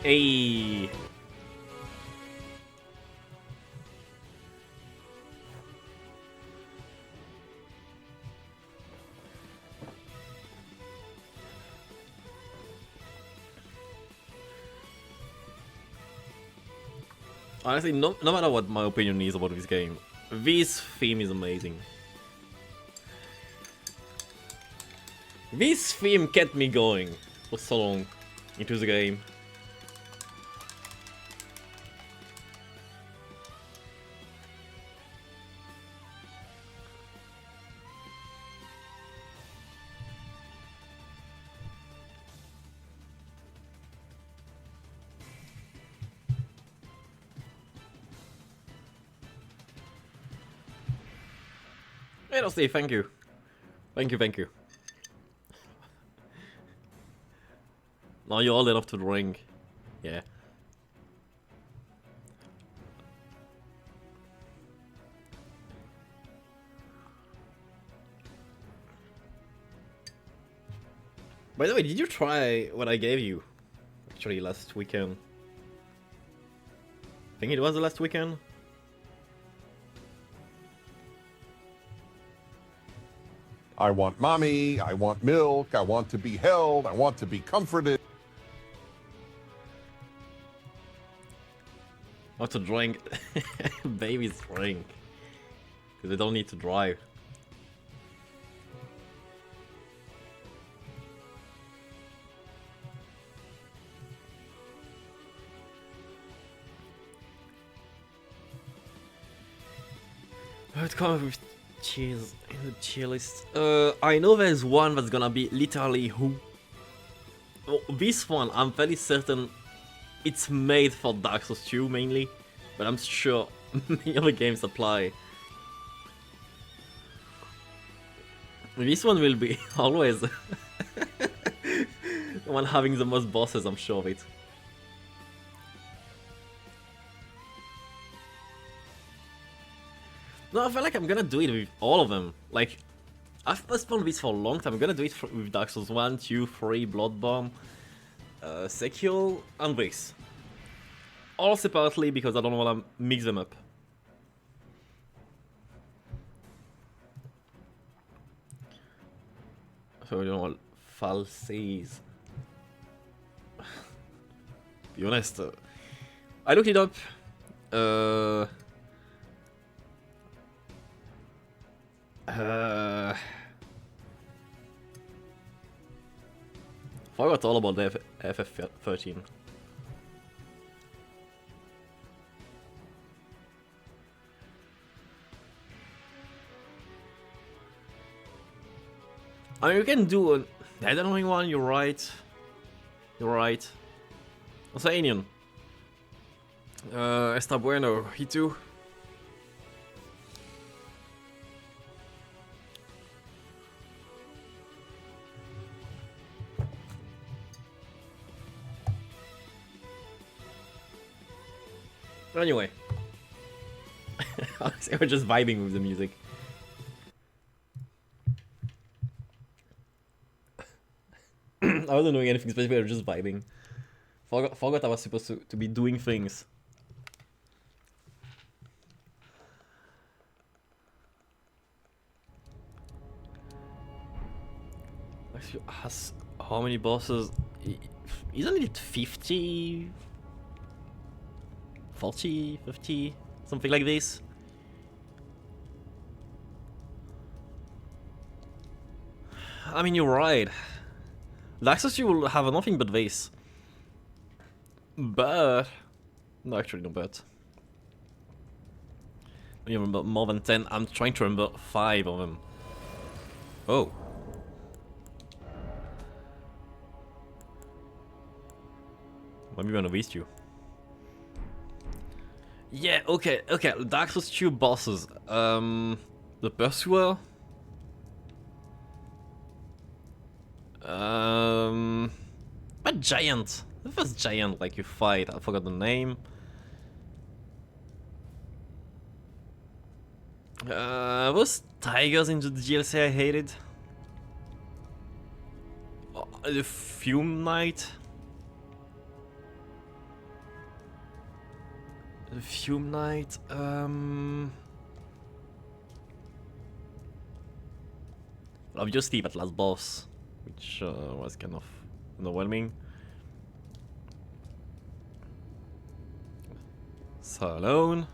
Hey. Honestly, no matter what my opinion is about this game, this theme is amazing. This theme kept me going for so long into the game. Hey, Dusty, thank you. Thank you, thank you. Now you're old enough to drink. Yeah. By the way, did you try what I gave you? Actually, last weekend. I think it was the last weekend. I want mommy, I want milk, I want to be held, I want to be comforted. How to drink. Babies drink. Because they don't need to drive. It comes with cheese in the tier list. I know there's one that's gonna be literally who. Oh, this one, I'm fairly certain it's made for Dark Souls 2 mainly, but I'm sure many other games apply. This one will be always the one having the most bosses, I'm sure of it. No, I feel like I'm gonna do it with all of them. Like, I've postponed this for a long time. I'm gonna do it with Dark Souls 1, 2, 3, Bloodborne, Sekiro, and this. All separately because I don't wanna mix them up. So, you know what Fal says. Be honest, I looked it up. Forgot all about the FF13. I mean, you can do an Elden Ring one, you're right. You're right. Oceanian. Está bueno, he too. Anyway. We're just vibing with the music. I wasn't doing anything specific, I was just vibing. Forgot I was supposed to be doing things. Has how many bosses? Isn't it 50? 40? 50? Something like this? I mean, you're right. Dark Souls you will have nothing but this. But... No, actually, no, but... You remember more than 10? I'm trying to remember 5 of them. Oh. Maybe one of these two. Yeah, okay. Dark Souls 2 bosses. The Pursuer. What giant? The first giant like you fight, I forgot the name. Those tigers in the DLC I hated. The Fume Knight. The Fume Knight. Obviously that last boss, which was kind of underwhelming. So alone.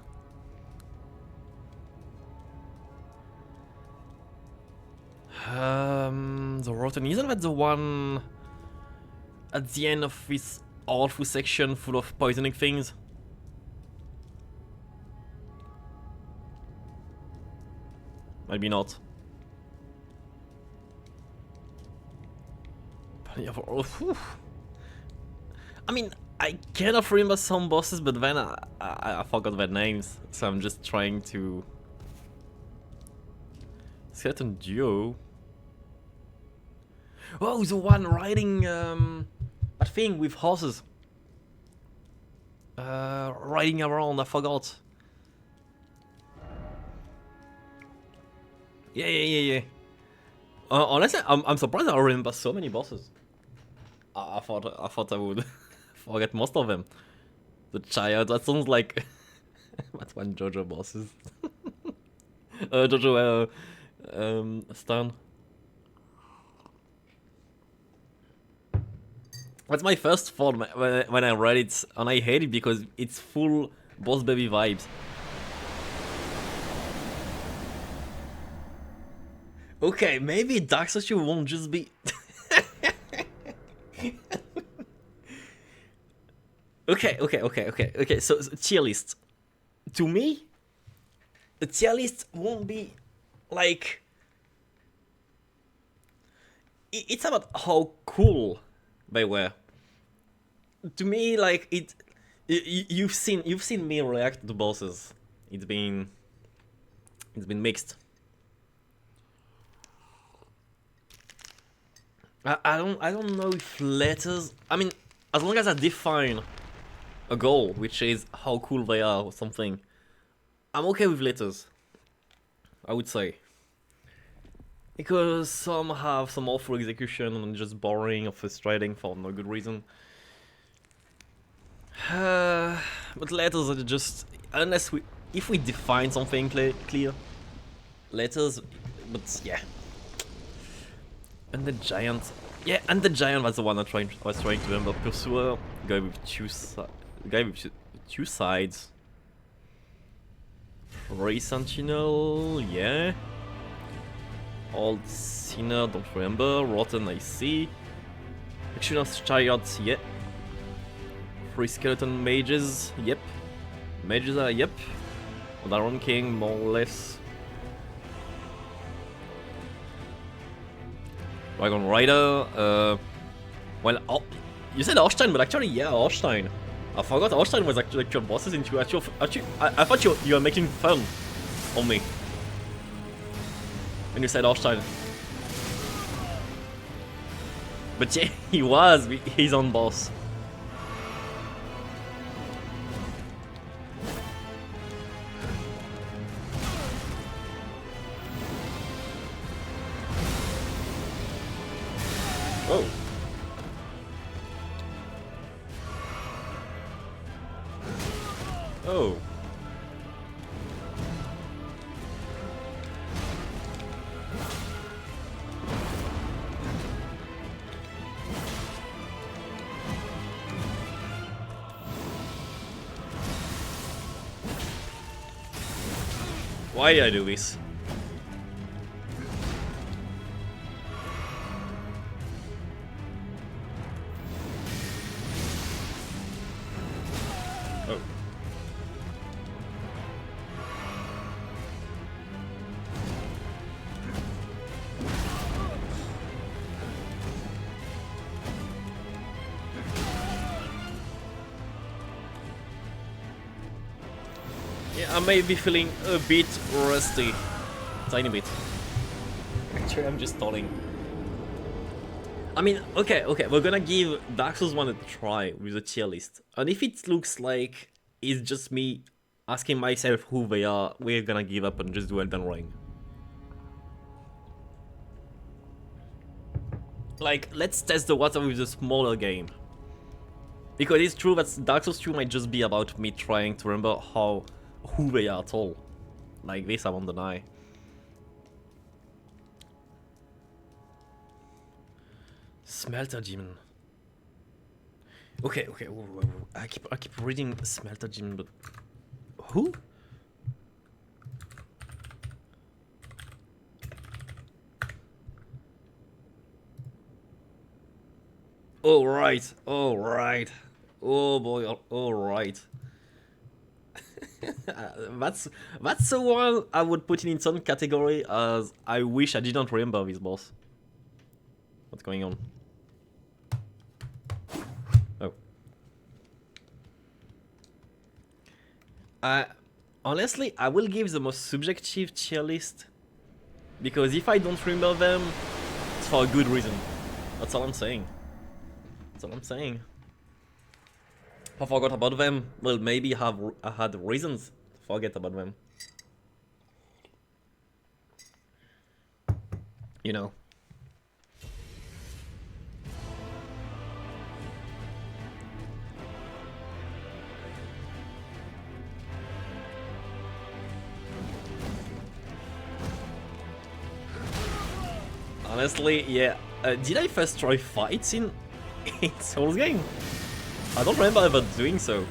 The Rotten, isn't that the one at the end of this awful section full of poisoning things? Maybe not. But yeah, I mean, I kind of remember some bosses, but then I forgot their names, so I'm just trying to... Skeleton Duo. Oh, the one riding that thing with horses. Riding around, I forgot. Yeah. Honestly, I'm surprised I remember so many bosses. I thought I would forget most of them. The Child, that sounds like that's one JoJo bosses. JoJo Stun. That's my first thought when I read it, and I hate it because it's full boss baby vibes. Okay, maybe Dark Souls won't just be... Okay, so tier list. To me, the tier list won't be like... It's about how cool they were. To me, like you've seen me react to bosses. It's been mixed. I don't know if letters. I mean, as long as I define a goal, which is how cool they are or something, I'm okay with letters. I would say. Because some have some awful execution and just boring or frustrating for no good reason. But letters are just, unless if we define something clear, letters. But yeah. And the Giant, yeah, and the Giant was the one I was trying to remember. Pursuer, guy with two sides. Ray Sentinel, yeah. Old Sinner, don't remember. Rotten, I see. Action of Chariots, yeah. Three Skeleton Mages, yep. Mages are, yep. Iron King, more or less. Dragon Rider, well, oh, you said Orstein, but actually, yeah, Orstein. I forgot Orstein was actually your bosses into actual. I thought you were making fun on me when you said Orstein. But yeah, he was his own boss. Oh. Oh. Why did I do this? Oh. Yeah, I may be feeling a bit rusty. Tiny bit. Actually, I'm just stalling. I mean, okay, we're gonna give Dark Souls 1 a try with the tier list. And if it looks like it's just me asking myself who they are, we're gonna give up and just do Elden Ring. Like, let's test the water with a smaller game. Because it's true that Dark Souls 2 might just be about me trying to remember who they are at all. Like this, I won't deny. Smelter Demon. Okay, okay. I keep reading Smelter Demon, but who? Oh right, oh right. Oh boy, all right. that's the one I would put in its own category as I wish I didn't remember this boss. What's going on? Oh. Honestly, I will give the most subjective tier list because if I don't remember them, it's for a good reason. That's all I'm saying. That's all I'm saying. If I forgot about them, well, maybe I had reasons to forget about them. You know. Honestly, yeah. Did I first try fights in Souls game? I don't remember ever doing so.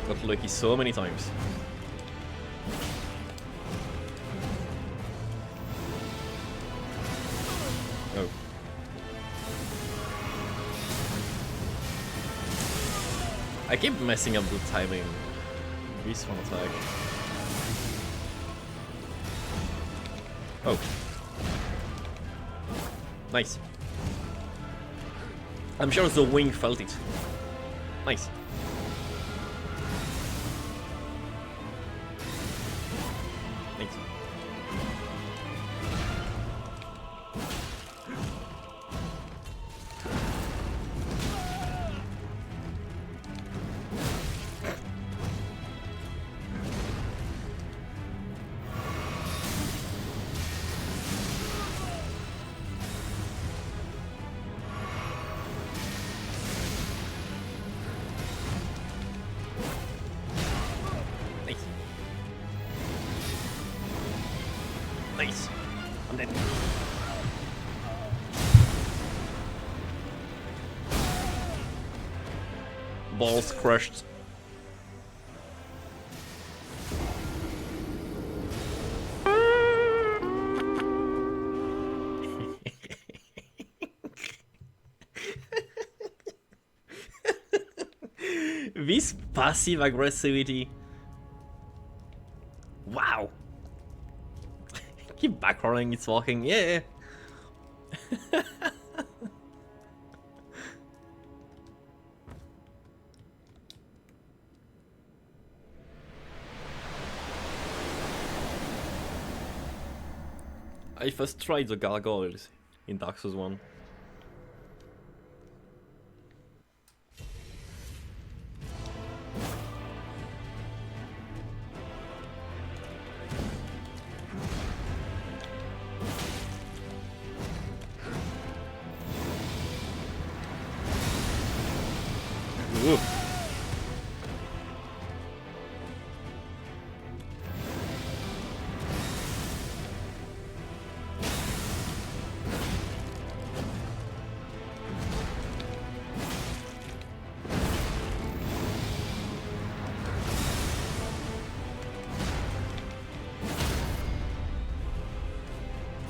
Got lucky so many times. Oh. I keep messing up the timing. This one attack. Oh. Nice. I'm sure the wing felt it. Nice. Nice. Nice. I'm dead. Balls crushed. This passive aggressivity. Wow. Keep backrolling, it's walking, yeah. I first tried the gargoyles in Dark Souls 1. Ooh.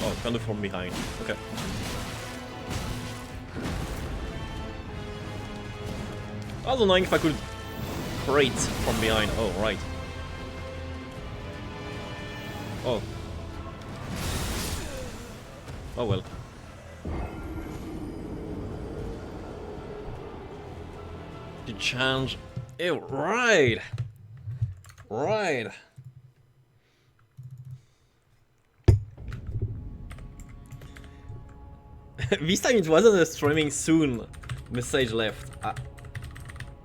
Oh, kind of from behind. Okay. I was wondering if I could crate from behind. Oh, right. Oh. Oh well. To change. Ew, right. Right. This time it wasn't a streaming soon message left.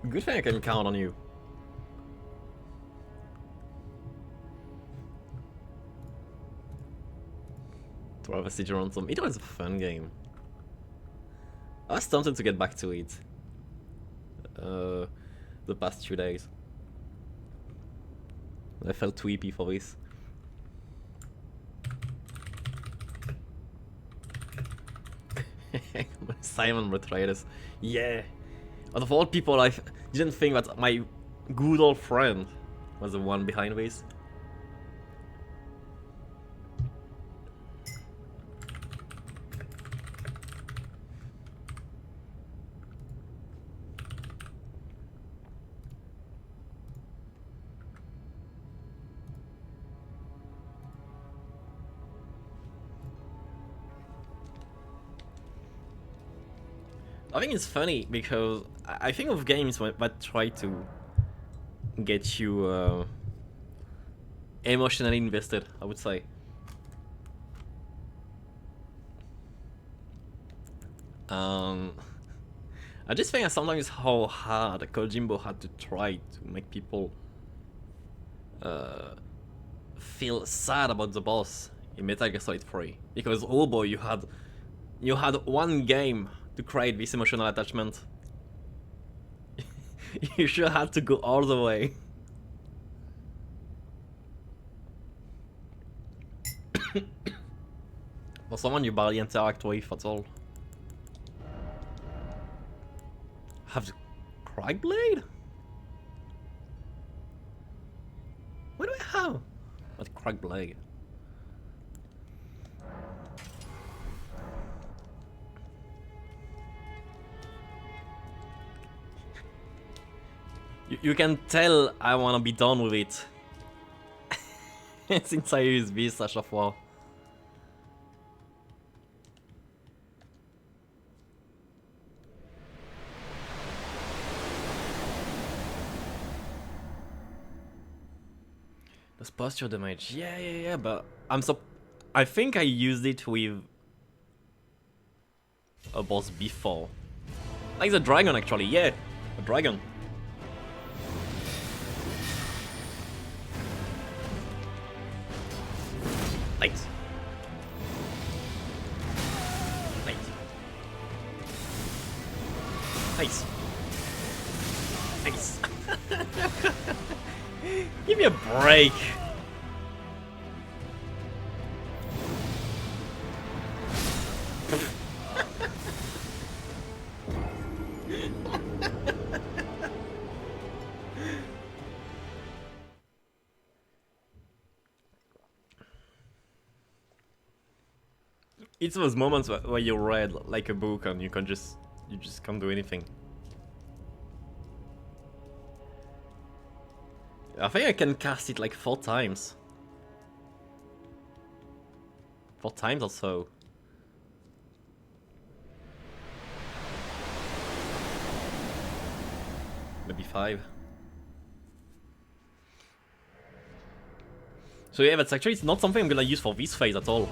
Good thing I can count on you. Brother Siege Ransom. It was a fun game. I was tempted to get back to it. The past 2 days. I felt too hippie for this. Simon betrayed us. Yeah. Out of all people, I didn't think that my good old friend was the one behind this. I think it's funny because I think of games that try to get you emotionally invested, I would say. I just think sometimes how hard Kojimbo had to try to make people feel sad about the boss in Metal Gear Solid 3. Because oh boy, you had one game to create this emotional attachment. You sure had to go all the way. For someone you barely interact with at all. Have the Crack Blade? What do I have? That's Crack Blade. You can tell I wanna be done with it. Since I use this Sash of War. Does posture damage? Yeah, but I think I used it with a boss before. Like the dragon actually, yeah. A dragon. Nice. Nice. Nice. Give me a break. It's those moments where you read like a book and you just can't do anything. I think I can cast it like 4 times. 4 times or so. Maybe 5. So yeah, that's actually it's not something I'm gonna use for this phase at all.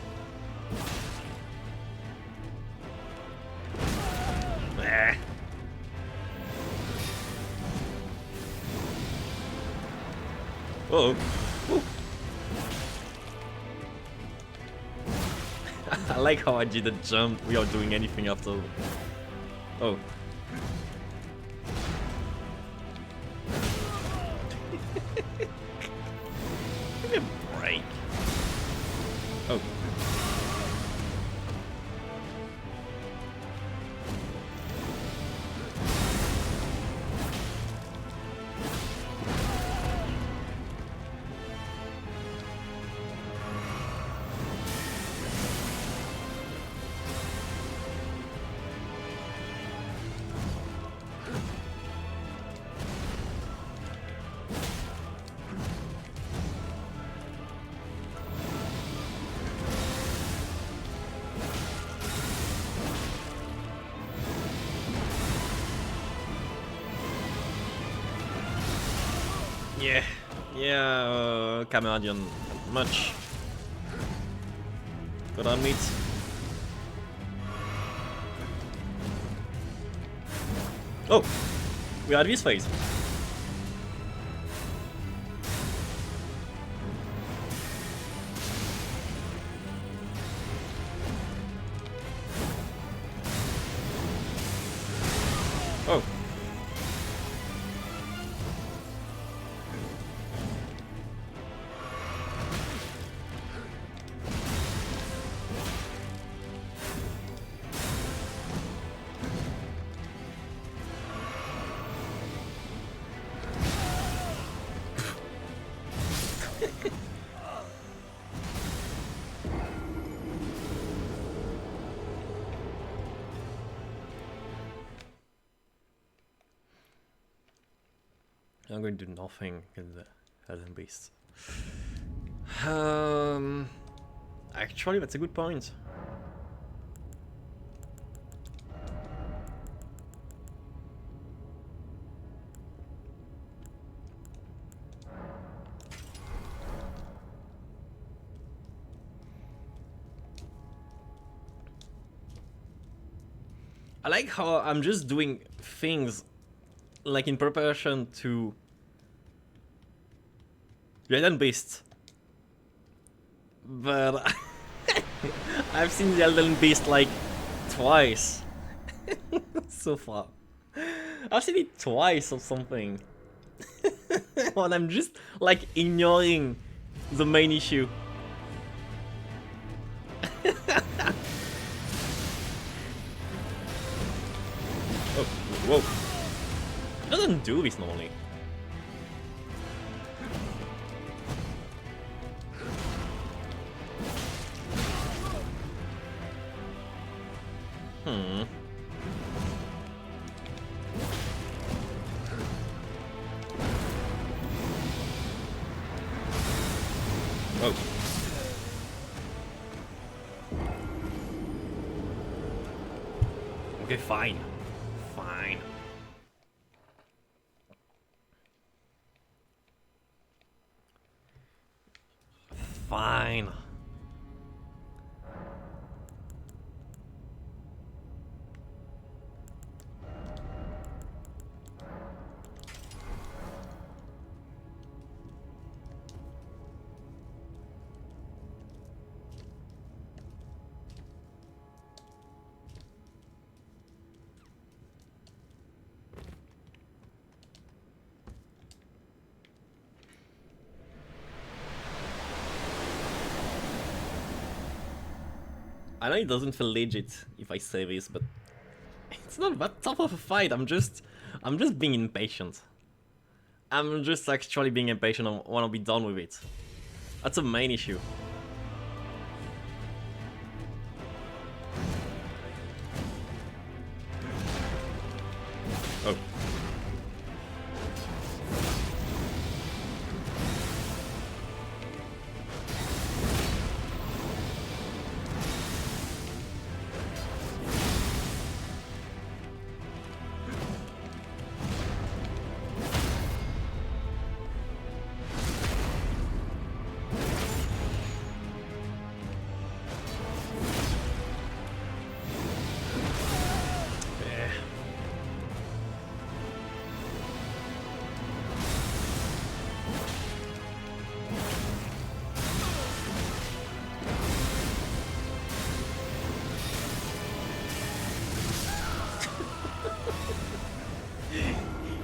Uh oh. I like how I did a jump without doing anything after. Oh. Give me a break. Oh. Yeah, Cameradian, much. Good on meat. Oh, we had this phase. I'm going to do nothing in the Elden Beast. Actually, that's a good point. I like how I'm just doing things like in preparation to the Elden Beast. But I've seen the Elden Beast like twice so far. I've seen it twice or something. When I'm just like ignoring the main issue. Oh, whoa. It doesn't do this normally. Oh. Okay, fine. Fine. Fine. I know it doesn't feel legit if I say this, but it's not that tough of a fight. I'm just being impatient. I'm just actually being impatient. I want to be done with it. That's a main issue. Oh.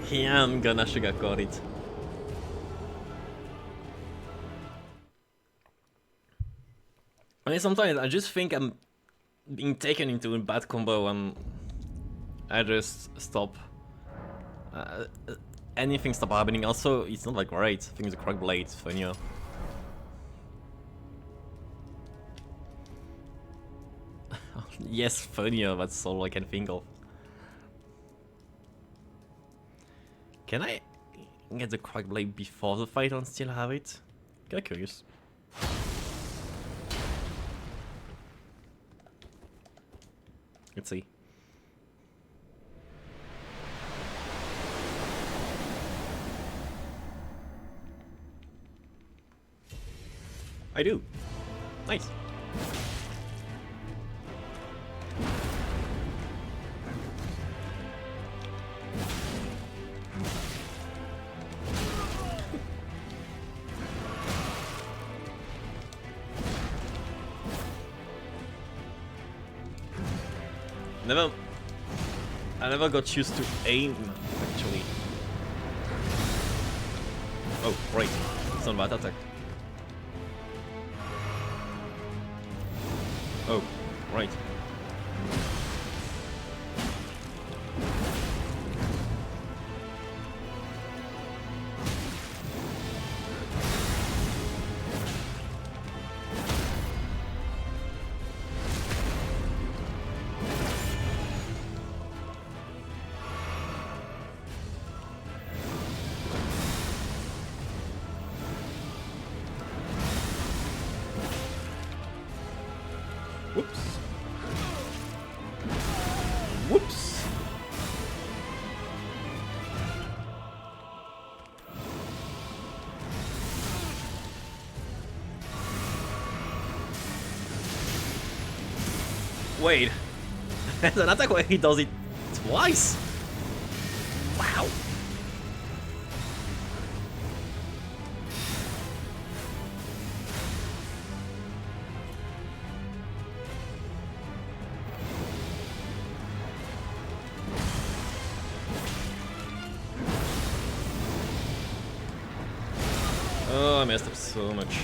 Yeah, I'm gonna sugarcoat it. I mean, sometimes I just think I'm being taken into a bad combo and I just stop. Anything stop happening. Also, it's not like great. I think the Croc Blade's funnier. Yes, funnier, that's all I can think of. Can I get the Croc Blade before the fight and still have it? Kinda curious. Let's see. I do. Nice. I never got used to aim, actually. Oh, right. It's not that attack. Oh, right. Whoops. Wait. There's an attack where he does it twice? Wow. Oh, I messed up so much.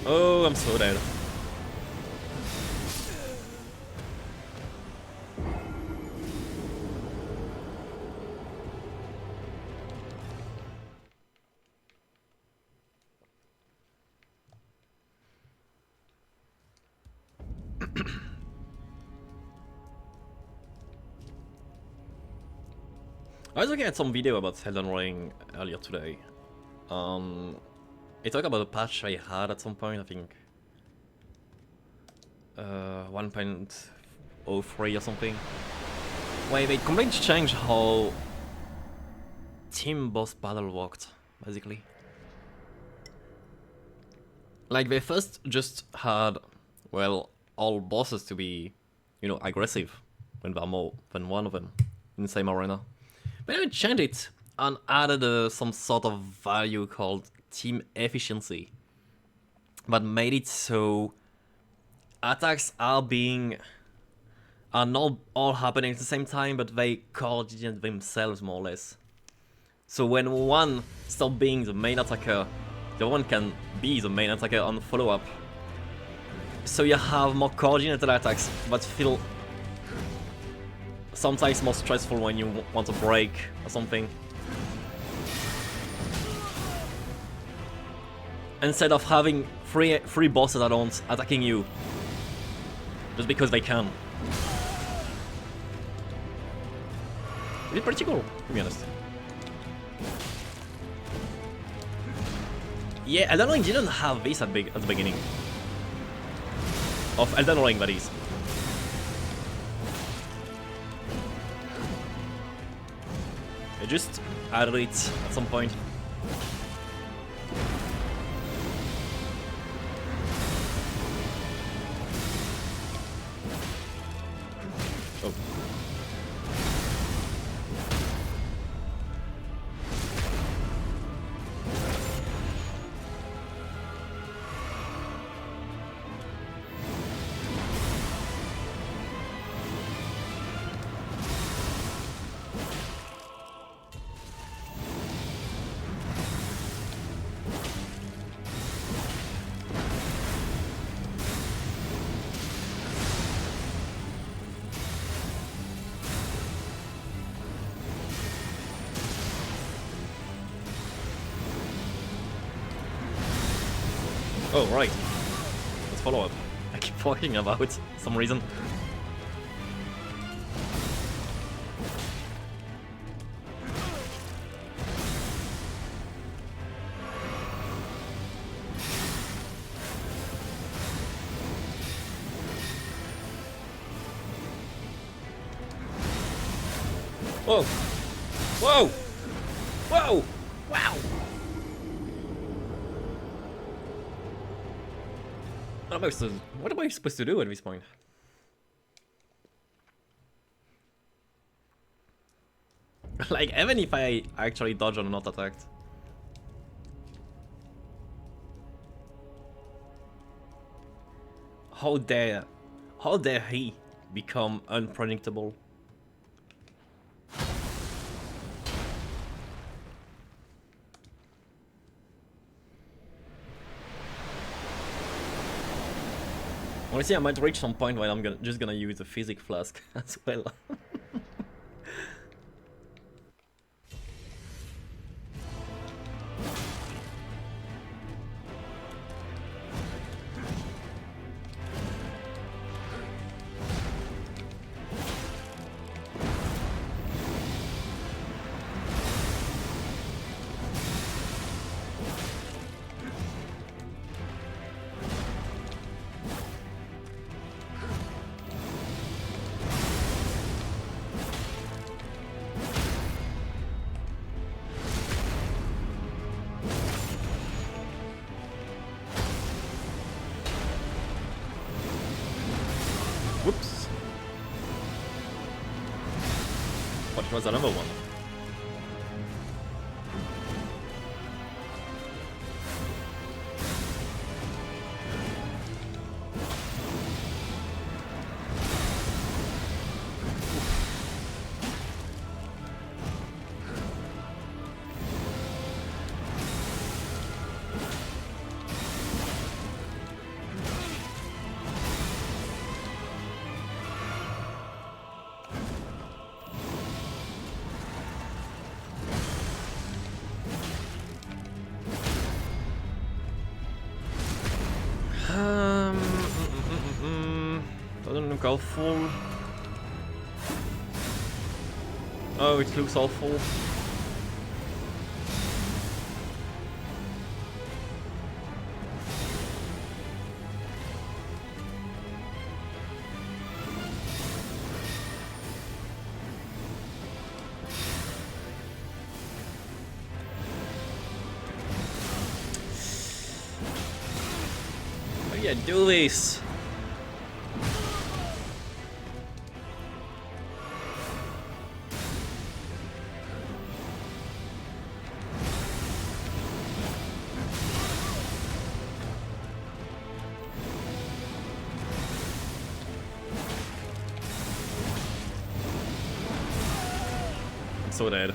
Oh, I'm so dead. I was looking at some video about Elden Ring earlier today. It talked about a patch I had at some point, I think 1.03 or something, where they completely changed how team boss battle worked, basically. Like, they first just had, well, all bosses to be, you know, aggressive when there are more than one of them in the same arena. But then we changed it and added some sort of value called team efficiency that made it so attacks are not all happening at the same time, but they coordinate themselves more or less. So when one stops being the main attacker, the one can be the main attacker on follow-up. So you have more coordinated attacks that feel sometimes more stressful when you want to break or something. Instead of having three bosses at once attacking you just because they can. It's pretty cool, to be honest. Yeah, Elden Ring didn't have this at the beginning. Of Elden Ring, that is. I just added it at some point. Oh. Oh, right. Let's follow up. I keep talking about it for some reason. Whoa! Whoa! Whoa! Wow! What am I supposed to do at this point? Like, even if I actually dodge or not attacked. How dare he become unpredictable? Honestly, I might reach some point where I'm just gonna use a physic flask as well. was another one. Doesn't look all full. Oh, it looks all full. How do you do this? So dead.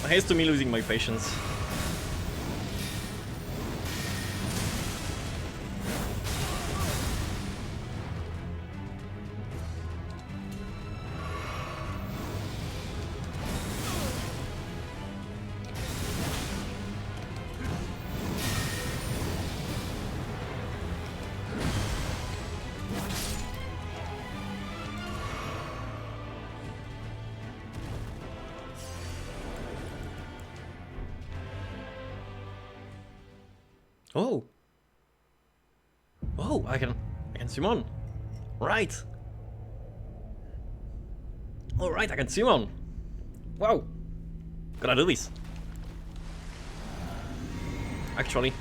Here's to me losing my patience. Oh. Oh, I can summon. Right. All right, I can summon. Wow. Gotta do this. Actually.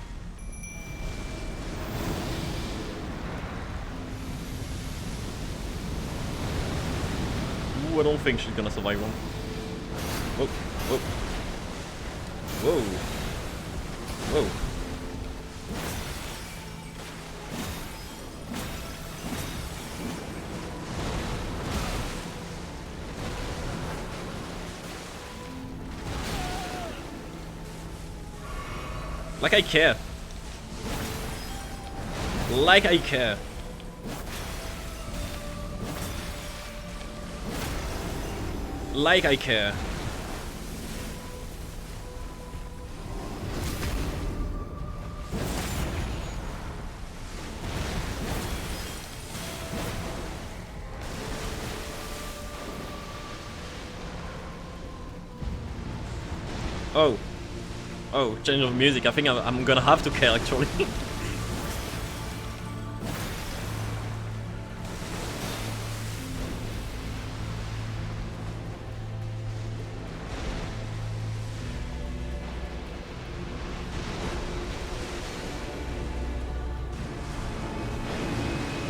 Ooh, I don't think she's gonna survive one. Whoa, whoa. Whoa. Whoa. Like I care. Like I care. Like I care. Oh. Oh, change of music. I think I'm gonna have to care actually.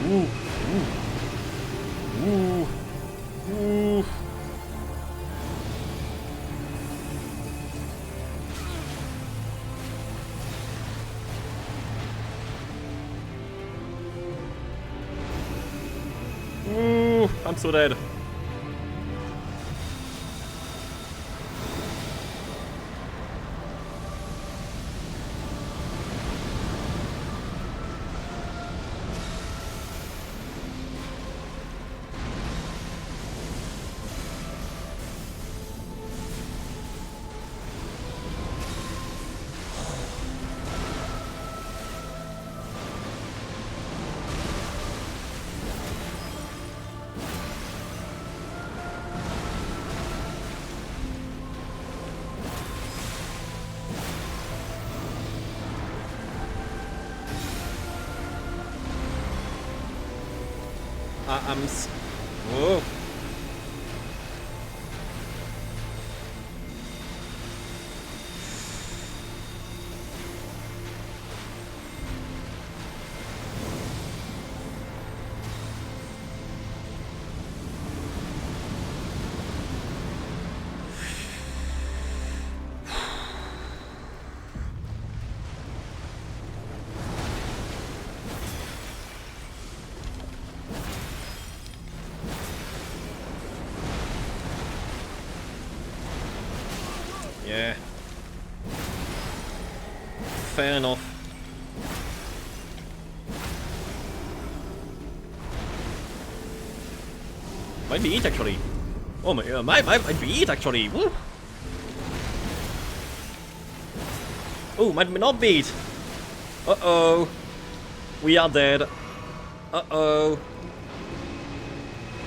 Ooh, ooh, ooh, ooh. Ooh, I'm so dead. Oh. Yeah. Fair enough. Might be it actually. Oh my, might be it actually. Woo. Oh, might not be it. Uh-oh. We are dead. Uh-oh.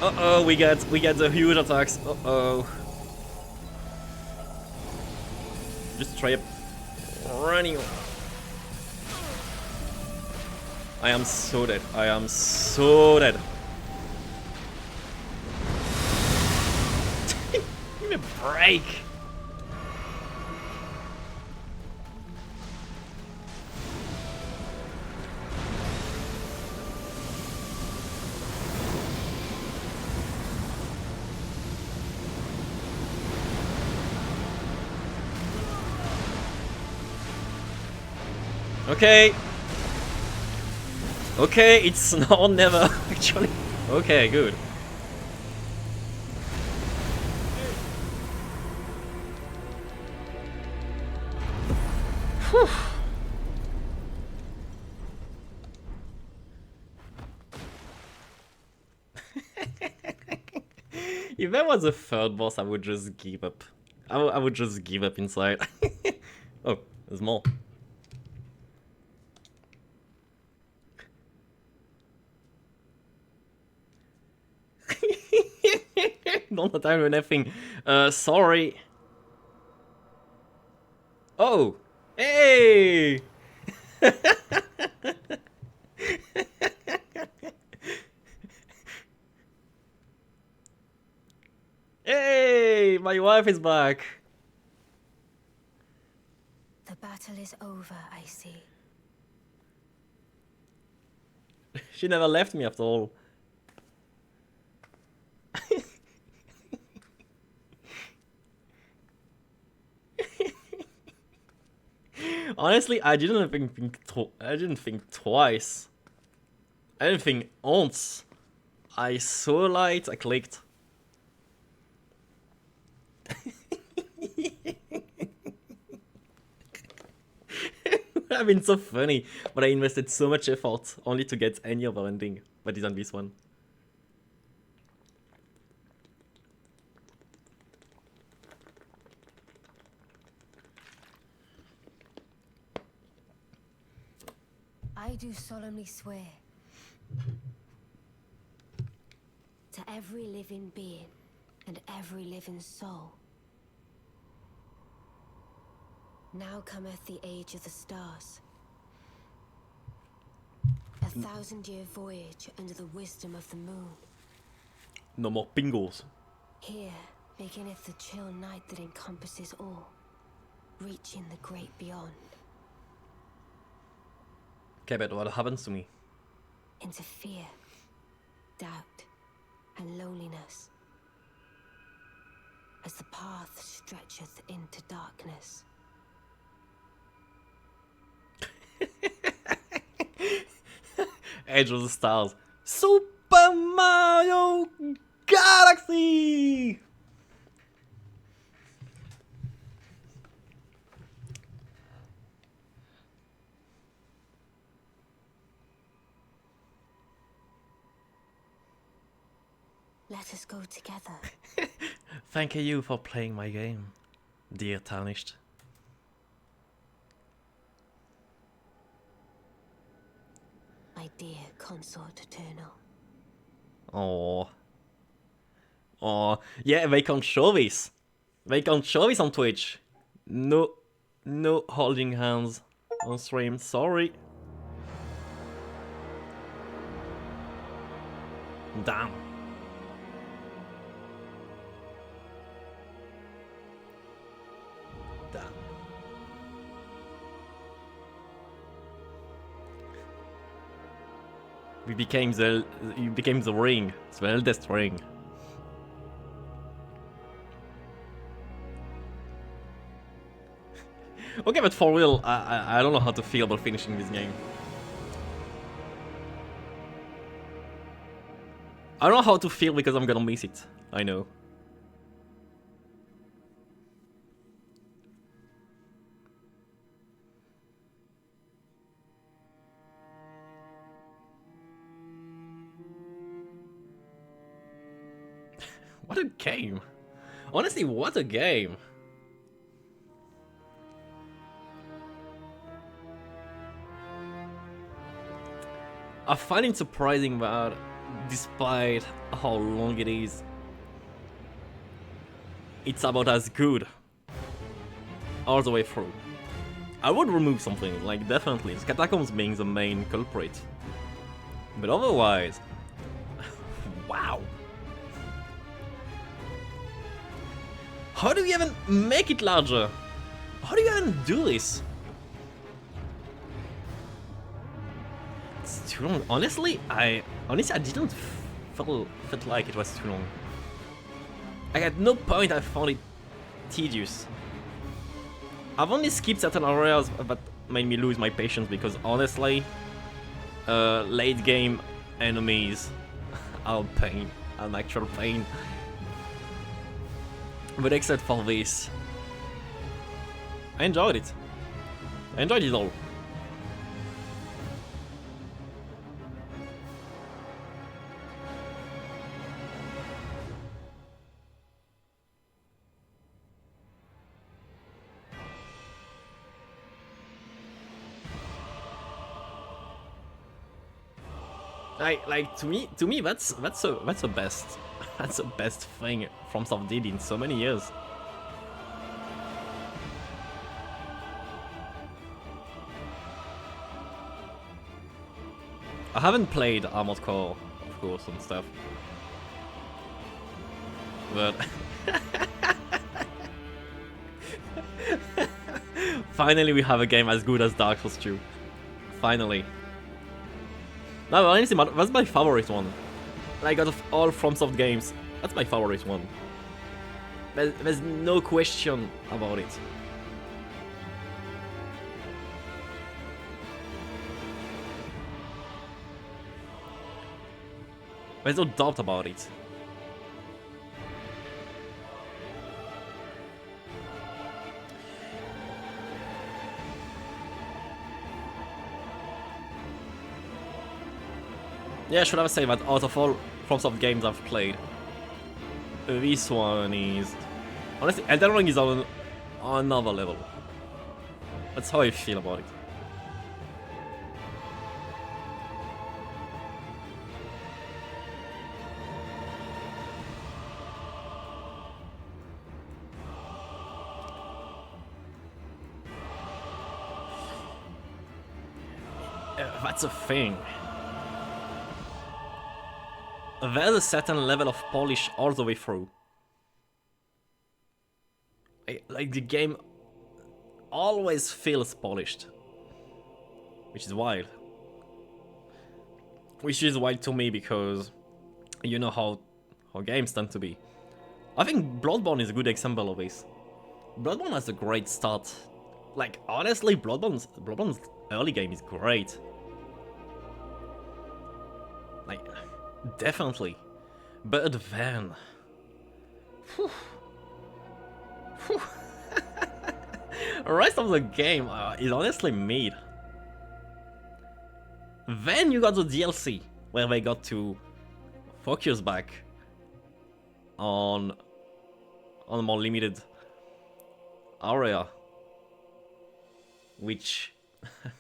Uh-oh, we get the huge attacks. Uh-oh. Just try running. I am so dead. I am so dead. Give me a break. Okay. Okay, it's now or never, actually. Okay, good. Whew. If that was a third boss, I would just give up. I would just give up inside. Oh, there's more. Don't attack or anything. Sorry. Oh! Hey! Hey! My wife is back! The battle is over, I see. She never left me after all. Honestly, I didn't think twice. I didn't think once. I saw light, I clicked. I've been so funny, but I invested so much effort only to get any other ending, but isn't this one. I do solemnly swear to every living being and every living soul. Now cometh the age of the stars. 1,000-year voyage under the wisdom of the moon. No more pingles. Here beginneth the chill night that encompasses all, reaching the great beyond. Okay, but what happens to me? Into fear, doubt, and loneliness. As the path stretcheth into darkness. Age of the Stars. Super Mario Galaxy! Let us go together. Thank you for playing my game, dear Tarnished. My dear consort eternal. Oh. Oh. Yeah, they can't show this. They can't show this on Twitch. No. No holding hands on stream. Sorry. Damn. Damn. You became the ring, the eldest ring. Okay, but for real, I don't know how to feel about finishing this game. I don't know how to feel because I'm gonna miss it. I know. What a game. Honestly, what a game. I find it surprising that despite how long it is, it's about as good all the way through. I would remove something, like definitely, the catacombs being the main culprit. But otherwise, wow. How do you even make it larger? How do you even do this? It's too long. Honestly, I didn't feel like it was too long. Like at no point I found it tedious. I've only skipped certain areas that made me lose my patience because honestly, late game enemies are pain, an actual pain. But except for this, I enjoyed it. I enjoyed it all. Like to me that's the best. That's the best thing FromSoft did in so many years. I haven't played Armored Core, of course, and stuff. But finally we have a game as good as Dark Souls 2. Finally. No, honestly, that's my favorite one. Like, out of all FromSoft games, that's my favorite one. There's no question about it. There's no doubt about it. Yeah, should I say that out of all FromSoft games I've played, this one is... Honestly, Elden Ring is on another level. That's how I feel about it. That's a thing. There's a certain level of polish all the way through. Like the game always feels polished, which is wild. Which is wild to me because you know how games tend to be. I think Bloodborne is a good example of this. Bloodborne has a great start. Like honestly, Bloodborne's early game is great. Like, definitely. But then... Whew. Whew. The rest of the game is honestly mid. Then you got the DLC, where they got to focus back on a more limited area. Which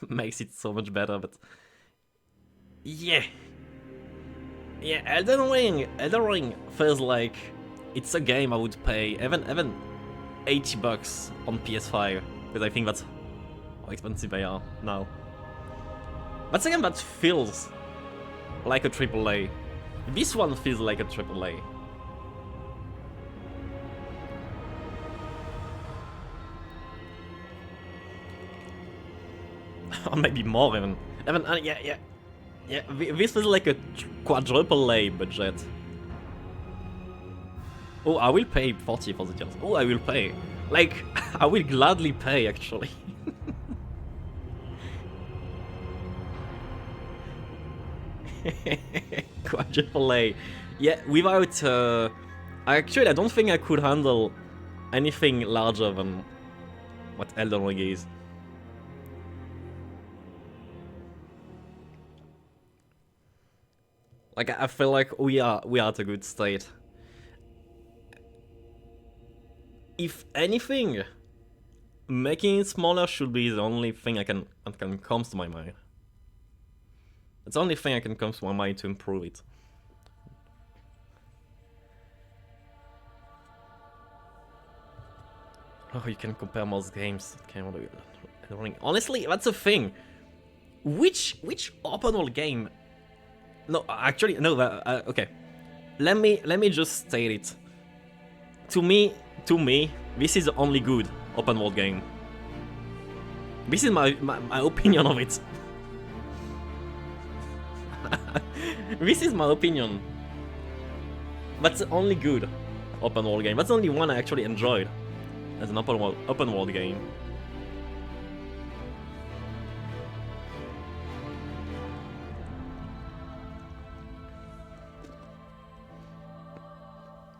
makes it so much better, but... Yeah. Yeah, Elden Ring feels like it's a game I would pay even $80 on PS5, because I think that's how expensive they are now. That's a game that feels like a AAA. This one feels like a AAA. Or maybe more even. Yeah. This was like a quadruple A budget. Oh, I will pay 40 for the deals. Oh, I will pay. Like, I will gladly pay, actually. Quadruple A. Yeah, without... Actually, I don't think I could handle anything larger than what Elden Ring is. Like, I feel like we are at a good state. If anything, making it smaller should be the only thing that can comes to my mind. It's the only thing that can come to my mind to improve it. Oh, you can compare most games. Honestly, that's a thing. Which open world game? No, actually, no. Okay, let me just state it. To me, this is the only good open world game. This is my opinion of it. This is my opinion. That's the only good open world game. That's the only one I actually enjoyed as an open world game.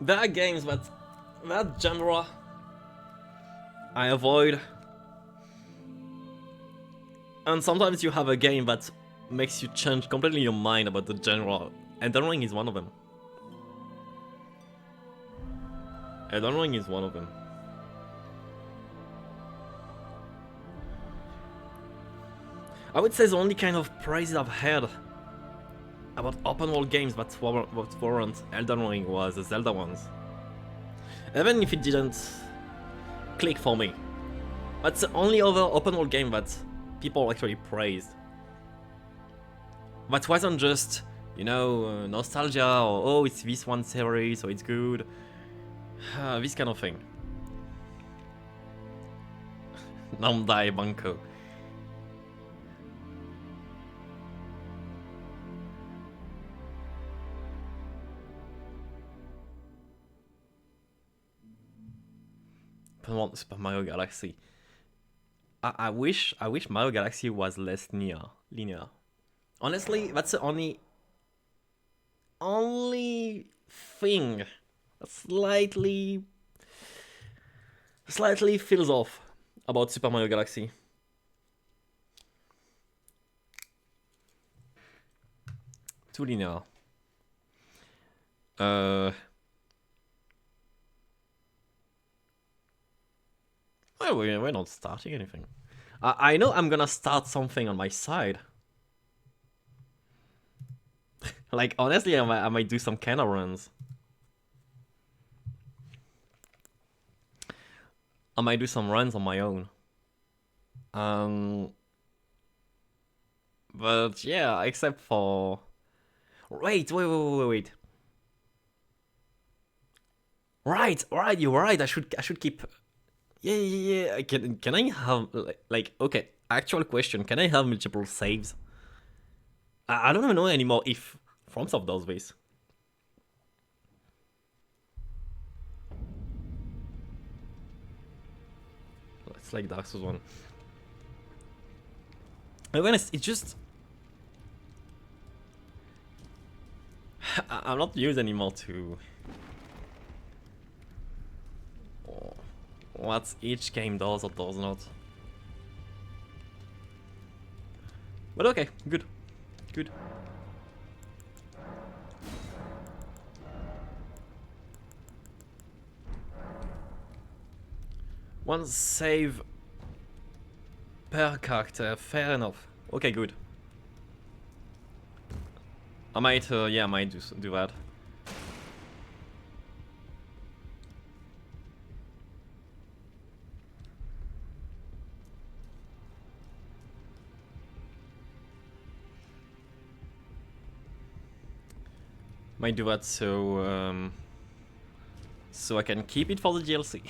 There are games that genre I avoid, and sometimes you have a game that makes you change completely your mind about the genre. Elden Ring is one of them. Elden Ring is one of them. I would say the only kind of praises I've heard about open world games that warrant Elden Ring was the Zelda ones. Even if it didn't click for me. That's the only other open world game that people actually praised. That wasn't just, you know, nostalgia or oh, it's this one series, so it's good. This kind of thing. Namdai Banco. Super Mario Galaxy. I wish Mario Galaxy was less linear. Honestly, that's the only thing that slightly feels off about Super Mario Galaxy. Too linear. Well, we're not starting anything. I know I'm gonna start something on my side. Like, honestly, I might do some Kenna runs. I might do some runs on my own. But yeah, except for... Wait. Right, you're right, I should keep... Yeah. Can I have, like, okay, actual question, can I have multiple saves? I don't even know anymore if FromSoft does this. It's like Dark Souls 1. To be honest, it's just... I'm not used anymore to... what each game does or does not. But okay, good. One save per character, fair enough. Okay, good. I might, yeah, I might do that. Might do that so I can keep it for the DLC.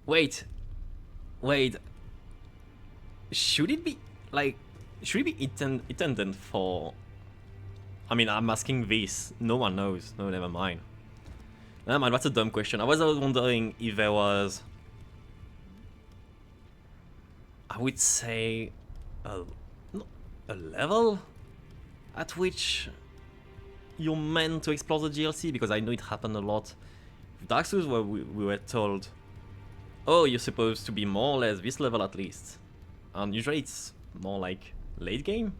Wait. Should it be like? Should it be intended for? I mean, I'm asking this. No one knows. No, never mind. Never mind. That's a dumb question. I was wondering if there was. I would say a level at which you're meant to explore the DLC, because I know it happened a lot with Dark Souls, where we were told, oh, you're supposed to be more or less this level at least, and usually it's more like late game.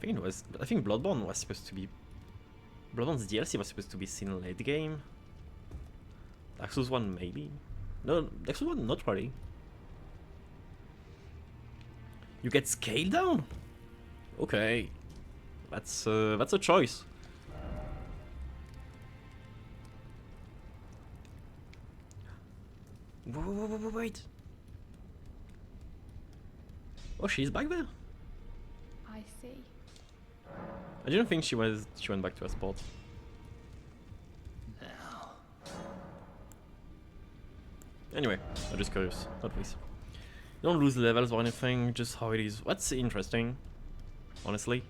I think Bloodborne was supposed to be. Bloodborne's DLC was supposed to be seen late game. Dark Souls 1 maybe. No, Dark Souls 1 not really. You get scaled down? Okay. That's a choice. Wait. Oh, she's back there. I see. I didn't think she went back to her spot. Anyway, I'm just curious. Not please. You don't lose levels or anything, just how it is. What's interesting, honestly.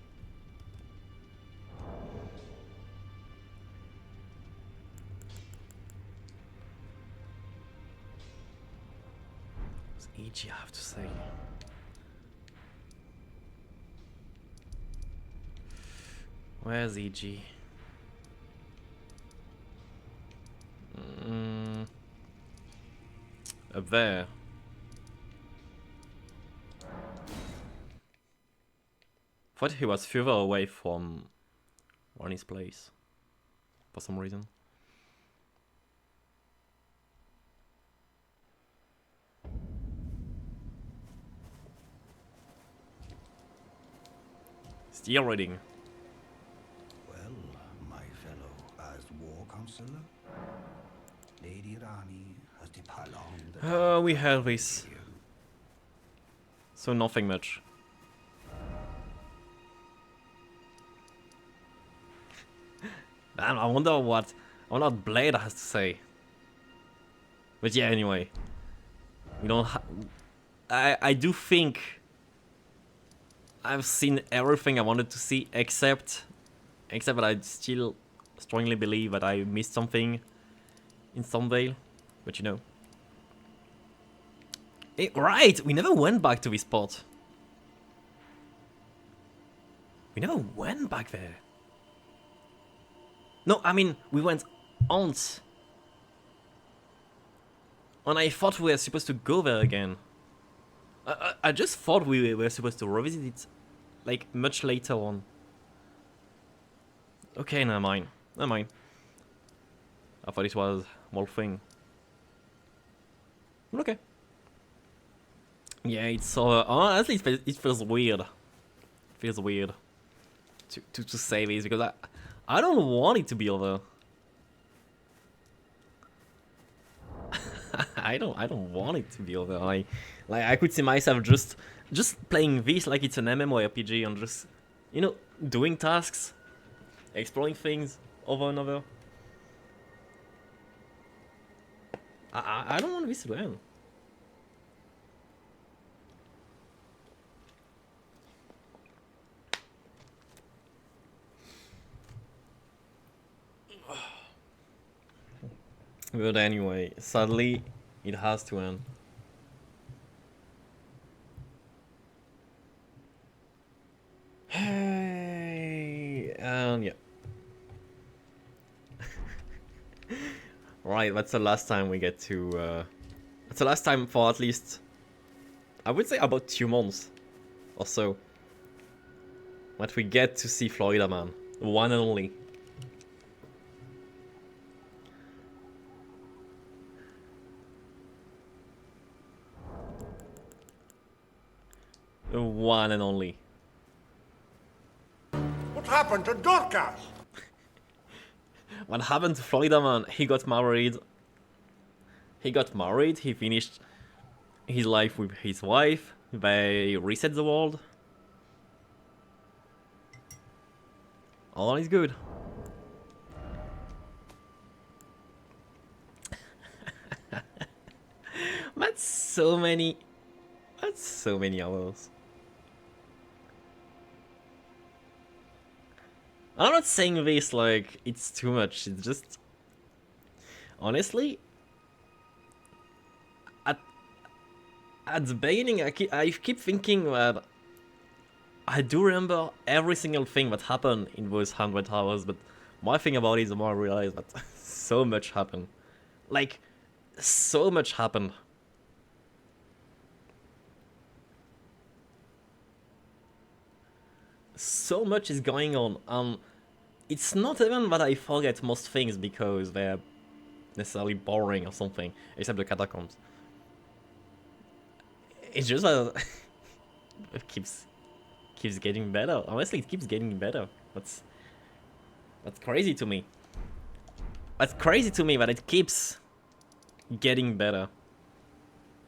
What's EG I have to say? Where's EG? Up there. Thought he was further away from Ronnie's place for some reason. Still reading. Well, my fellow, as war counselor, Lady Rani has departed. We have this. So nothing much. Man, I wonder what Blade has to say. But yeah, anyway. We don't I do think I've seen everything I wanted to see, except that I still strongly believe that I missed something in Stormvale. But you know. Right! We never went back to this spot. We never went back there. No, I mean, we went once. And I thought we were supposed to go there again. I just thought we were supposed to revisit it, like, much later on. Okay, never mind. Never mind. I thought it was one thing. But okay. Yeah, it's honestly, it feels weird. It feels weird to say this, because I don't want it to be over. I don't want it to be over. Like I could see myself just playing this like it's an MMORPG and just, you know, doing tasks, exploring things over and over. I don't want this to end. But anyway, sadly, it has to end. Hey, and yeah. Right, that's the last time we get to. That's the last time for at least, I would say, about 2 months or so, that we get to see Florida Man, the one and only. The one and only. What happened to Dorcas? What happened to Florida Man? He got married. He finished his life with his wife. They reset the world. All is good. That's so many. That's so many hours. I'm not saying this like it's too much. It's just honestly, at the beginning, I keep thinking that I do remember every single thing that happened in those 100 hours, but more I think about it, the more I realize that so much happened. Like, so much happened. So much is going on. It's not even that I forget most things because they're necessarily boring or something, except the catacombs. It's just that it keeps getting better. Honestly, it keeps getting better. That's crazy to me. That's crazy to me that it keeps getting better.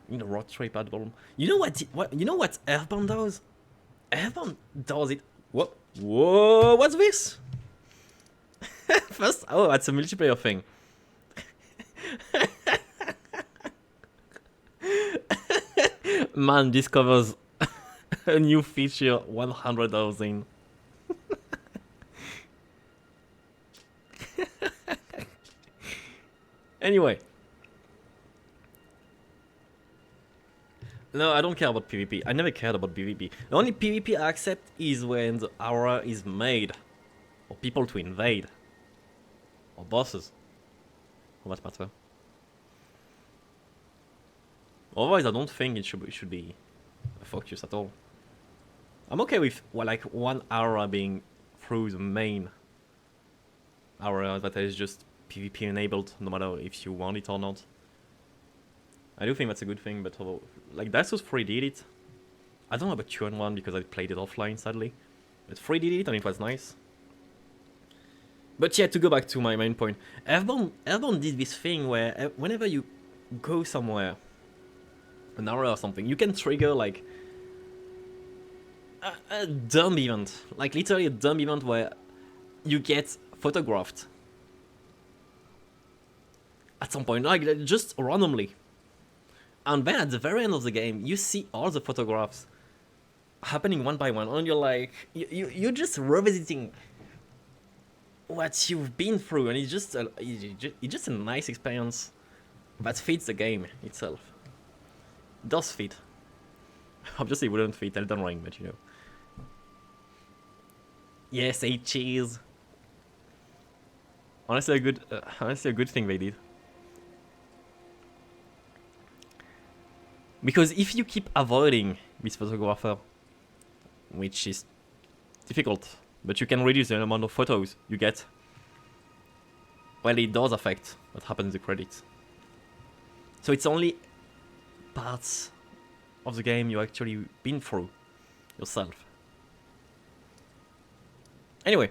In the road trip at bottom. You know what? You know what Earthbound does? Earthbound does it. What? Whoa! What's this? First, oh, that's a multiplayer thing. Man discovers a new feature 100 hours in. Anyway. No, I don't care about PvP. I never cared about PvP. The only PvP I accept is when the aura is made. Or people to invade. Or bosses. For that matter. Otherwise, I don't think it should be a focus at all. I'm okay with like one aura being through the main aura that is just PvP enabled, no matter if you want it or not. I do think that's a good thing, but like Dark Souls 3 did it. I don't know about 2-1 because I played it offline, sadly. But 3 did it and it was nice. But yeah, to go back to my main point, Elden did this thing where whenever you go somewhere, an aura or something, you can trigger like a dumb event, like literally a dumb event where you get photographed at some point, like just randomly. And then at the very end of the game, you see all the photographs happening one by one, and you're like, you're just revisiting what you've been through, and it's just a nice experience that fits the game itself. It does fit. Obviously, it wouldn't fit Elden Ring, but you know. Yes, 8 cheese. Honestly, a good thing they did. Because if you keep avoiding this photographer, which is difficult, but you can reduce the amount of photos you get, well, it does affect what happens in the credits. So it's only parts of the game you actually been through yourself. Anyway,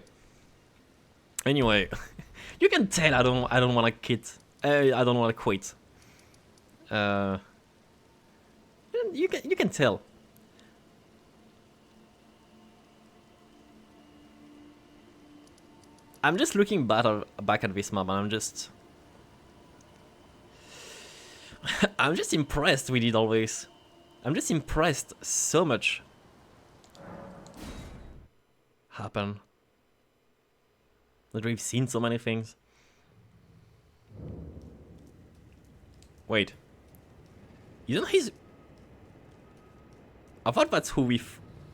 you can tell I don't want to quit. I don't want to quit. You can tell. I'm just looking back at this map, and I'm just impressed we did all this. I'm just impressed so much happened. That we've seen so many things. Wait. Isn't his... I thought that's who we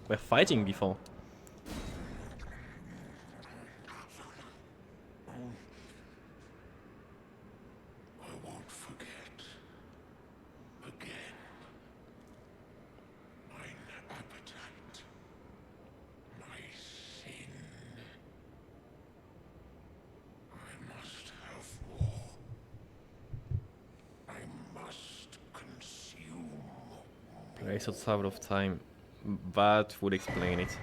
were fighting before. I won't forget. Again. Mine appetite. My sin. I must have war. I must consume. Place outside of time. That would explain it.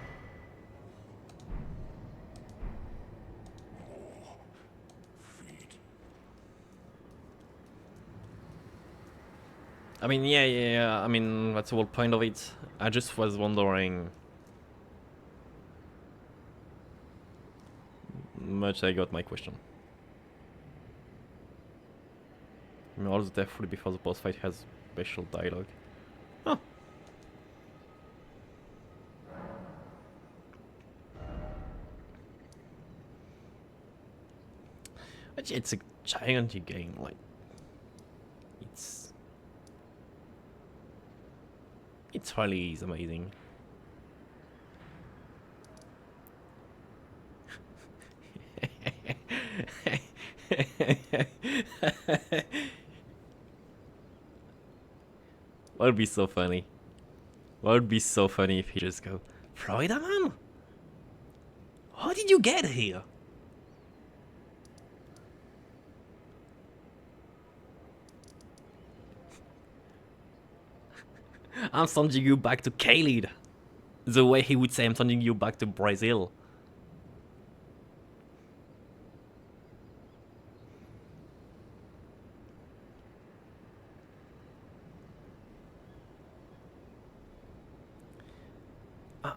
I mean, yeah. I mean, that's the whole point of it. I just was wondering. Much I got my question. I mean, all the death fully before the boss fight has special dialogue. Huh. But yeah, it's a gigantic game, like it's really is amazing. That would be so funny. That would be so funny if he just go, Florida man? How did you get here? I'm sending you back to Khalid. The way he would say I'm sending you back to Brazil.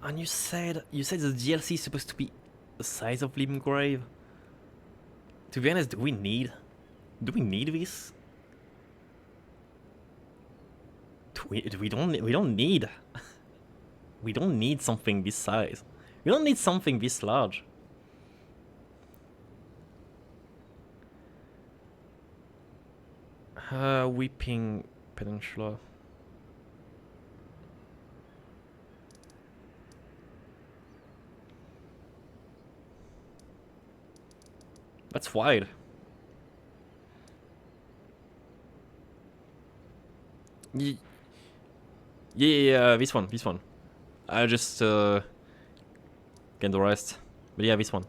And you said the DLC is supposed to be the size of Living Grave. To be honest, do we need this? We don't need we don't need something this size. We don't need something this large. Weeping Peninsula. That's wide. Yeah, this one. I just get the rest. But yeah, this one.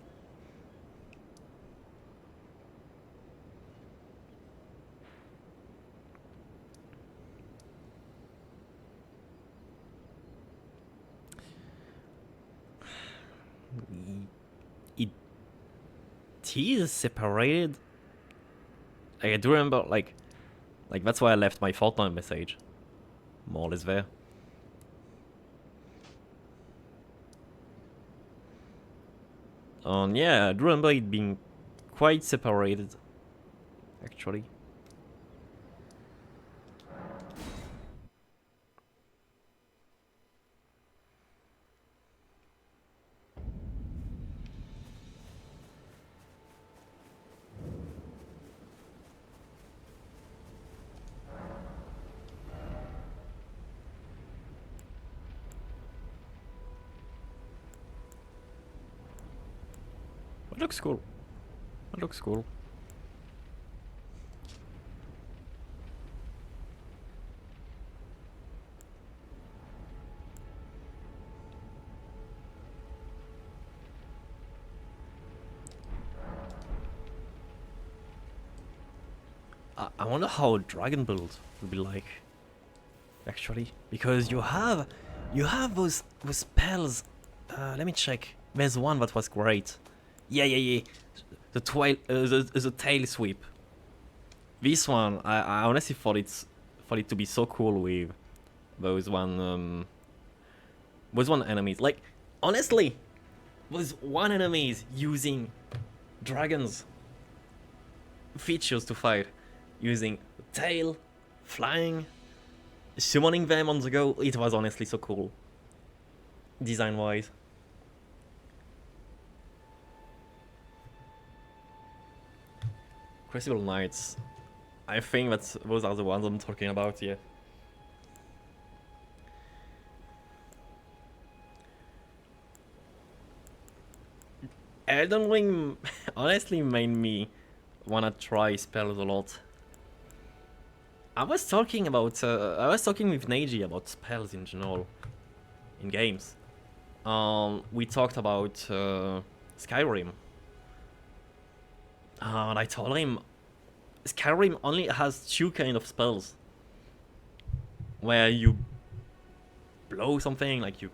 It is separated. I do remember, like that's why I left my Fortnite message. More or less there. Yeah, I do remember it being quite separated, actually. It looks cool. It looks cool. I wonder how a dragon build would be like, actually, because you have those spells. Let me check. There's one that was great. Yeah. The tail sweep. This one, I honestly thought it to be so cool with those one enemies. Like, honestly, those one enemies using dragons features to fight, using tail, flying, summoning them on the go. It was honestly so cool, design wise. Crucible Knights. I think those are the ones I'm talking about here. Elden Ring honestly made me wanna try spells a lot. I was talking with Neji about spells in general, in games. We talked about Skyrim. And I told him Skyrim only has two kind of spells. Where you blow something, like you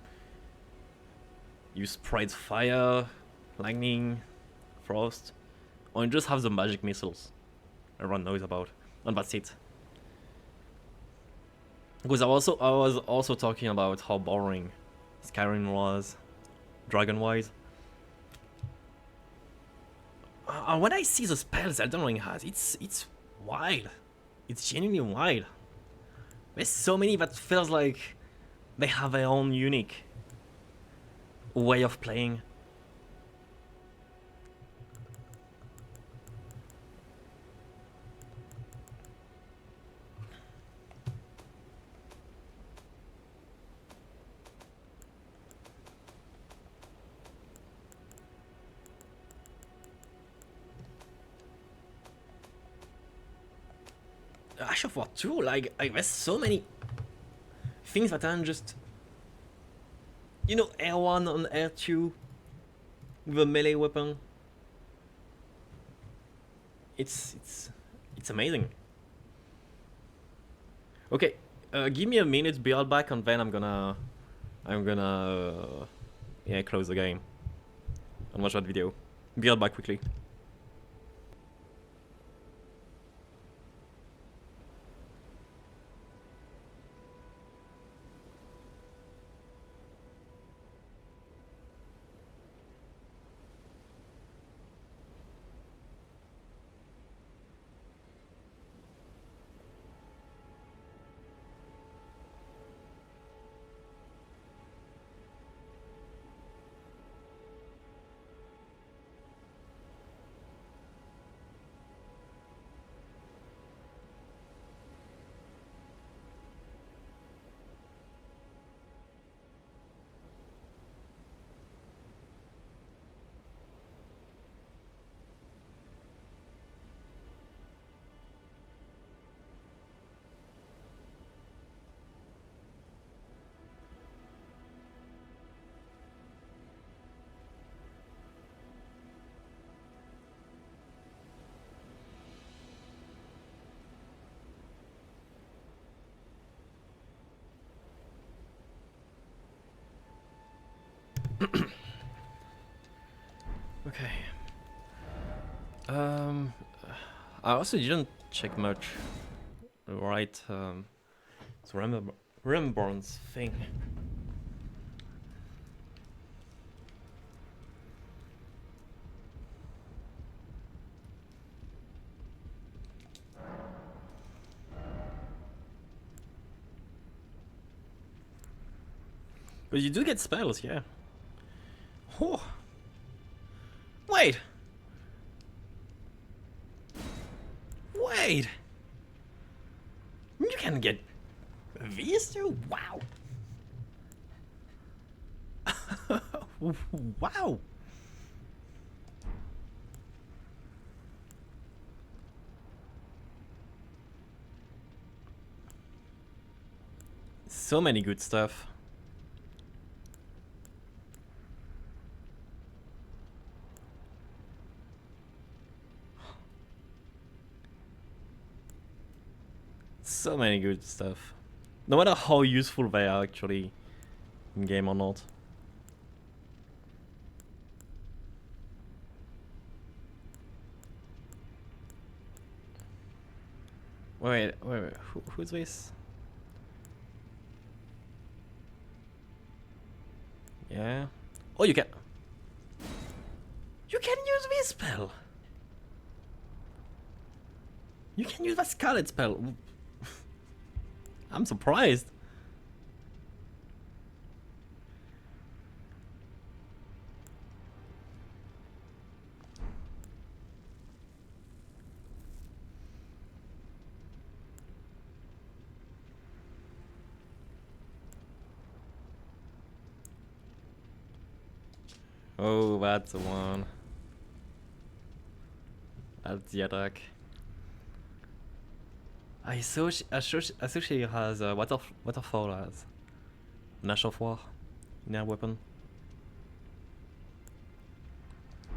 spread fire, lightning, frost, or you just have the magic missiles everyone knows about, and that's it. Because I was also talking about how boring Skyrim was, dragon-wise. When I see the spells Elden Ring has, it's wild. It's genuinely wild. There's so many that feels like they have their own unique way of playing. Ash of War 2, like there's so many things that aren't just, you know, R1 on R2 with a melee weapon. It's amazing. Okay, give me a minute, be right back, and then I'm gonna yeah, close the game and watch that video. Be right back quickly. Okay. I also didn't check much, right? The remembrance thing. But you do get spells, yeah. Oh. Wait! Wait! You can get these too? Wow! Wow! So many good stuff. So many good stuff. No matter how useful they are actually in game or not. Wait, who's this? Yeah. Oh, you can use this spell. You can use that Scarlet spell. I'm surprised. Oh, that's the one. That's the attack. I saw she has a waterfall as an Ash of War in her weapon.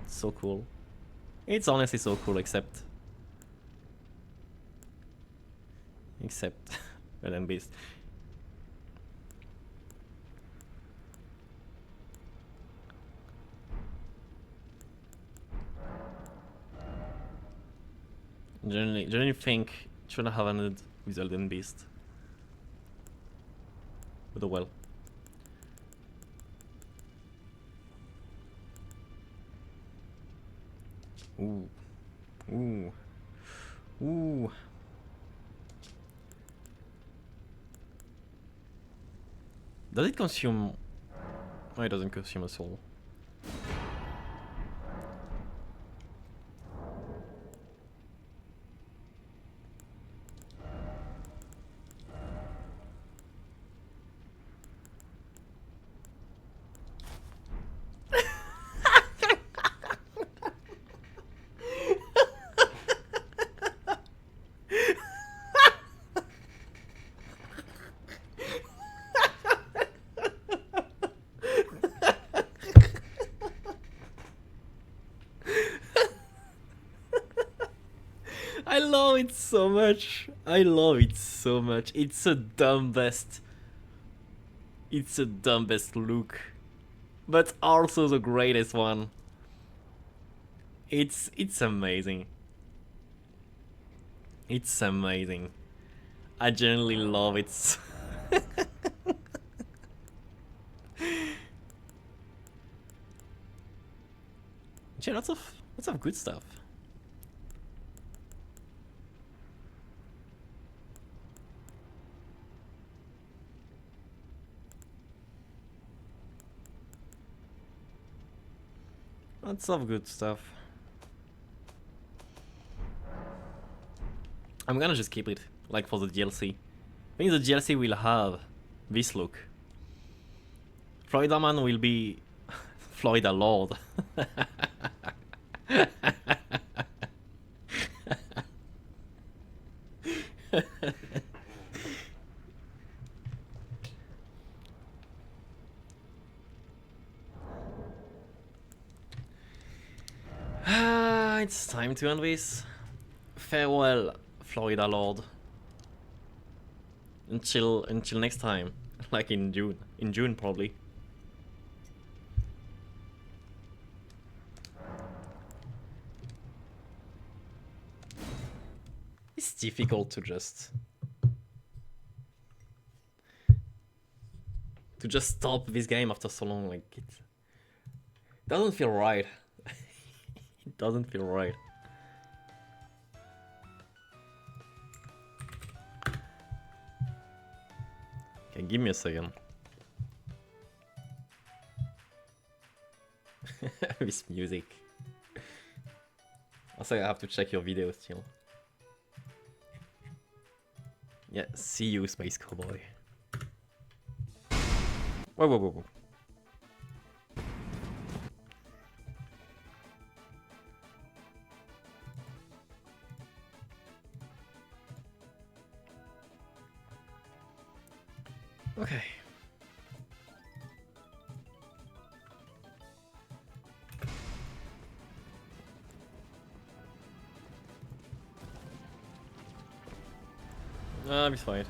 So cool. It's honestly so cool, except Elden Beast. Generally think should have ended with Elden Beast. But oh well. Ooh. Ooh. Ooh. Does it consume... No, it doesn't consume a soul. I love it so much. I love it so much. It's the dumbest. It's the dumbest look, but also the greatest one. It's amazing. It's amazing. I genuinely love it. Yeah, lots of good stuff. Lots of good stuff. I'm gonna just keep it, like, for the DLC. I think the DLC will have this look. Florida Man will be Florida Lord. It's time to end this. Farewell, Florida Lord. Until next time, like in June. In June, probably. It's difficult to just stop this game after so long. Like, it doesn't feel right. It doesn't feel right. Okay, give me a second. This music. Also, I have to check your video still. Yeah, see you, Space Cowboy. Whoa, whoa, whoa, whoa. Okay. I'll be fine.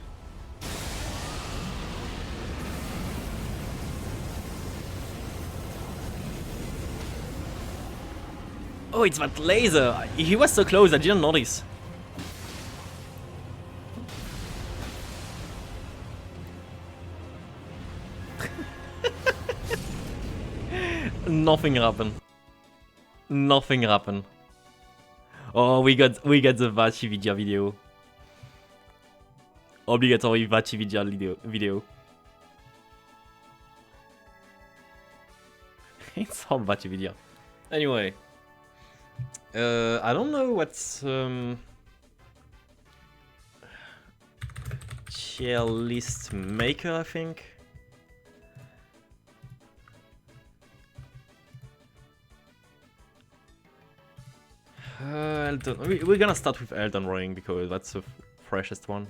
Oh, it's that laser! He was so close, I didn't notice. Nothing happened. Nothing happened. Oh, we got the Vachividya video. Obligatory Vachividya video. It's all Vachividya. Anyway. I don't know what's tier list maker, I think. Elden. We're gonna start with Elden Ring because that's the freshest one.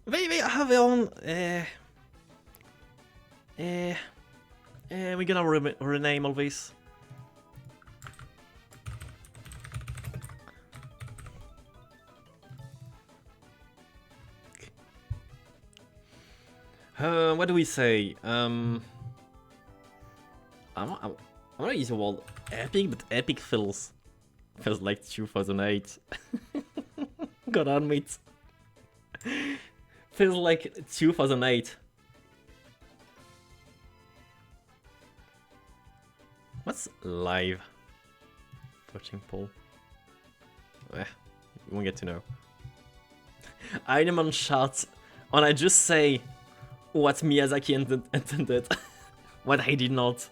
They have their own. We're gonna rename all this. What do we say? I'm gonna use the word epic, but epic feels Feels like 2008. God on it. Feels like 2008. What's live? Watching poll. You won't get to know. Heinemann shouts, and I just say what Miyazaki intended. What he did not.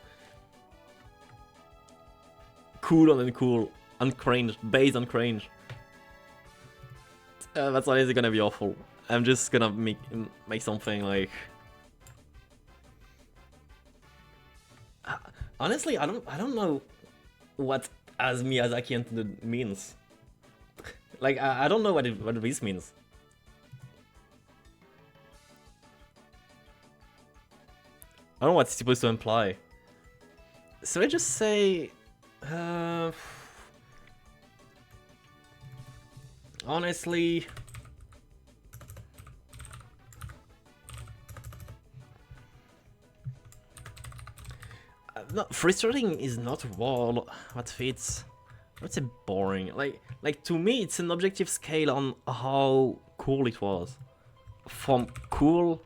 Cool and uncool. And cringe. Based on cringe. That's honestly gonna be awful. I'm just gonna make something like... honestly, I don't know what as Miyazaki intended means. Like, I don't know what this means. I don't know what it's supposed to imply. So I just say... honestly... no, frustrating is not word what fits. What's it boring? Like to me, it's an objective scale on how cool it was. From cool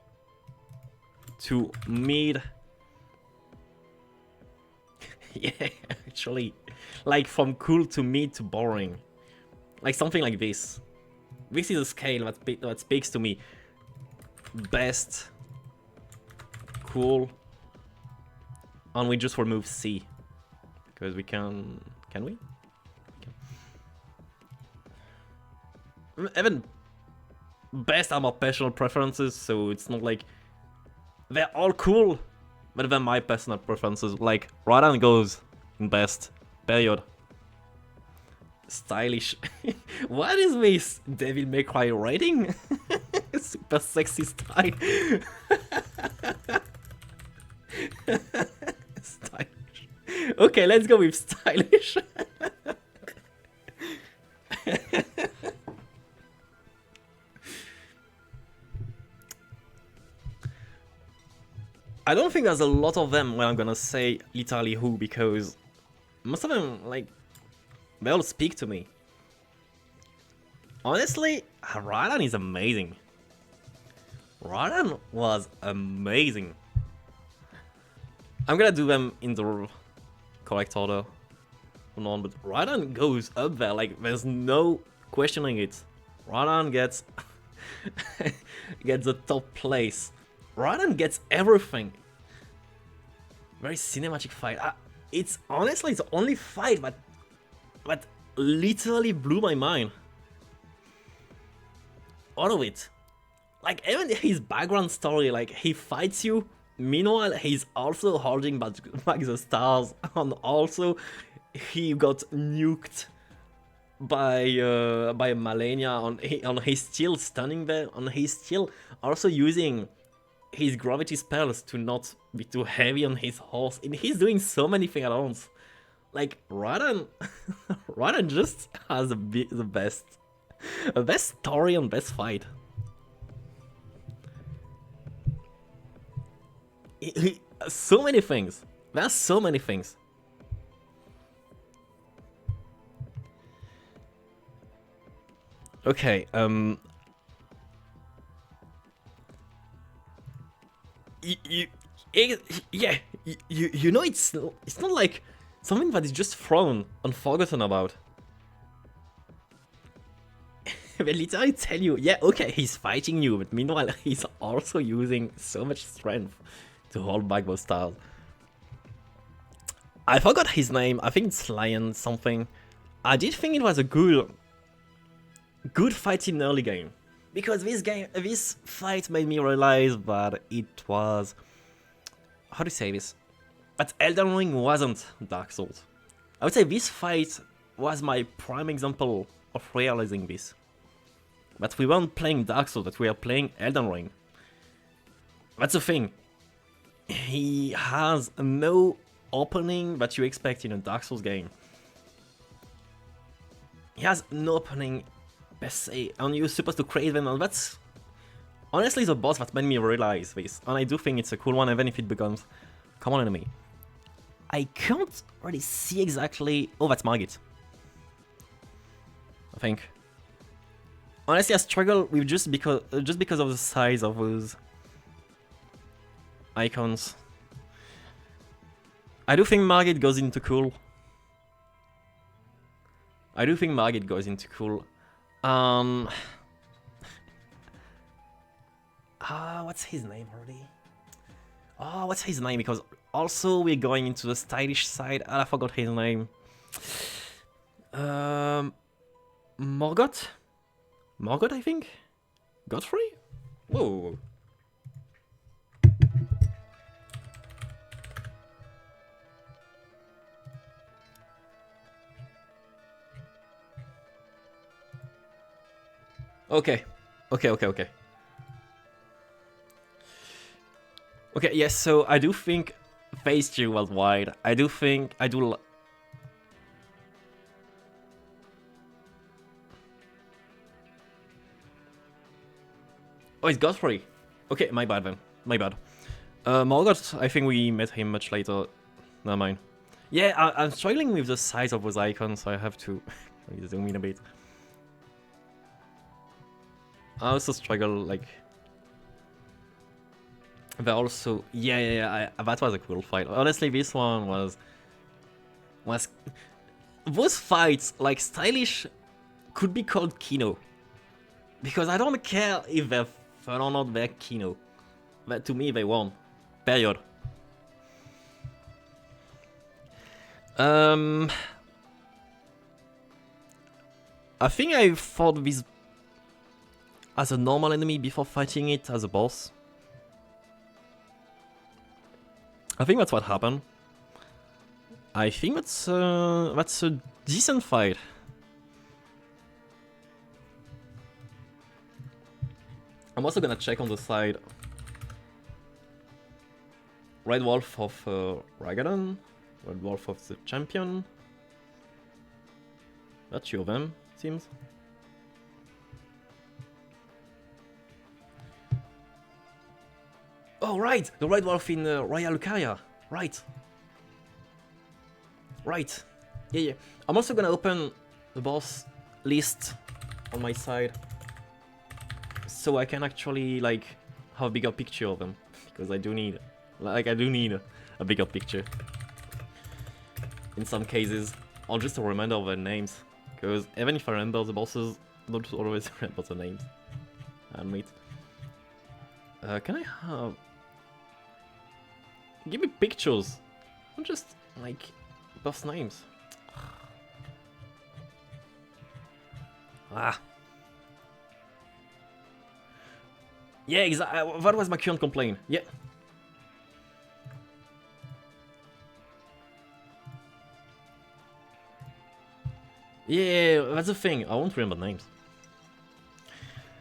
to mid. Yeah, actually, like from cool to mid to boring. Like something like this. This is a scale that speaks to me. Best, cool, and we just remove C because we can we? Even best are my personal preferences, so it's not like they're all cool, but they're my personal preferences. Like Radan goes in best, period. Stylish. What is this Devil May Cry rating? Super sexy style. Stylish. Okay, let's go with stylish. I don't think there's a lot of them where I'm gonna say literally who, because most of them, like, they all speak to me. Honestly, Radan is amazing. Radan was amazing. I'm gonna do them in the correct order. But Radan goes up there, like, there's no questioning it. Radan gets gets the top place. Radan gets everything. Very cinematic fight. It's honestly the only fight that literally blew my mind. All of it. Like, even his background story, like, he fights you, meanwhile he's also holding back the stars, and also he got nuked by Malenia, and he's still standing there, and he's still also using his gravity spells to not be too heavy on his horse, and he's doing so many things at once. Like, Radan just has the best story and best fight. So many things. There's so many things. Okay, you know, it's not like something that is just thrown and forgotten about. They literally tell you, yeah, okay, he's fighting you, but meanwhile he's also using so much strength to hold back those stars. I forgot his name. I think it's Lion something. I did think it was a good fight in early game, because this fight made me realize that it was, how do you say this? That Elden Ring wasn't Dark Souls. I would say this fight was my prime example of realizing this. That we weren't playing Dark Souls, that we are playing Elden Ring. That's the thing. He has no opening that you expect in a Dark Souls game. He has no opening per se, and you're supposed to create them, and that's honestly the boss that made me realize this. And I do think it's a cool one, even if it becomes common enemy. I can't really see exactly... oh, that's Margit. I think. Honestly, I struggle with just because of the size of those icons. I do think Margit goes into cool. What's his name already? Oh, what's his name? Because also we're going into the stylish side. I forgot his name. Morgoth, I think. Godfrey. Whoa. Okay. Okay, yes, so I do think phase 2 worldwide. Oh, it's Godfrey. Okay, my bad then. My bad. Morgoth, I think we met him much later. Never mind. Yeah, I'm struggling with the size of those icons, so I have to zoom in a bit. I also struggle, like... They're also... Yeah, that was a cool fight. Honestly, this one was... Those fights, like, stylish, could be called Kino. Because I don't care if they're fun or not, they're Kino. But to me, they won. Period. I think I fought this as a normal enemy before fighting it as a boss. I think that's what happened. I think that's a decent fight. I'm also gonna check on the side. Red Wolf of Ragadan, Red Wolf of the Champion. That's two of them, seems. Oh, right! The Red Wolf in Royal Lucaria. Right. Yeah. I'm also gonna open the boss list on my side. So I can actually, like, have a bigger picture of them. Because I do need a bigger picture. In some cases. Or just a reminder of their names. Because even if I remember the bosses, I don't always remember the names. I admit. Can I have... Give me pictures, not just, like, boss names. Yeah, exactly. That was my current complaint. Yeah. Yeah, that's the thing. I won't remember names.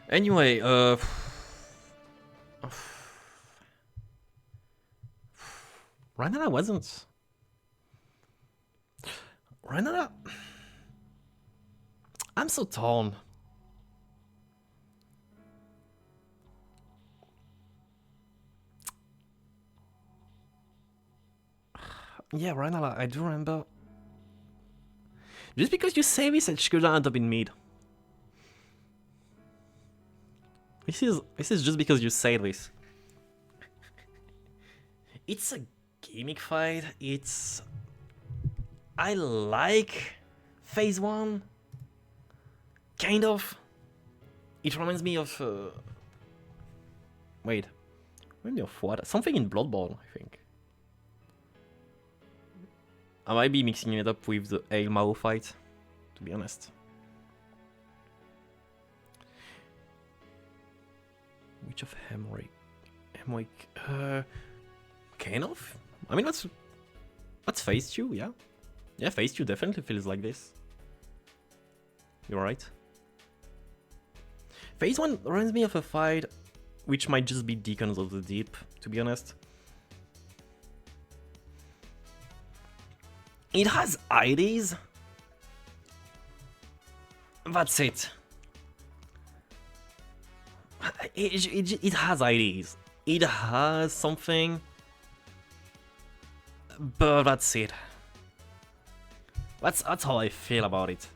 Anyway, Ranala wasn't. Ranala... I'm so torn. Yeah, Ranala, I do remember. Just because you say this, it should end up in mid. This is just because you say this. It's a gimmick fight. I like phase 1. Kind of. It reminds me of... Wait. Reminds me of what? Something in Bloodborne, I think. I might be mixing it up with the Ailmao fight, to be honest. Witch of Hemwick. Kind of? I mean, that's phase 2, yeah? Yeah, phase 2 definitely feels like this. You're right. Phase 1 reminds me of a fight which might just be Deacons of the Deep, to be honest. It has IDs. That's it. It has IDs. It has something. But that's it. That's how I feel about it.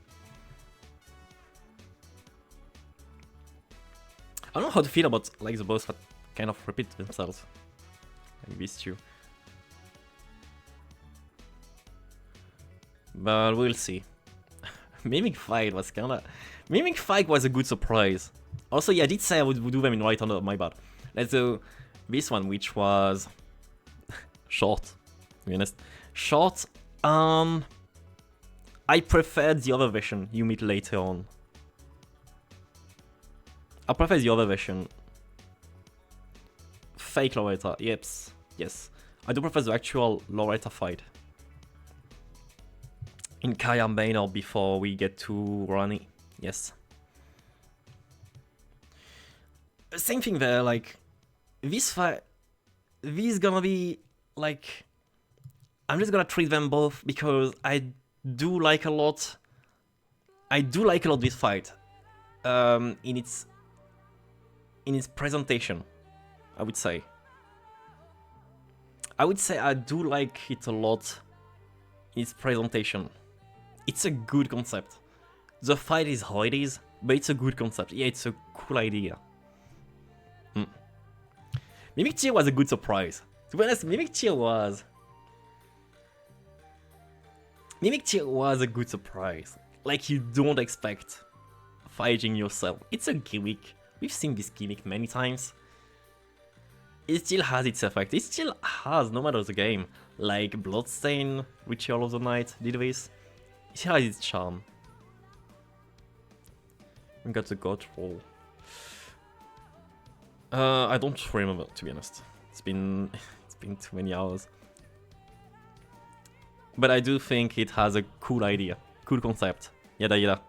I don't know how to feel about like the boss that kind of repeat themselves. Like these two. But we'll see. Mimic Fight was kinda... Mimic Fight was a good surprise. Also, yeah, I did say I would do them in right order, my bad. Let's do this one, which was... short, to be honest. Short, I preferred the other version you meet later on. I prefer the other version. Fake Loretta, yes. I do prefer the actual Loretta fight. In Kaya Manor before we get to Rani, yes. Same thing there, like, this fight, this is gonna be, like, I'm just gonna treat them both because I do like a lot this fight, in its presentation, I would say. I do like it a lot, in its presentation. It's a good concept. The fight is how it is, but it's a good concept. Yeah, it's a cool idea. Mimic Tear was a good surprise. To be honest, Mimic Tear was a good surprise. Like, you don't expect fighting yourself. It's a gimmick. We've seen this gimmick many times. It still has its effect. It still has, no matter the game. Like Bloodstain, Ritual of the Night did this. It still has its charm. We got the God roll. I don't remember, to be honest. It's been too many hours. But I do think it has a cool idea, cool concept. Yada yada.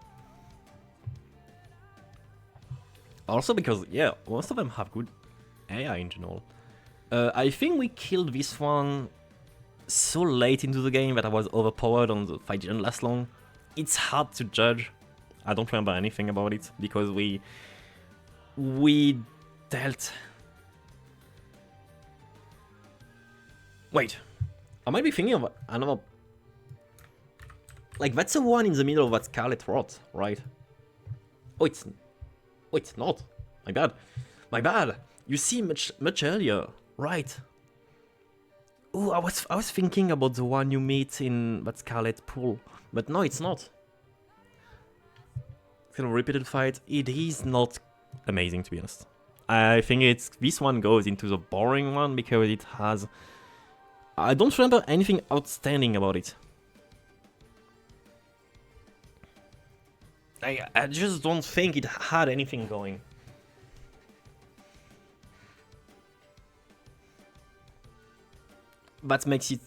Also because, yeah, most of them have good AI in general. I think we killed this one so late into the game that I was overpowered and the fight didn't last long. It's hard to judge. I don't remember anything about it because we dealt... Wait, I might be thinking of another... Like, that's the one in the middle of that Scarlet Rot, right? Oh, it's not. My bad. You see much earlier, right? Oh, I was thinking about the one you meet in that Scarlet Pool, but no, it's not. It's kind of a repeated fight. It is not amazing, to be honest. I think this one goes into the boring one because it has... I don't remember anything outstanding about it. I just don't think it had anything going. What makes it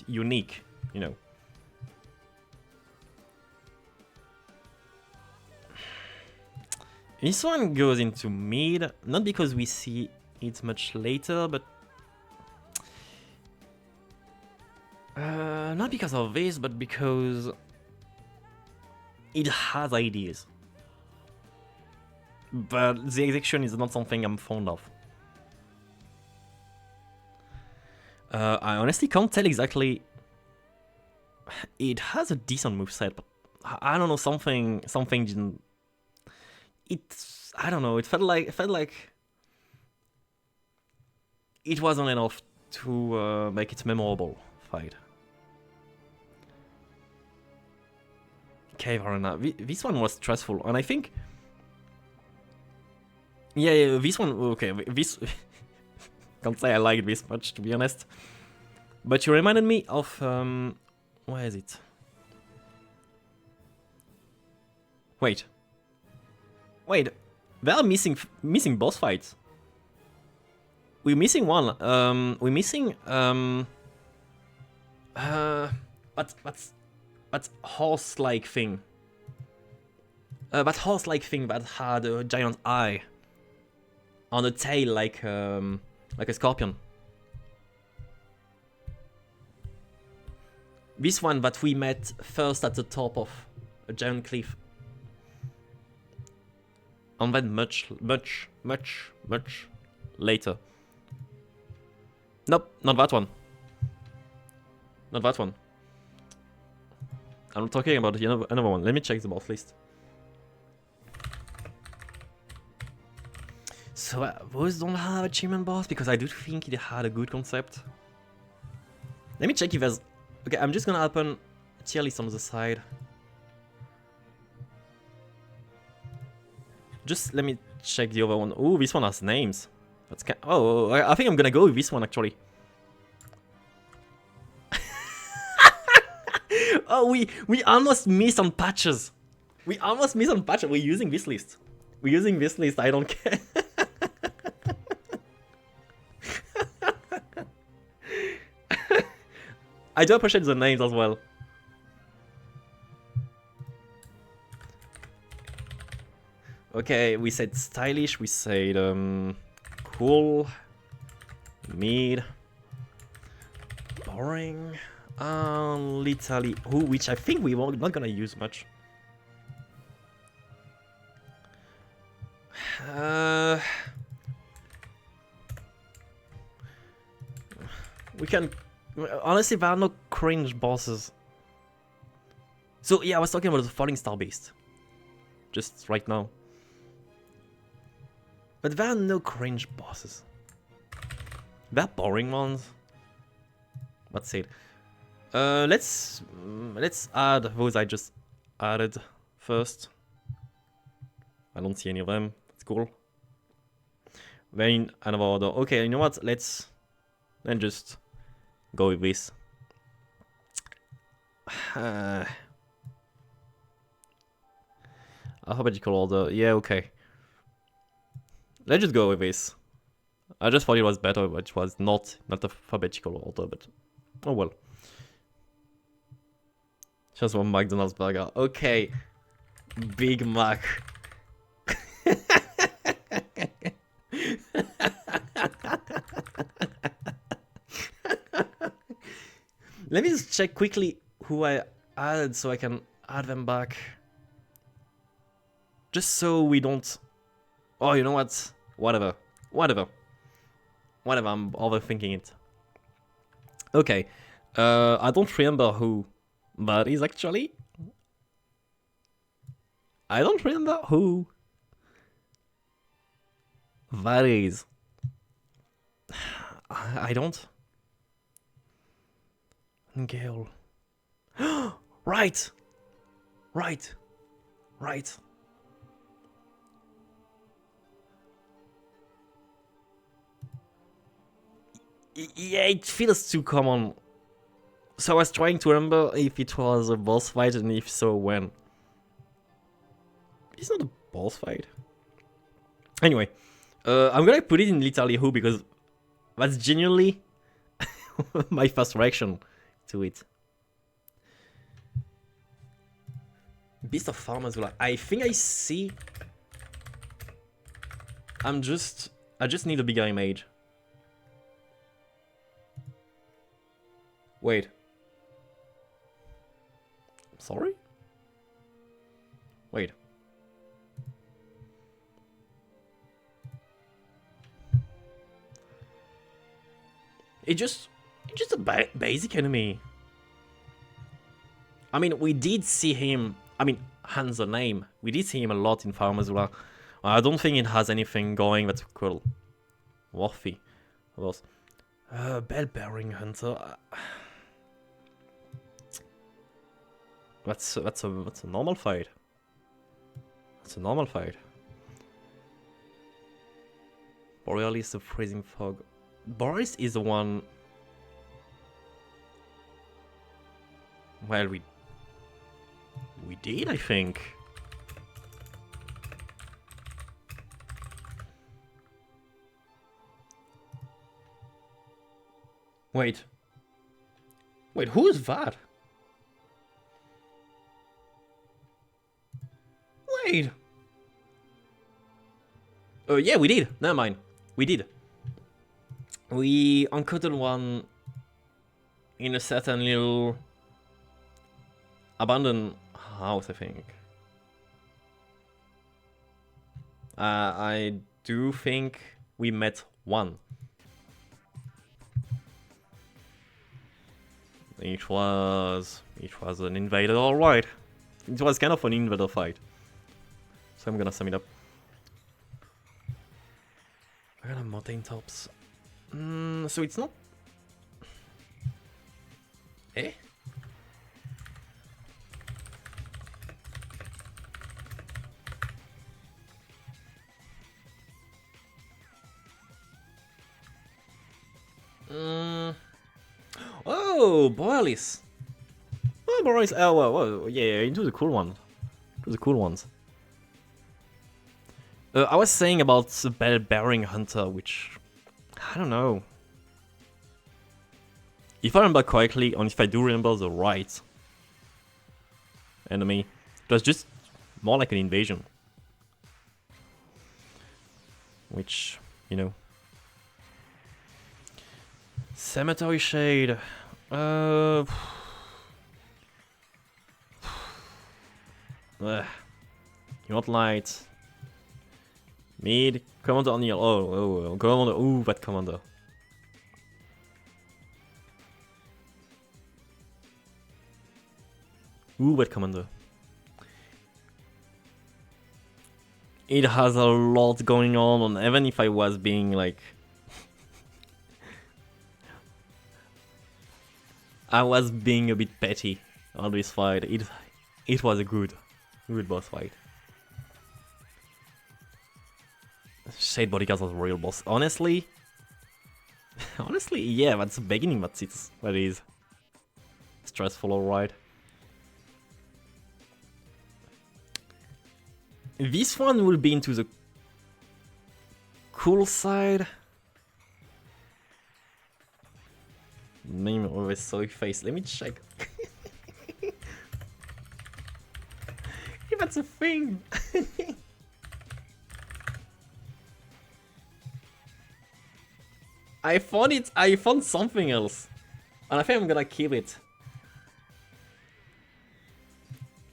unique, you know. This one goes into mid, not because we see it much later, but not because of this, but because it has ideas. But the execution is not something I'm fond of. I honestly can't tell exactly. It has a decent moveset, but I don't know, something didn't. I don't know. It felt like it wasn't enough to make it memorable fight. Cave Arena. This one was stressful, and I think. Yeah, this one. Okay, this. Can't say I liked this much, to be honest. But you reminded me of where is it? Wait. There are missing boss fights. We're missing one. We're missing that horse-like thing. That horse-like thing that had a giant eye on a tail like a scorpion. This one that we met first at the top of a giant cliff. And then much later. Nope, not that one. Not that one. I'm talking about another one. Let me check the boss list. So those don't have achievement bars because I do think it had a good concept. Let me check if there's... Okay, I'm just gonna open a tier list on the side. Just let me check the other one. Oh, this one has names. That's oh, I think I'm gonna go with this one actually. Oh, we almost missed on patches. We almost missed on patches. We're using this list. We're using this list. I don't care. I do appreciate the names as well. Okay, we said stylish, we said cool, mid, boring, literally, which I think we won't not gonna use much. We can honestly there are no cringe bosses. So yeah, I was talking about the Falling Star Beast. Just right now. But there are no cringe bosses. There are boring ones. That's it. Let's add those I just added first. I don't see any of them. That's cool. Then another order. Okay, you know what? Let's then just go with this. Alphabetical order. Yeah, okay. Let's just go with this. I just thought it was better, but it was not alphabetical order, but oh well. Just one McDonald's burger. Okay. Big Mac. Let me just check quickly who I added so I can add them back. Just so we don't... Oh, you know what? Whatever. Whatever, I'm overthinking it. Okay. I don't remember who that is actually. I don't remember who that is. I don't. Gale. Right! Right! Right! Yeah, it feels too common. So I was trying to remember if it was a boss fight and if so, when. It's not a boss fight. Anyway, I'm gonna put it in literally who because that's genuinely my first reaction to it. Beast of Farmers. I think I see. I just need a bigger image. Wait. Sorry? Wait. It's just a basic enemy. I mean, we did see him. I mean, hence the name. We did see him a lot in Farmers. I don't think it has anything going that's cool, worthy of us. Bell-bearing hunter. That's a normal fight. That's a normal fight. Borealis, the freezing fog. Boris is the one. Well, we did, I think. Wait, who is that? Wait. Oh yeah, we did. Never mind. We did. We uncovered one in a certain little abandoned house, I think. I do think we met one. It was an invader, alright. It was kind of an invader fight. So I'm gonna sum it up. I got a mountain tops. So it's not. Eh? Oh, Borealis. Oh, Borealis. Oh, well, yeah, into the cool one. To the cool ones. I was saying about the Bell-bearing Hunter, which I don't know. If I remember correctly, and if I do remember the right enemy, it was just more like an invasion. Which, you know. Cemetery Shade. You want light. Mid. Commander O'Neill. Oh, Commander. Ooh, that Commander. Ooh, that Commander. It has a lot going on, and even if I was being like... I was being a bit petty on this fight. It was a good boss fight. Shade Bodyguard was a real boss. Honestly, yeah, that's the beginning. That is stressful, alright. This one will be into the cool side. Name of a soy face. Let me check. If that's a thing. I found something else. And I think I'm gonna keep it.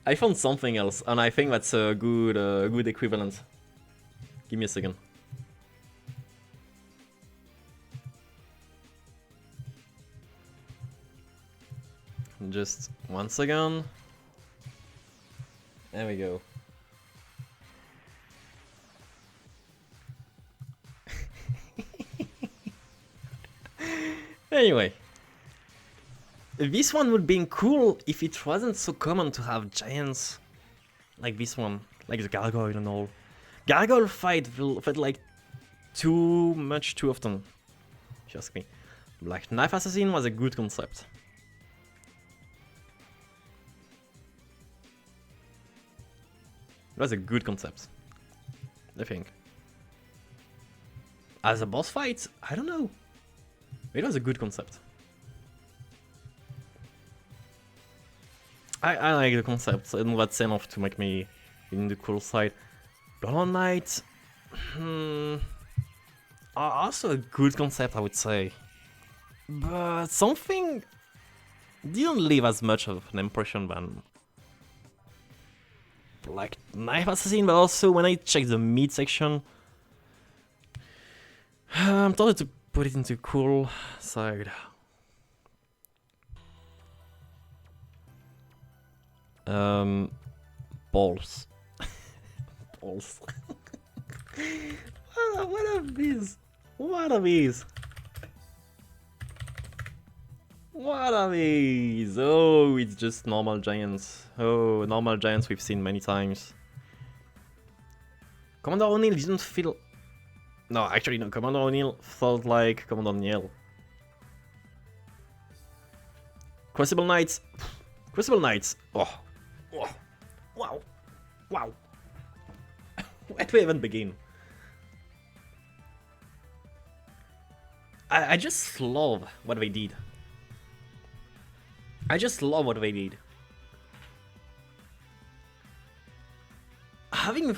I found something else, and I think that's a good equivalent. Give me a second. Just 1 second. There we go. Anyway. This one would be cool if it wasn't so common to have giants like this one, like the gargoyle and all. Gargoyle fight felt like too much too often, if you ask me. Black Knife Assassin was a good concept. It was a good concept, I think. As a boss fight, I don't know. It was a good concept. I like the concept, and that's enough to make me in the cool side. Blood Knight, also a good concept, I would say. But something didn't leave as much of an impression than Black Knife Assassin, but also when I checked the mid section, I'm tempted to put it into cool side. Balls. Balls. What are these? What are these? What are these? Oh, it's just normal giants. Oh, normal giants we've seen many times. Commander O'Neill didn't feel... No, actually no, Commander O'Neill felt like Commander O'Neill. Crucible Knights. Crucible Knights. Oh. Oh. Wow. Wow. Where do we even begin? I just love what they did. I just love what they did. Having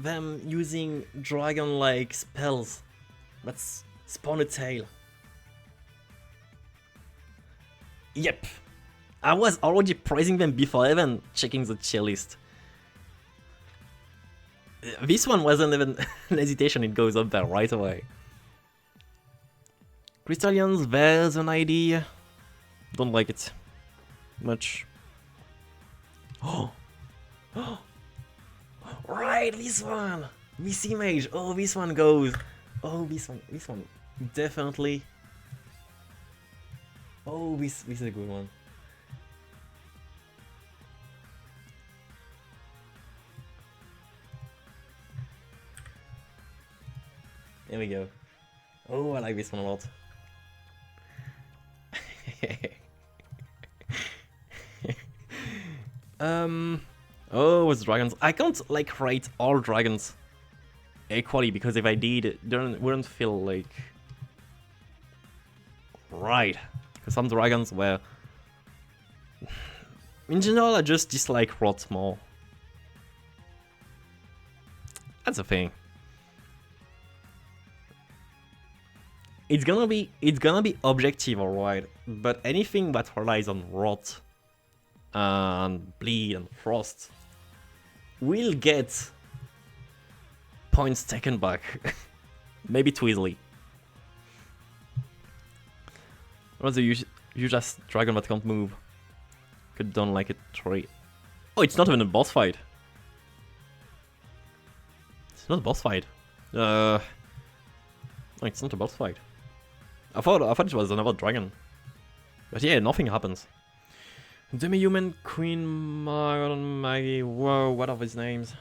them using dragon-like spells that's spawn a tail. Yep. I was already praising them before even checking the tier list. This one wasn't even an hesitation, it goes up there right away. Crystallians, there's an idea. Don't like it much. Oh! Right, this one! Miss Image! Oh, this one goes. Oh, this one, definitely. Oh, this is a good one. There we go. Oh, I like this one a lot. Oh, it's dragons. I can't like rate all dragons equally because if I did, it wouldn't feel like right. Because some dragons were, in general, I just dislike rot more. That's a thing. It's gonna be objective, alright, but anything that relies on rot and bleed and frost will get points taken back. Maybe too easily. What's the useless dragon that can't move? Could done like a tree. Oh, it's not even a boss fight. It's not a boss fight. No, it's not a boss fight. I thought it was another dragon. But yeah, nothing happens. Demi-human, Queen, Margot, Maggie. Whoa, what are these names?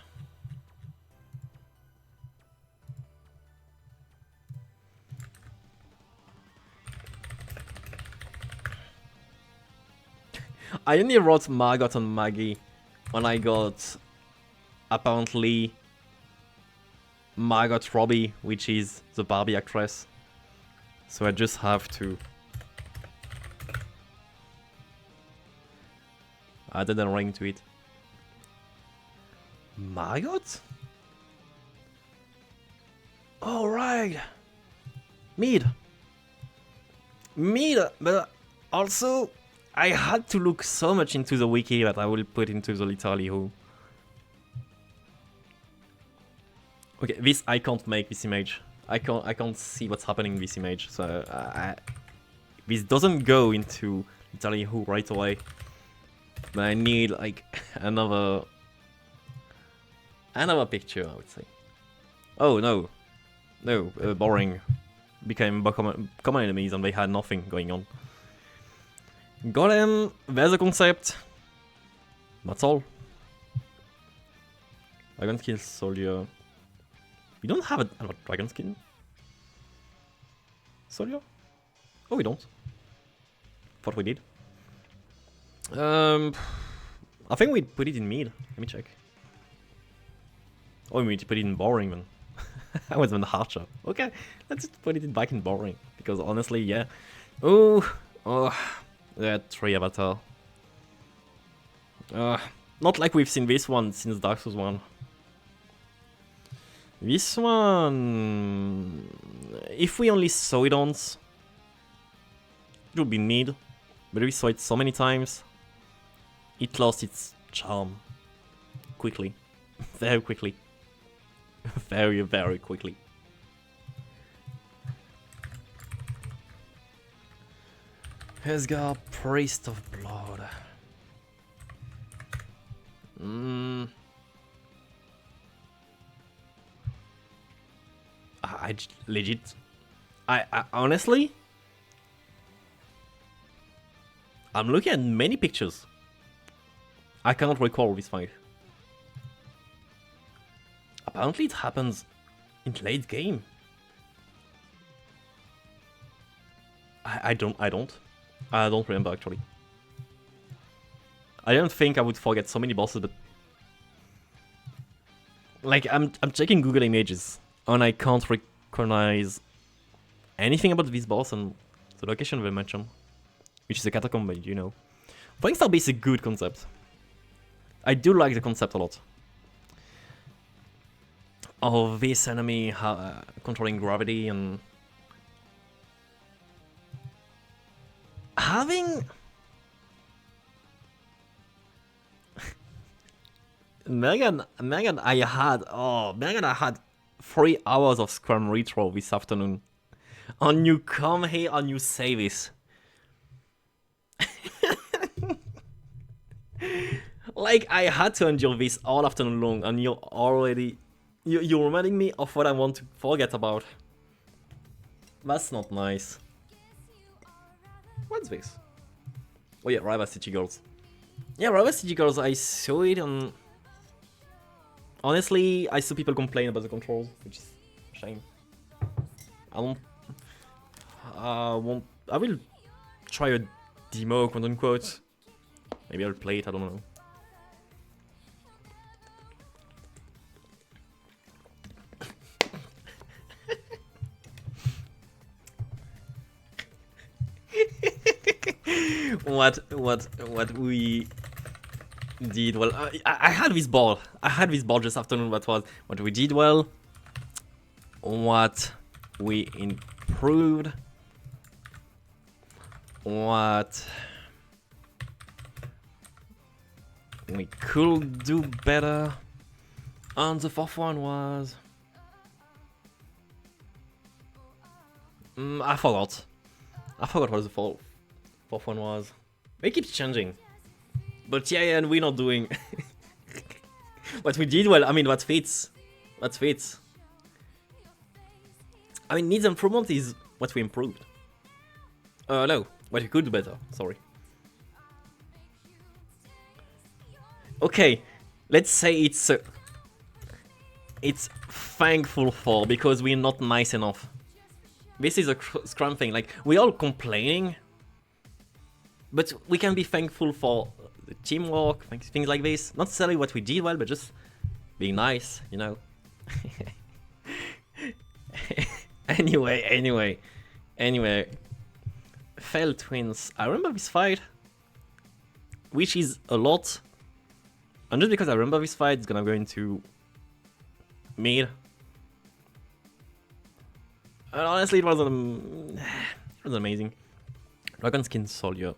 I only wrote Margot and Maggie when I got apparently Margot Robbie, which is the Barbie actress. So I just have to add a ring to it. Margot? Oh, right. Mead, but also I had to look so much into the wiki that I will put into the literally who. Okay, this I can't make this image. I can't see what's happening in this image, so this doesn't go into literally who right away. But I need like another picture, I would say. Oh no, boring. Became common enemies and they had nothing going on. Golem, there's a concept. That's all. Dragon Skill Soldier. We don't have a dragon skin. Soldier? Oh, we don't. Thought we did. I think we put it in mid. Let me check. Oh, we need to put it in boring then. I was on the Archer. Okay, let's just put it back in boring. Because honestly, yeah. Oh, that 3 avatar. Not like we've seen this one since Dark Souls 1. This one... If we only saw it once, it would be mid. But we saw it so many times, it lost its charm. Quickly. Very quickly. Very, very quickly. Hesgar, Priest of Blood. I legit... I honestly... I'm looking at many pictures. I cannot recall this fight. Apparently it happens in late game. I don't remember actually. I don't think I would forget so many bosses, but like I'm checking Google Images and I can't recognize anything about this boss and the location they mentioned, which is a catacomb, you know. Flying Star Base is a good concept. I do like the concept a lot. Of this enemy controlling gravity and having Megan, I had 3 hours of Scrum Retro this afternoon. And you come here and you say this. Like, I had to endure this all afternoon long, and you're already... You're reminding me of what I want to forget about. That's not nice. What's this? Oh yeah, Rival City Girls. Yeah, Rival City Girls, I saw it on... Honestly, I saw people complain about the controls, which is a shame. I don't... I will try a demo, quote unquote. Maybe I'll play it, I don't know. what we did well. I had this ball. I had this ball just afternoon. What we did well. What we improved. What we could do better. And the fourth one was... I forgot. I forgot what the fourth one was. It keeps changing. But yeah, and we're not doing... what we did well, I mean, what fits. What fits. I mean, needs improvement is what we improved. No, what we could do better, sorry. Okay, let's say it's thankful for, because we're not nice enough. This is a scrum thing, like, we're all complaining, but we can be thankful for the teamwork, things like this. Not necessarily what we did well, but just being nice, you know. Anyway. Fell Twins. I remember this fight, which is a lot. And just because I remember this fight, it's gonna go into mid. And honestly, it was amazing. Dragon Skin Soldier.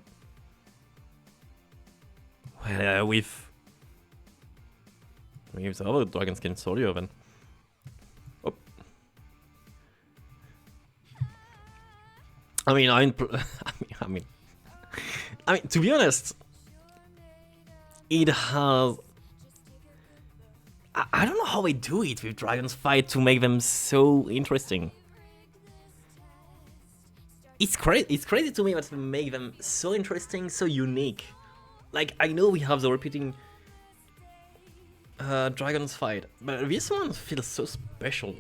Well, with the other Dragon Skin Soldier, then. Oh. I mean, to be honest, it has... I don't know how they do it with Dragon's Fight to make them so interesting. It's crazy to me what make them so interesting, so unique. Like, I know we have the repeating Dragon's Fight, but this one feels so special.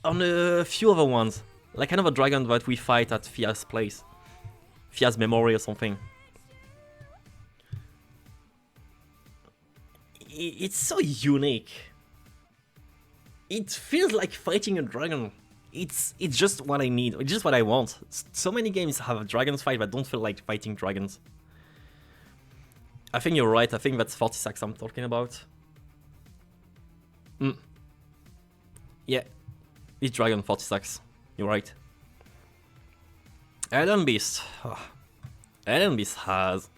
On a few other ones, like another dragon that we fight at Fia's place. Fia's memory or something. It's so unique. It feels like fighting a dragon. It's just what I need. It's just what I want. So many games have a dragon's fight that don't feel like fighting dragons. I think you're right. I think that's 46 I'm talking about. Yeah, it's Dragon 46. You're right. Elden Beast. Elden Beast has...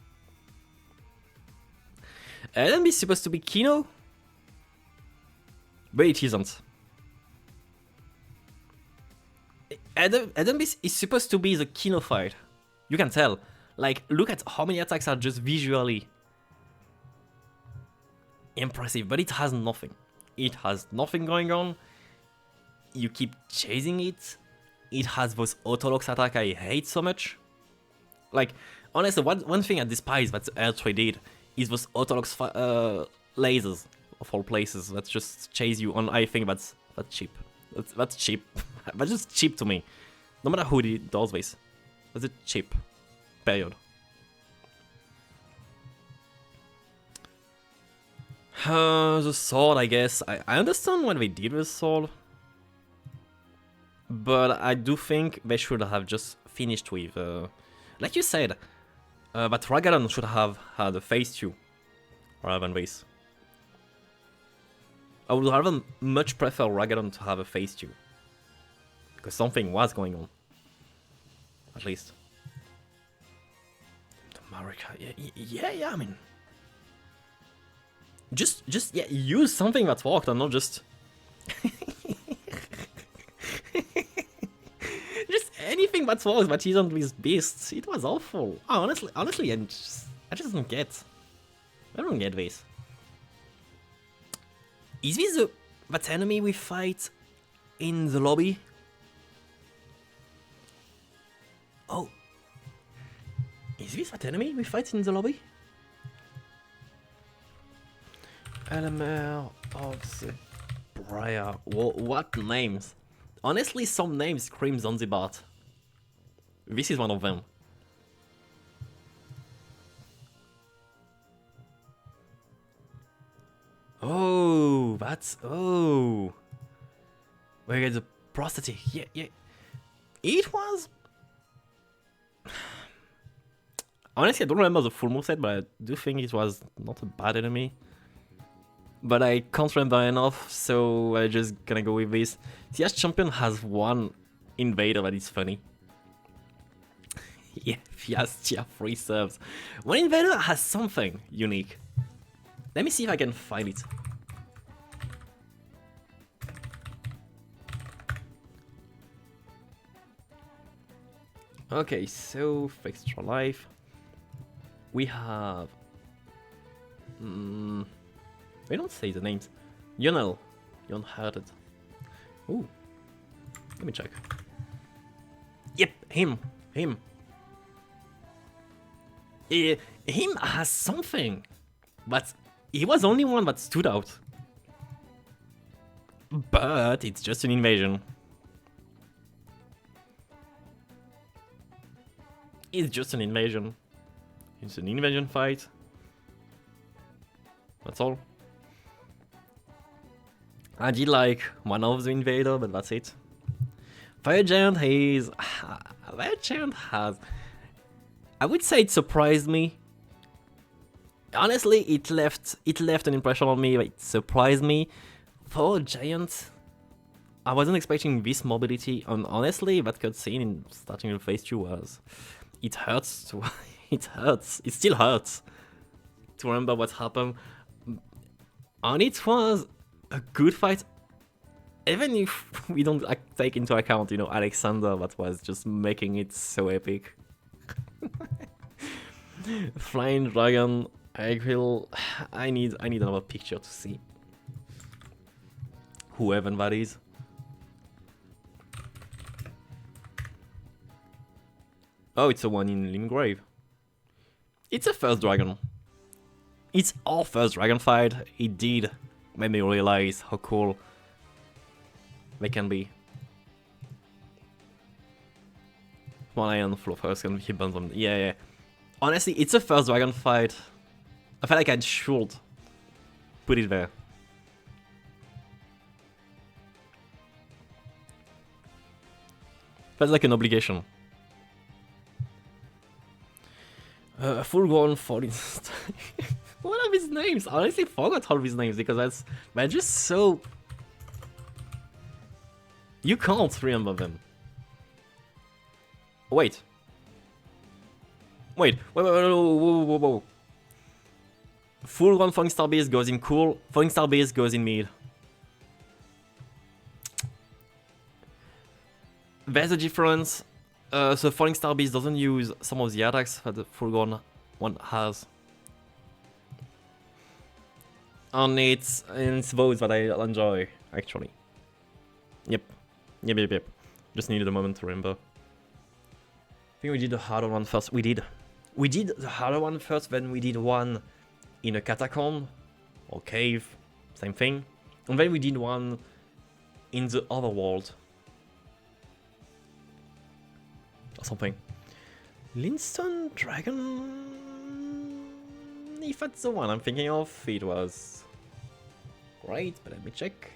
Elden Beast is supposed to be Kino, but it isn't. Elden Beast is supposed to be the Kino fight. You can tell. Like, look at how many attacks are just visually impressive, but it has nothing. It has nothing going on. You keep chasing it. It has those auto-locks attack I hate so much. Like, honestly, one thing I despise that L3 did is those auto-locks lasers of all places that just chase you on. I think that's cheap. That's cheap. That's just cheap to me. No matter who does this. That's it cheap. Period. The sword, I guess. I understand what they did with sword. But I do think they should have just finished with... like you said, but Ragadan should have had a phase 2 rather than this. I would rather much prefer Ragadan to have a phase 2. Because something was going on. At least. Marika, yeah, I mean... Just yeah, use something that worked and not just... just anything that works but isn't with beasts. It was awful. Oh, honestly, I just don't get... I don't get this. Is this that enemy we fight in the lobby? Oh. Is this that enemy we fight in the lobby? Element of the Briar. What names? Honestly, some names scream Zanzibar. This is one of them. Oh, that's... Oh. We get the prosthetic. Yeah, yeah. It was... Honestly, I don't remember the full moveset, but I do think it was not a bad enemy. But I can't remember enough, so I just gonna go with this. CS Champion has one invader that is funny. Yeah, he has tier 3 serves. One invader has something unique. Let me see if I can find it. Okay, so for extra life, we have... we don't say the names. Yonel. Yon-hearted. Ooh. Let me check. Yep, him. Him. Him has something. But he was the only one that stood out. But it's just an invasion. It's just an invasion. It's an invasion fight. That's all. I did like one of the invader, but that's it. Fire Giant is... Fire Giant has... I would say it surprised me. Honestly, it left an impression on me, but it surprised me. For Giant, I wasn't expecting this mobility, and honestly, that cutscene in starting of phase 2 was... It hurts to... it hurts. It still hurts to remember what happened. And it was a good fight, even if we don't take into account, you know, Alexander that was just making it so epic. Flying Dragon, I need another picture to see. Whoever that is. Oh, it's the one in Limgrave. It's a first dragon. It's our first dragon fight. It did make me realize how cool they can be. One iron flow first and he burns them. Yeah, yeah. Honestly, it's a first dragon fight. I feel like I should put it there. Feels like an obligation. Full-grown falling. What are his names? I honestly forgot all of his names because they're just so... You can't remember them. Wait. Wait, whoa. Full-grown Falling Star Base goes in cool, Falling Star Base goes in mid. There's a difference. So Falling Star Beast doesn't use some of the attacks that the full-grown one has. And it's those that I enjoy, actually. Yep. Just needed a moment to remember. I think we did the harder one first. We did the harder one first, then we did one in a catacomb or cave, same thing. And then we did one in the other world. Or something. Linstone Dragon... If that's the one I'm thinking of, it was great, but let me check.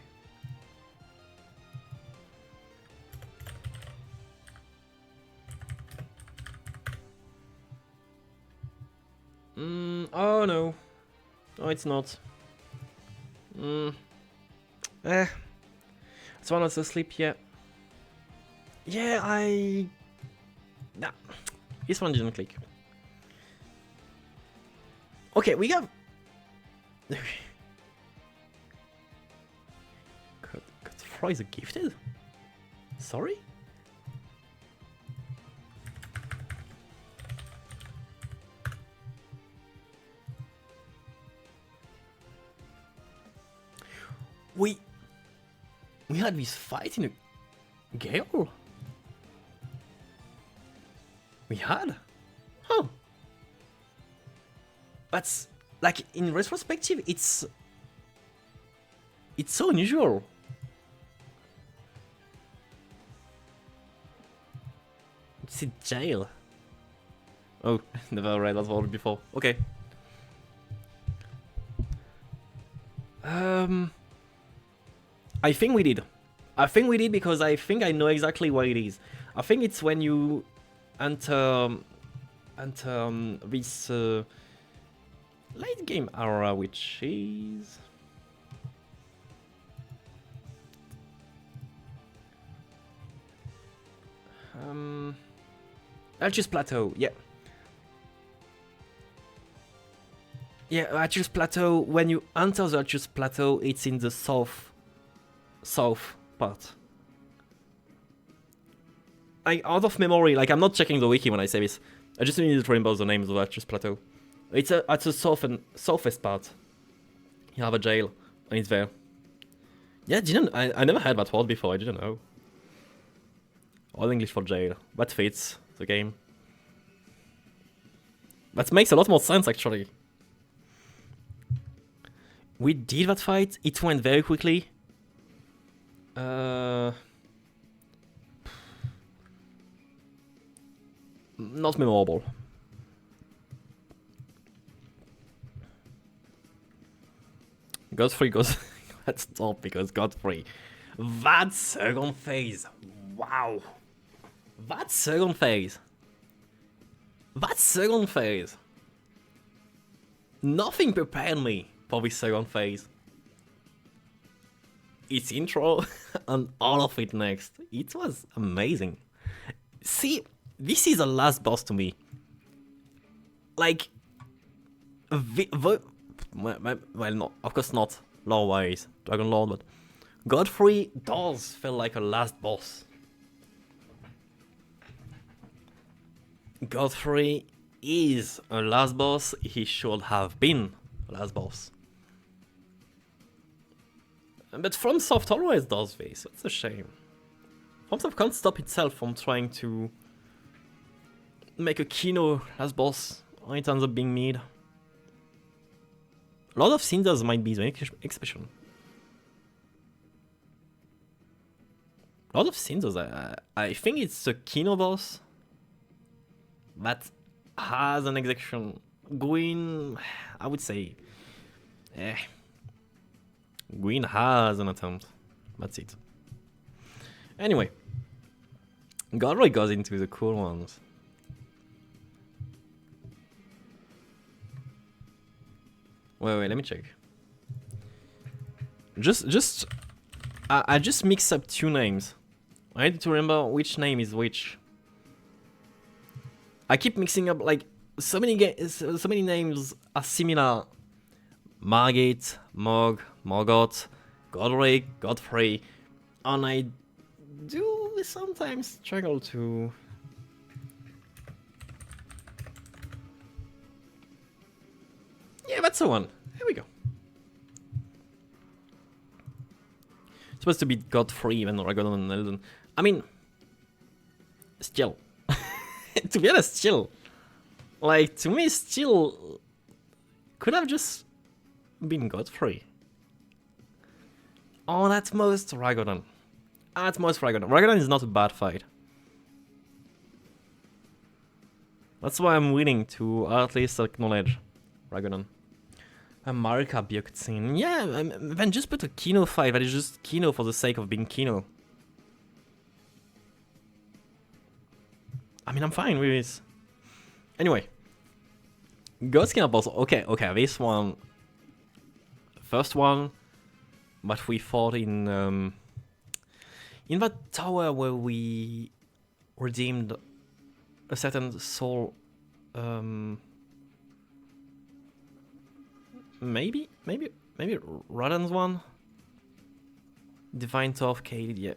Oh no. No, it's not. This one was asleep, yeah. Yeah, Nah, this one didn't click. Okay, we have... Godfrey is gifted? Sorry? We had this fight in a gale? We had? Huh. That's like in retrospective, it's so unusual. It's a jail. Oh, never read that word before. Okay. I think we did. I think we did because I think I know exactly what it is. I think it's when you enter this late game era, which is Altus Plateau. Yeah. Yeah, Altus Plateau. When you enter the Altus Plateau, it's in the south part. Out of memory, like I'm not checking the wiki when I say this. I just needed to remember the name of the Altus Plateau. It's at the southwest part. You have a jail, and it's there. Yeah, I never heard that word before. I didn't know. All English for jail. That fits the game. That makes a lot more sense, actually. We did that fight. It went very quickly. Not memorable. Godfrey goes... Let's stop because Godfrey. That second phase. Wow. That second phase. Nothing prepared me for this second phase. Its intro and all of it next. It was amazing. See, this is a last boss to me. Like, well, no, of course not lore-wise, Dragon Lord, but Godfrey does feel like a last boss. Godfrey is a last boss. He should have been a last boss. But FromSoft always does this. That's a shame. FromSoft can't stop itself from trying to make a Kino last boss, or it ends up being mid. A lot of Cinders might be the exception. A lot of Cinders, I think it's a Kino boss that has an execution. Gwyn, I would say, Gwyn has an attempt. That's it. Anyway, Godfrey goes into the cool ones. Wait, let me check. I just mixed up two names. I need to remember which name is which. I keep mixing up, like, so many names are similar. Margit, Morgoth, Godric, Godfrey, and I do sometimes struggle to... Yeah, that's the one. Here we go. It's supposed to be Godfrey, even Ragnar and Elden. I mean, still. To be honest, still. Like, to me, still could have just been Godfrey. Or at most, Ragnar. At most, Ragnar. Ragnar is not a bad fight. That's why I'm willing to at least acknowledge Ragnar. Marika Björkzin. Yeah, then just put a Kino fight that is just Kino for the sake of being Kino. I mean, I'm fine with this. Anyway. Godskin boss. Okay, this one. First one that we fought in that tower where we redeemed a certain soul. Maybe Radan's one. Divine Torf, Khalid,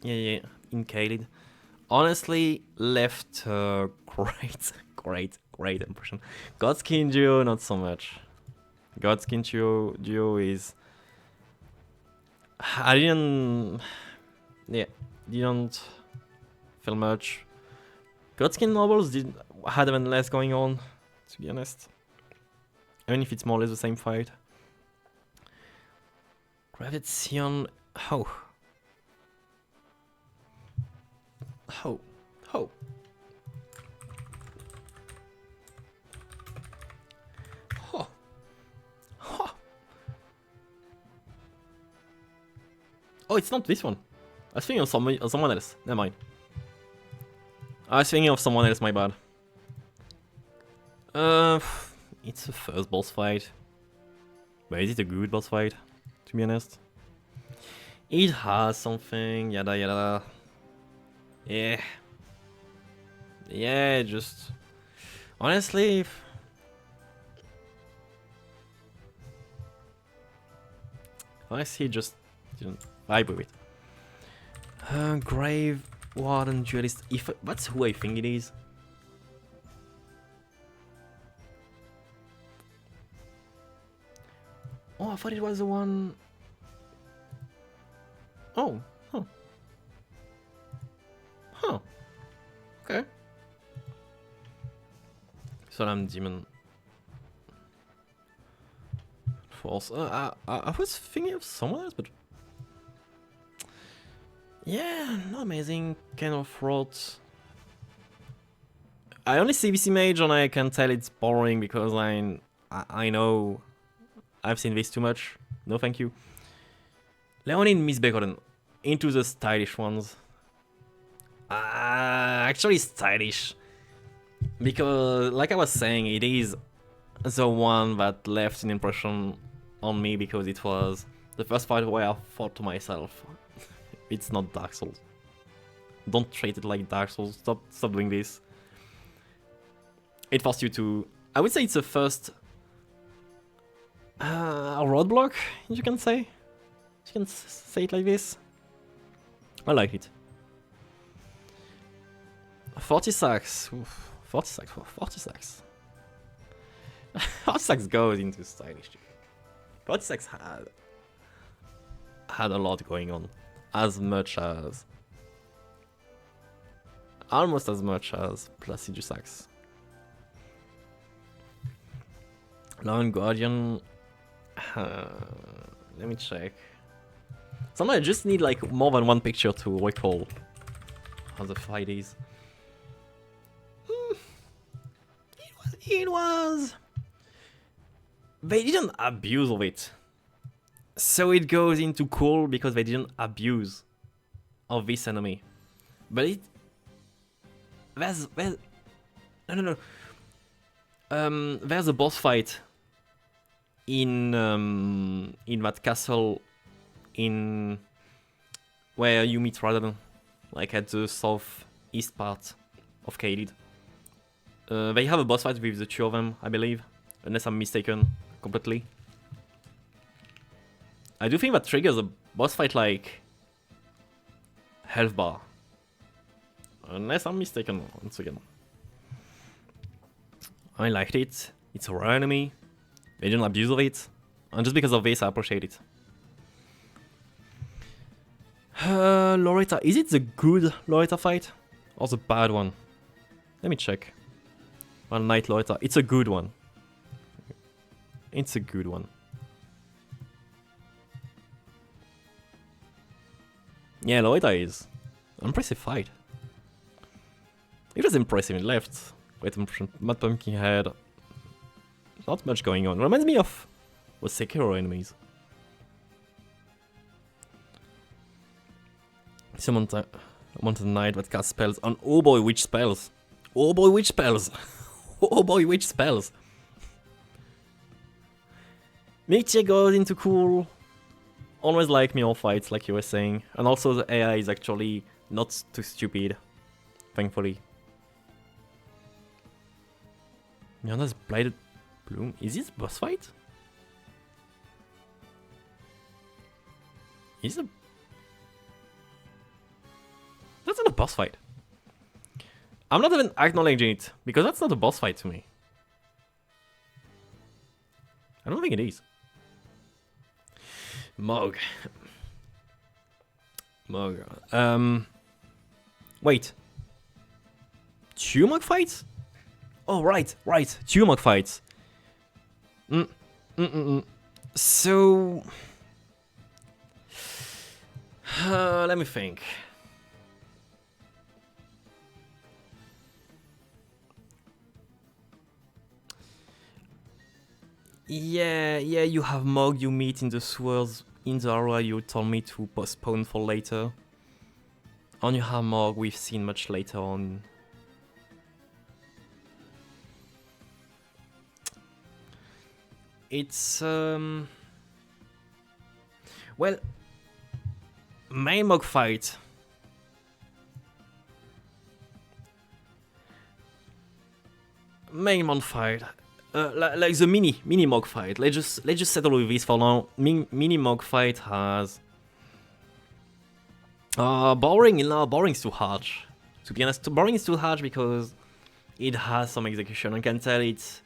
yeah, in Khalid. Honestly, left great impression. Godskin Duo, not so much. Godskin Duo is... I didn't feel much. Godskin novels had even less going on, to be honest. Even if it's more or less the same fight. Gravitation. Oh. Oh. Oh. Oh. Oh. Oh, it's not this one. I was thinking of someone else. Never mind. I was thinking of someone else, my bad. It's the first boss fight. But is it a good boss fight? To be honest. It has something, yada yada. Yeah. Yeah, just... Honestly... Honestly, just didn't vibe with it. Grave Warden Duelist. If that's who I think it is. Oh, I thought it was the one. Oh, huh. Huh. Okay. Solemn Demon. Force. I was thinking of someone else, but. Yeah, not amazing. Kind of wrote. I only see VC Mage and I can tell it's boring because I know I've seen this too much. No thank you. Leonine Misbegotten. Into the stylish ones. Actually stylish. Because, like I was saying, it is the one that left an impression on me because it was the first fight where I thought to myself, it's not Dark Souls. Don't treat it like Dark Souls. Stop doing this. It forced you to... I would say it's the first roadblock, you can say. You can say it like this. I like it. 40 sacks. Oof. 40 sacks. 40 sacks. 40 sacks goes into stylish. 40 sacks had a lot going on. As much as... Almost as much as Placidu Sacks. Lion Guardian... let me check. Sometimes I just need like more than one picture to recall how the fight is. It was... They didn't abuse of it. So it goes into cool because they didn't abuse of this enemy. But it... There's... No. There's a boss fight in that castle in where you meet Radan, like at the southeast part of Caelid. They have a boss fight with the two of them, I believe, unless I'm mistaken completely. I do think that triggers a boss fight like health bar, unless I'm mistaken once again. I liked it. It's a rare enemy. They didn't abuse of it, and just because of this, I appreciate it. Loretta, is it the good Loretta fight or the bad one? Let me check. One Night Loretta. It's a good one. It's a good one. Yeah, Loretta is an impressive fight. It was impressive in left. Great impression. Mad Pumpkinhead. Not much going on. Reminds me of the Sekiro enemies. Mountain Knight that casts spells on oh boy, which spells? Oh boy, which spells? Oh boy, which spells? Miche goes into cool. Always like me all fights, like you were saying. And also the AI is actually not too stupid. Thankfully. Miana's Blighted Bloom. Is this a boss fight? Is it? That's not a boss fight. I'm not even acknowledging it, because that's not a boss fight to me. I don't think it is. Mog. Mog. Wait. 2 mock fights? Oh, right, 2 mock fights. So... let me think. Yeah, you have Mog you meet in the sewers in the area you told me to postpone for later. And you have Mog we've seen much later on. It's well, main Mog fight. Main Mog fight. Like the mini Mog fight. Let's just settle with this for now. Mini Mog fight has boring. No, boring is too harsh. To be honest, boring is too harsh because it has some execution. I can tell it's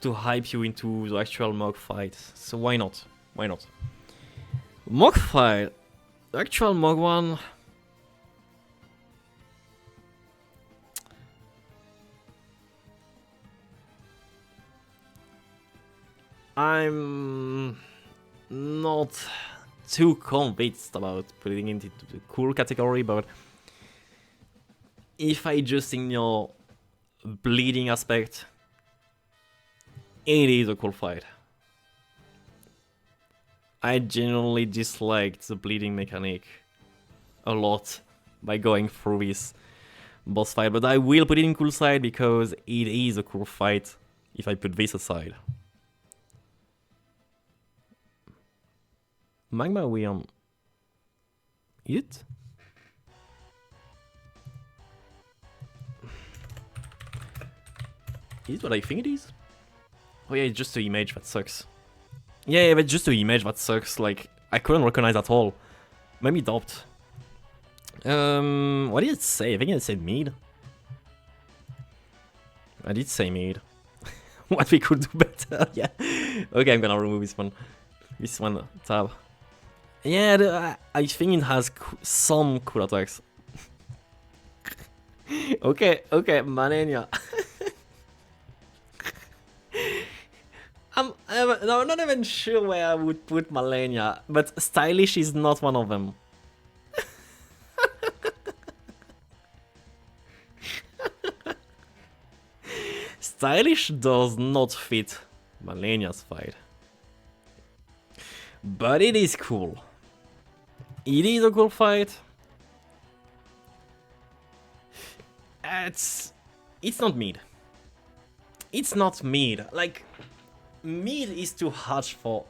to hype you into the actual Mog fight. So why not? Why not? Mog fight. The actual Mog one. I'm not too convinced about putting it into the cool category, but if I just ignore bleeding aspect, it is a cool fight. I genuinely disliked the bleeding mechanic a lot by going through this boss fight, but I will put it in cool side because it is a cool fight if I put this aside. Magma we on it? Is it what I think it is? Oh yeah, it's just the image that sucks. Yeah, but just the image that sucks, like I couldn't recognize at all. Maybe dopped. What did it say? I think it said mead. I did say mead. What we could do better, yeah. Okay, I'm gonna remove this one. This one tab. Yeah, I think it has some cool attacks. okay, Manenia. I'm not even sure where I would put Malenia, but stylish is not one of them. Stylish does not fit Malenia's fight. But it is cool. It is a cool fight. It's not mid. It's not mid. Like, mid is too harsh for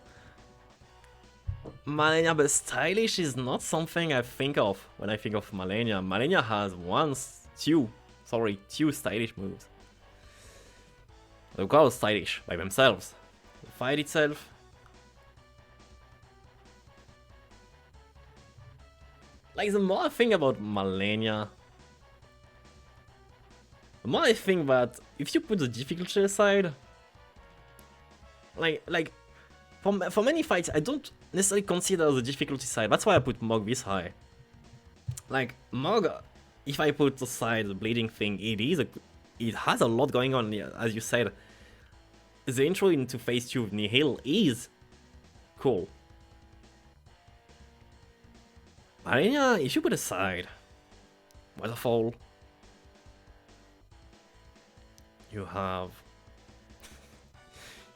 Malenia, but stylish is not something I think of when I think of Malenia. Malenia has two stylish moves. They're called stylish by themselves. The fight itself. Like, the more I think about Malenia, the more I think that if you put the difficulty aside, like for many fights, I don't necessarily consider the difficulty side. That's why I put Mog this high. Like, Mog, if I put aside the bleeding thing, it has a lot going on, as you said. The intro into phase 2 of Nihil is cool. Malenia, if you put aside Waterfall, you have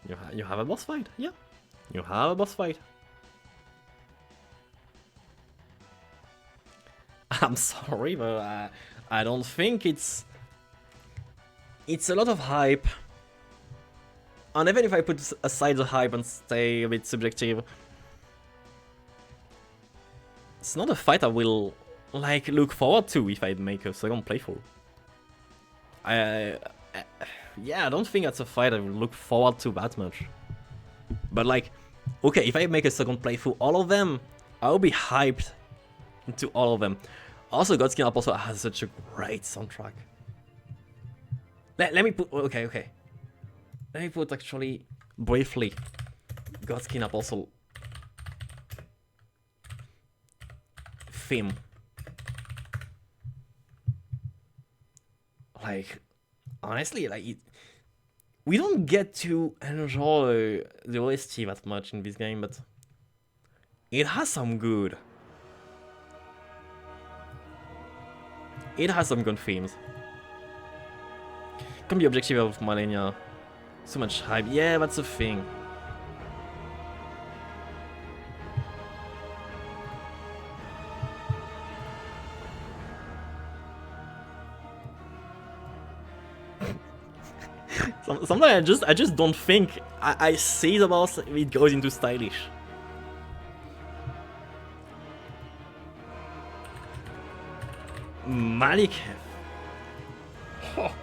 a boss fight. Yeah, you have a boss fight. I'm sorry, but I don't think it's a lot of hype. And even if I put aside the hype and stay a bit subjective, it's not a fight I will like look forward to if I make a second playthrough. Yeah, I don't think that's a fight I will look forward to that much. But like, okay, if I make a second playthrough, all of them, I'll be hyped into all of them. Also, Godskin Apostle has such a great soundtrack. Let me put, okay. Let me put actually, briefly, Godskin Apostle theme. Like, honestly, like, we don't get to enjoy the OST that much in this game, but it has some good. It has some good themes. Can be objective of Malenia. So much hype. Yeah, that's the thing. Sometimes I just don't think. I say the boss, it goes into stylish. Malikev. Oh.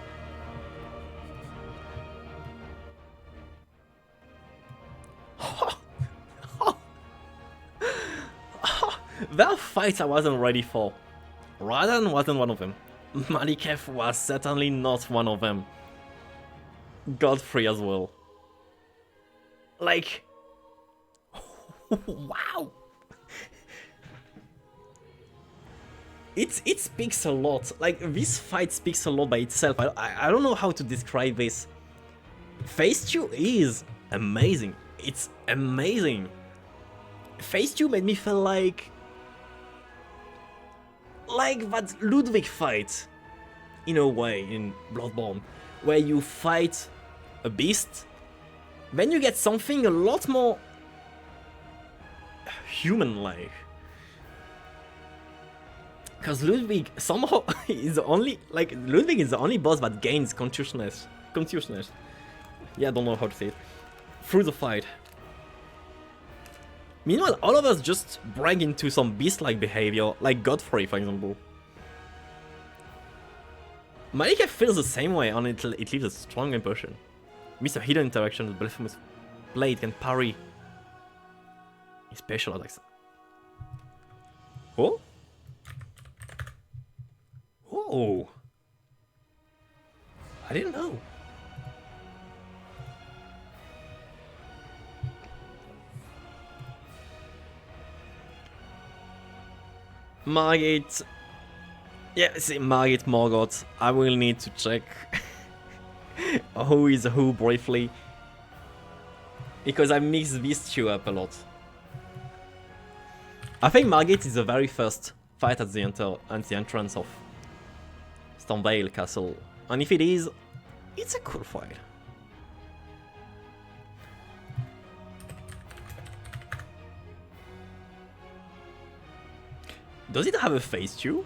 There are fights I wasn't ready for. Radan wasn't one of them. Malikev was certainly not one of them. Godfrey as well. Like... wow! It speaks a lot. Like, this fight speaks a lot by itself. I don't know how to describe this. Phase 2 is amazing. It's amazing. Phase 2 made me feel like that Ludwig fight, in a way, in Bloodborne, where you fight a beast, then you get something a lot more human-like. Because Ludwig somehow is the only, like, Ludwig is the only boss that gains consciousness. Yeah, I don't know how to say it. Through the fight. Meanwhile, all of us just break into some beast-like behavior, like Godfrey, for example. Malikev feels the same way, and it leaves a strong impression. Mr. Hidden interaction with Blasphemous Blade can parry his special attacks. Oh? Oh! I didn't know. Margit. Yeah, see, Margit Morgoth. I will need to check who is who briefly. Because I mixed these two up a lot. I think Margit is the very first fight at the entrance of Stormveil Castle. And if it is, it's a cool fight. Does it have a phase 2?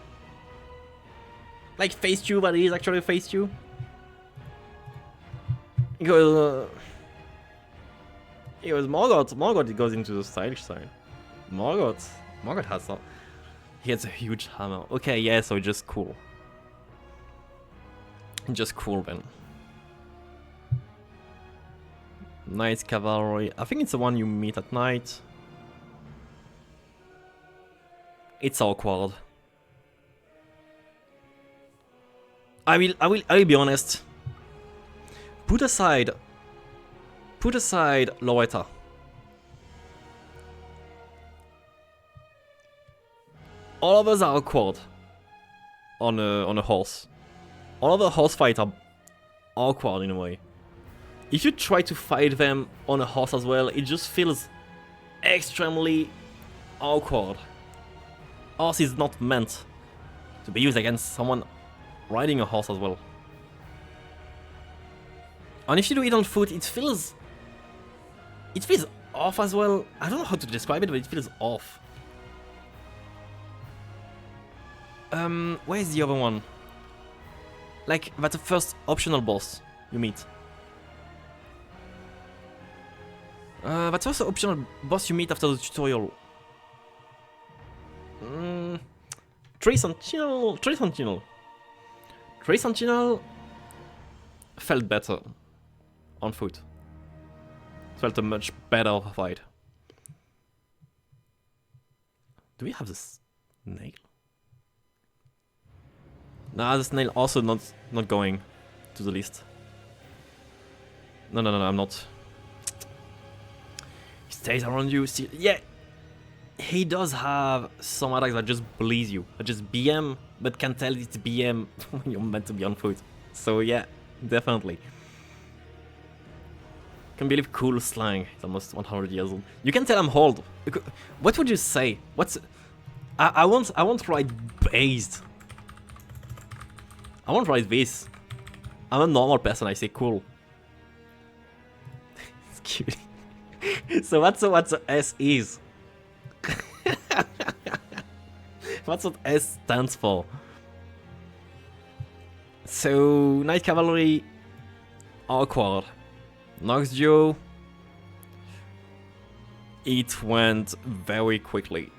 Like phase 2, but it is actually a phase 2? Because Morgoth goes into the stylish side. Morgoth has some. He has a huge hammer. Okay, yeah, so just cool. Just cool then. Knight's Cavalry. I think it's the one you meet at night. It's awkward. I will be honest. Put aside Loretta. All of us are awkward on a horse. All of the horse fights are awkward in a way. If you try to fight them on a horse as well, it just feels extremely awkward. Horse is not meant to be used against someone riding a horse as well. And if you do it on foot, it feels off as well. I don't know how to describe it, but it feels off. Where's the other one? Like, that's the first optional boss you meet. That's the first optional boss you meet after the tutorial. Tree Sentinel felt better on foot. It felt a much better fight. Do we have the snail? Nah, the snail also not going to the list. No, I'm not. He stays around you. See, yeah, he does have some attacks that just bleed you. That just BM, but can tell it's BM when you're meant to be on foot. So yeah, definitely. Can't believe cool slang. It's almost 100 years old. You can tell I'm old. What would you say? What's... I won't write based. I won't write this. I'm a normal person, I say cool. It's cute. So what's the S is? What's what S stands for? So, Night Cavalry, awkward. Nox Joe, it went very quickly.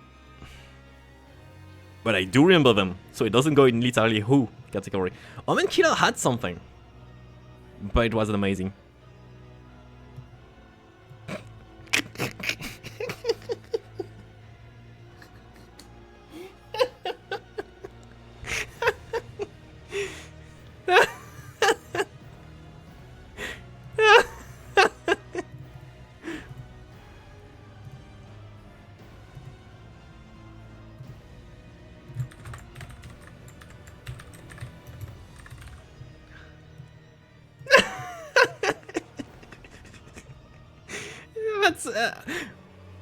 But I do remember them, so it doesn't go in literally who category. Omen Killer had something, but it wasn't amazing.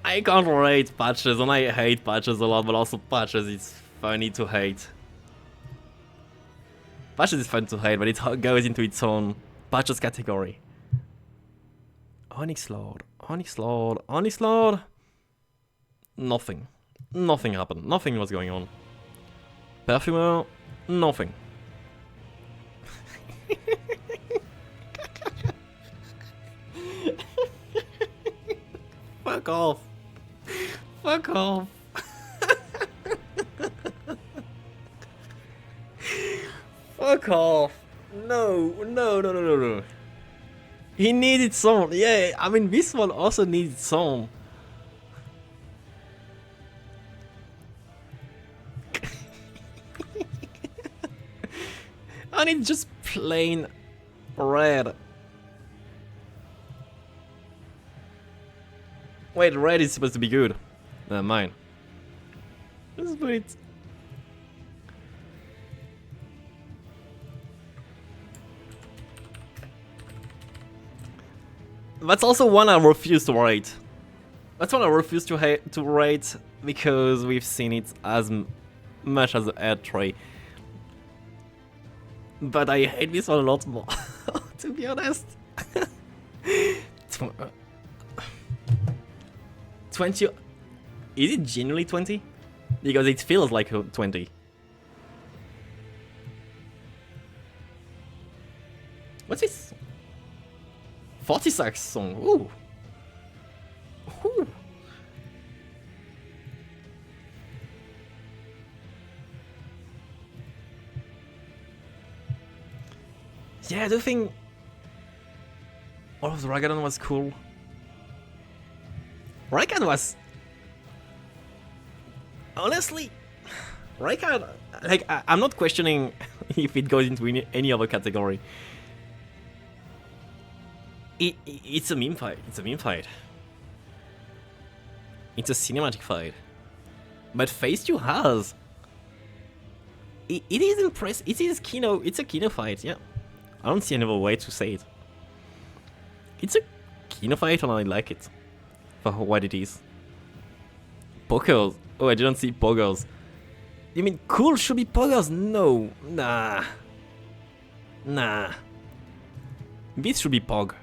I can't rate patches, and I hate patches a lot, but also patches is funny to hate. Patches is fun to hate, but it goes into its own patches category. Onyx Lord, Onyx Lord, Onyx Lord. Nothing. Nothing happened. Nothing was going on. Perfumer, nothing. Fuck off. Fuck off. Fuck off. No. He needed some. Yeah, I mean, this one also needed some. And it's just plain red. Wait, red is supposed to be good. Never mind. Let's put it. That's also one I refuse to rate. That's one I refuse to rate because we've seen it as much as the air tray. But I hate this one a lot more, to be honest. 20. Is it genuinely 20? Because it feels like 20. What's this? 40 sax song. Ooh. Ooh. Yeah, I do think all of the Ragadan was cool. Raikan was... Honestly, Raikan... Like, I'm not questioning if it goes into any other category. It's a meme fight. It's a meme fight. It's a cinematic fight. But Phase 2 has... It is impressive. It is Kino. It's a Kino fight, yeah. I don't see another way to say it. It's a Kino fight and I like it. For what it is. Pokers. Oh, I didn't see Pogers. You mean cool should be Pogers? No. Nah. This should be Pog.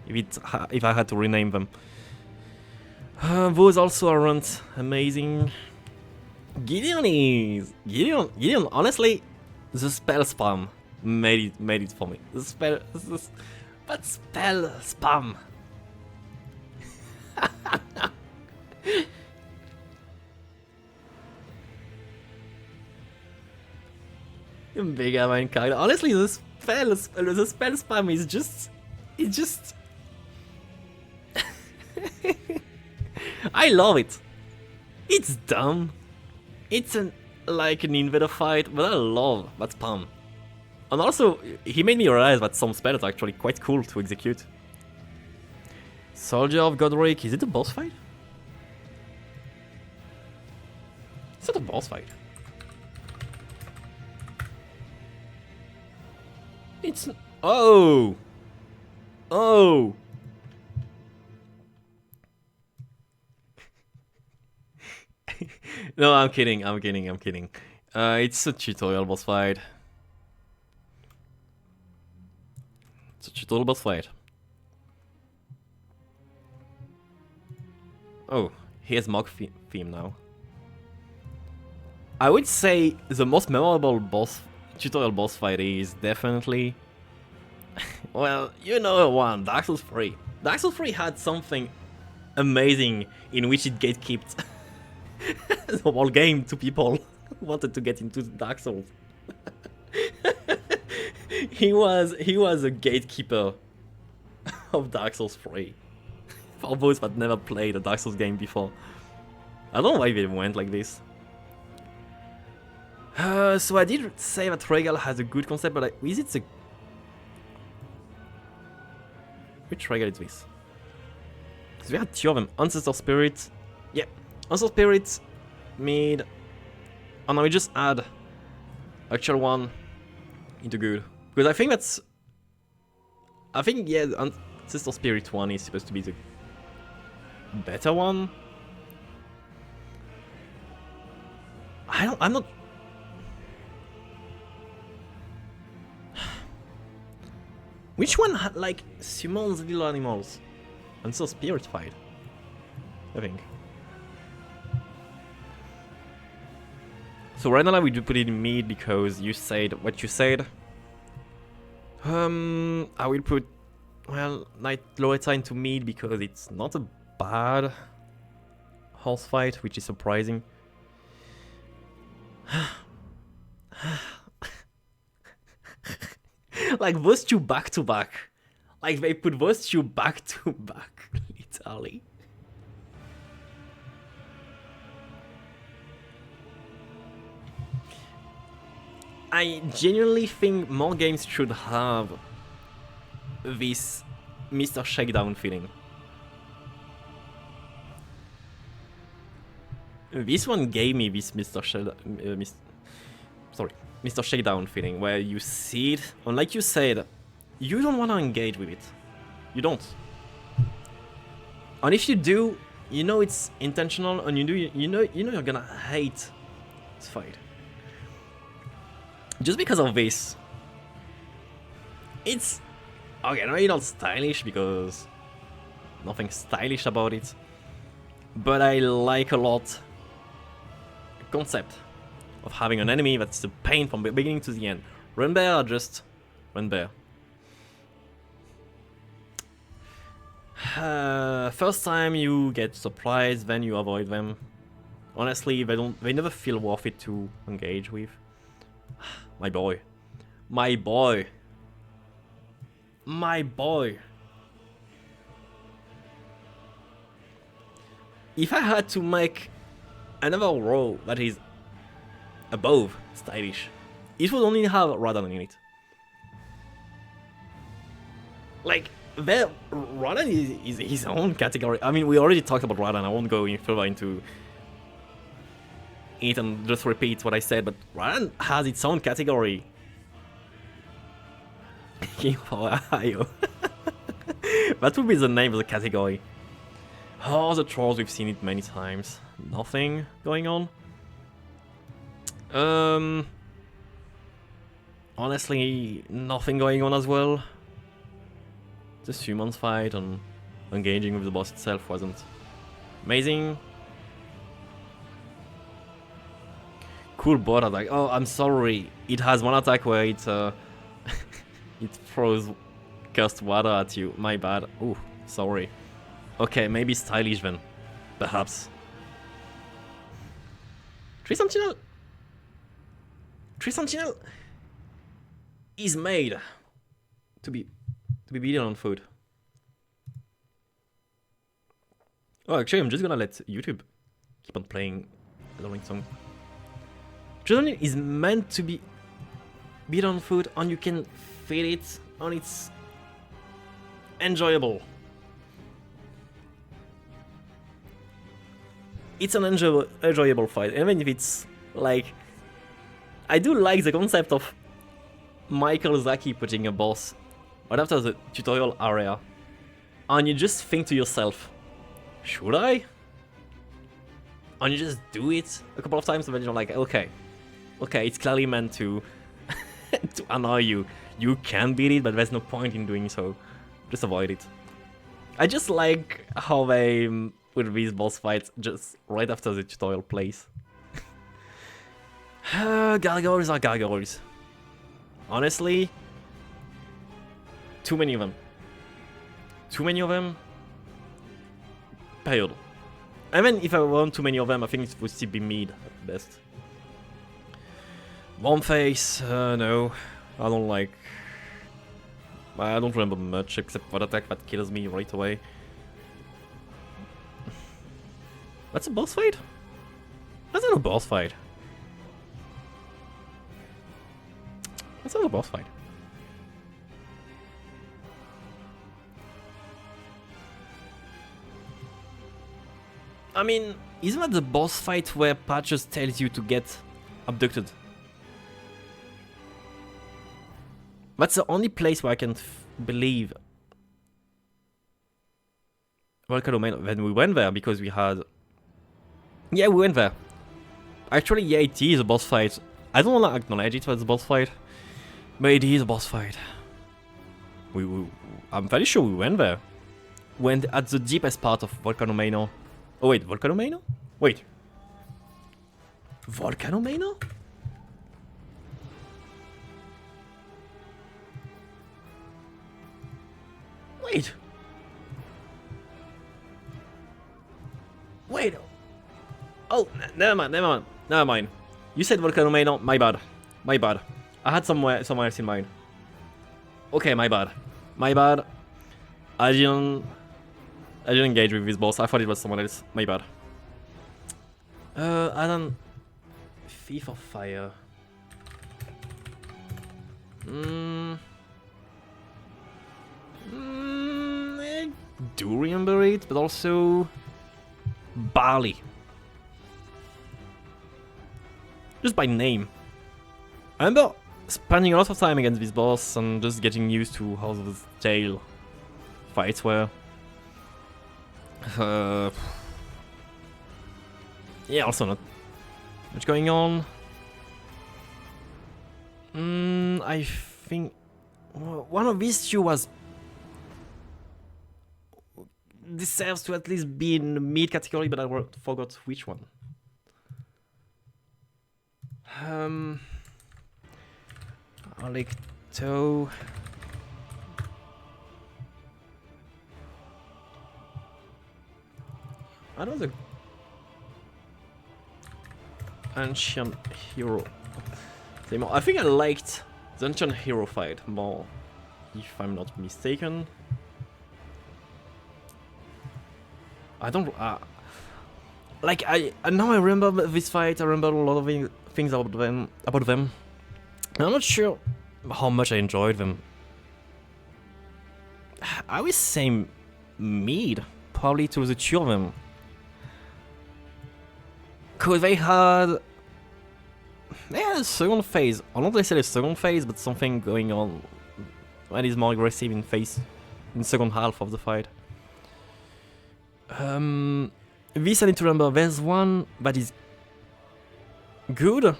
If I had to rename them. Those also aren't amazing. Gideon, honestly, the spell spam made it for me. But spell spam. Big main character. Honestly, the spell spam is just. It's just. I love it. It's dumb. It's like an invader fight, but I love that spam. And also, he made me realize that some spells are actually quite cool to execute. Soldier of Godric, is it a boss fight? It's not a boss fight. It's... Oh! Oh! No, I'm kidding. It's a tutorial boss fight. It's a tutorial boss fight. Oh, here's Mog theme now. I would say the most memorable tutorial boss fight is definitely... well, you know one, Dark Souls 3. Dark Souls 3 had something amazing in which it gatekept the whole game to people who wanted to get into Dark Souls. he was a gatekeeper of Dark Souls 3. For those that never played a Dark Souls game before. I don't know why they went like this. So I did say that Regal has a good concept, but is it the... Which Regal is this? Because we had two of them. Ancestor Spirit. Yeah. Ancestor Spirit, mid. And now we just add actual one into good. Because I think that's... I think, yeah, the Ancestor Spirit one is supposed to be the better one. I'm not... Which one like summons little animals? And so spirit fight, I think. So right now we do put it in mid because you said what you said. I will put, well, Knight Loretta into mid because it's not a bad horse fight, which is surprising. Like those two back to back. Like they put those two back to back, literally. I genuinely think more games should have this Mr. Shakedown feeling. This one gave me this Mr. Shakedown feeling, where you see it, and like you said, you don't want to engage with it. You don't. And if you do, you know it's intentional, and you know you're gonna hate this fight. Just because of this. It's... okay, maybe not stylish, because nothing stylish about it. But I like a lot the concept of having an enemy that's a pain from the beginning to the end. Run bear or just run bear. First time you get surprised, then you avoid them. Honestly, they never feel worth it to engage with. My boy. My boy. My boy. If I had to make another row that is above stylish, it would only have Radan in it. Like, Radan is his own category. I mean, we already talked about Radan, I won't go any further into it and just repeat what I said, but Radan has its own category. King for Ohio. That would be the name of the category. Oh, the trolls, we've seen it many times. Nothing going on. Honestly, nothing going on as well. The summons fight and engaging with the boss itself wasn't amazing. Cool bot attack. Oh, I'm sorry. It has one attack where it it throws cursed water at you. My bad. Ooh, sorry. Okay, maybe stylish then. Perhaps. Tree Sentinel is made to be beaten on foot. Oh, actually, I'm just gonna let YouTube keep on playing the Ring song. Tree Sentinel is meant to be beaten on foot, and you can feel it, and it's enjoyable. It's an enjoyable fight, even if it's like... I do like the concept of Michael Zaki putting a boss right after the tutorial area, and you just think to yourself, should I? And you just do it a couple of times, and then you're like, okay, it's clearly meant to to annoy you. You can beat it, but there's no point in doing so. Just avoid it. I just like how they, with these boss fights, just right after the tutorial plays. Gargoyles are gargoyles. Honestly, too many of them. Too many of them. Period. I mean, if I want too many of them, I think it would still be mid at best. One face, no. I don't like... I don't remember much except for the attack that kills me right away. That's a boss fight? That's not a boss fight. That's not a boss fight. I mean, isn't that the boss fight where Patches tells you to get abducted? That's the only place where I can believe. Volcano Manor, when we went there because we had... Yeah, we went there. Actually, yeah, it is a boss fight. I don't want to acknowledge it as a boss fight, but it is a boss fight. I'm fairly sure we went there. Went at the deepest part of Volcano Manor. Oh wait, Volcano Manor? Wait. Volcano Manor? Wait. Wait. Oh, never mind. You said Volcano Manor, my bad. I had somewhere else in mind. Okay, my bad. I didn't engage with this boss. I thought it was someone else. My bad. Adam, Thief of Fire. I do remember it, but also Barley. Just by name. I remember spending a lot of time against this boss and just getting used to how the tail fights were. Yeah, also not much going on. I think one of these two was deserves to at least be in the mid category, but I forgot which one. Alecto. I don't know the Ancient Hero. I think I liked the Ancient Hero fight more, if I'm not mistaken. I don't like now I remember this fight. I remember a lot of things about them. I'm not sure how much I enjoyed them. I would say mid, probably to the two of them. Cause they had a second phase. I don't necessarily a second phase, but something going on that is more aggressive in second half of the fight. This I need to remember. There's one that is good,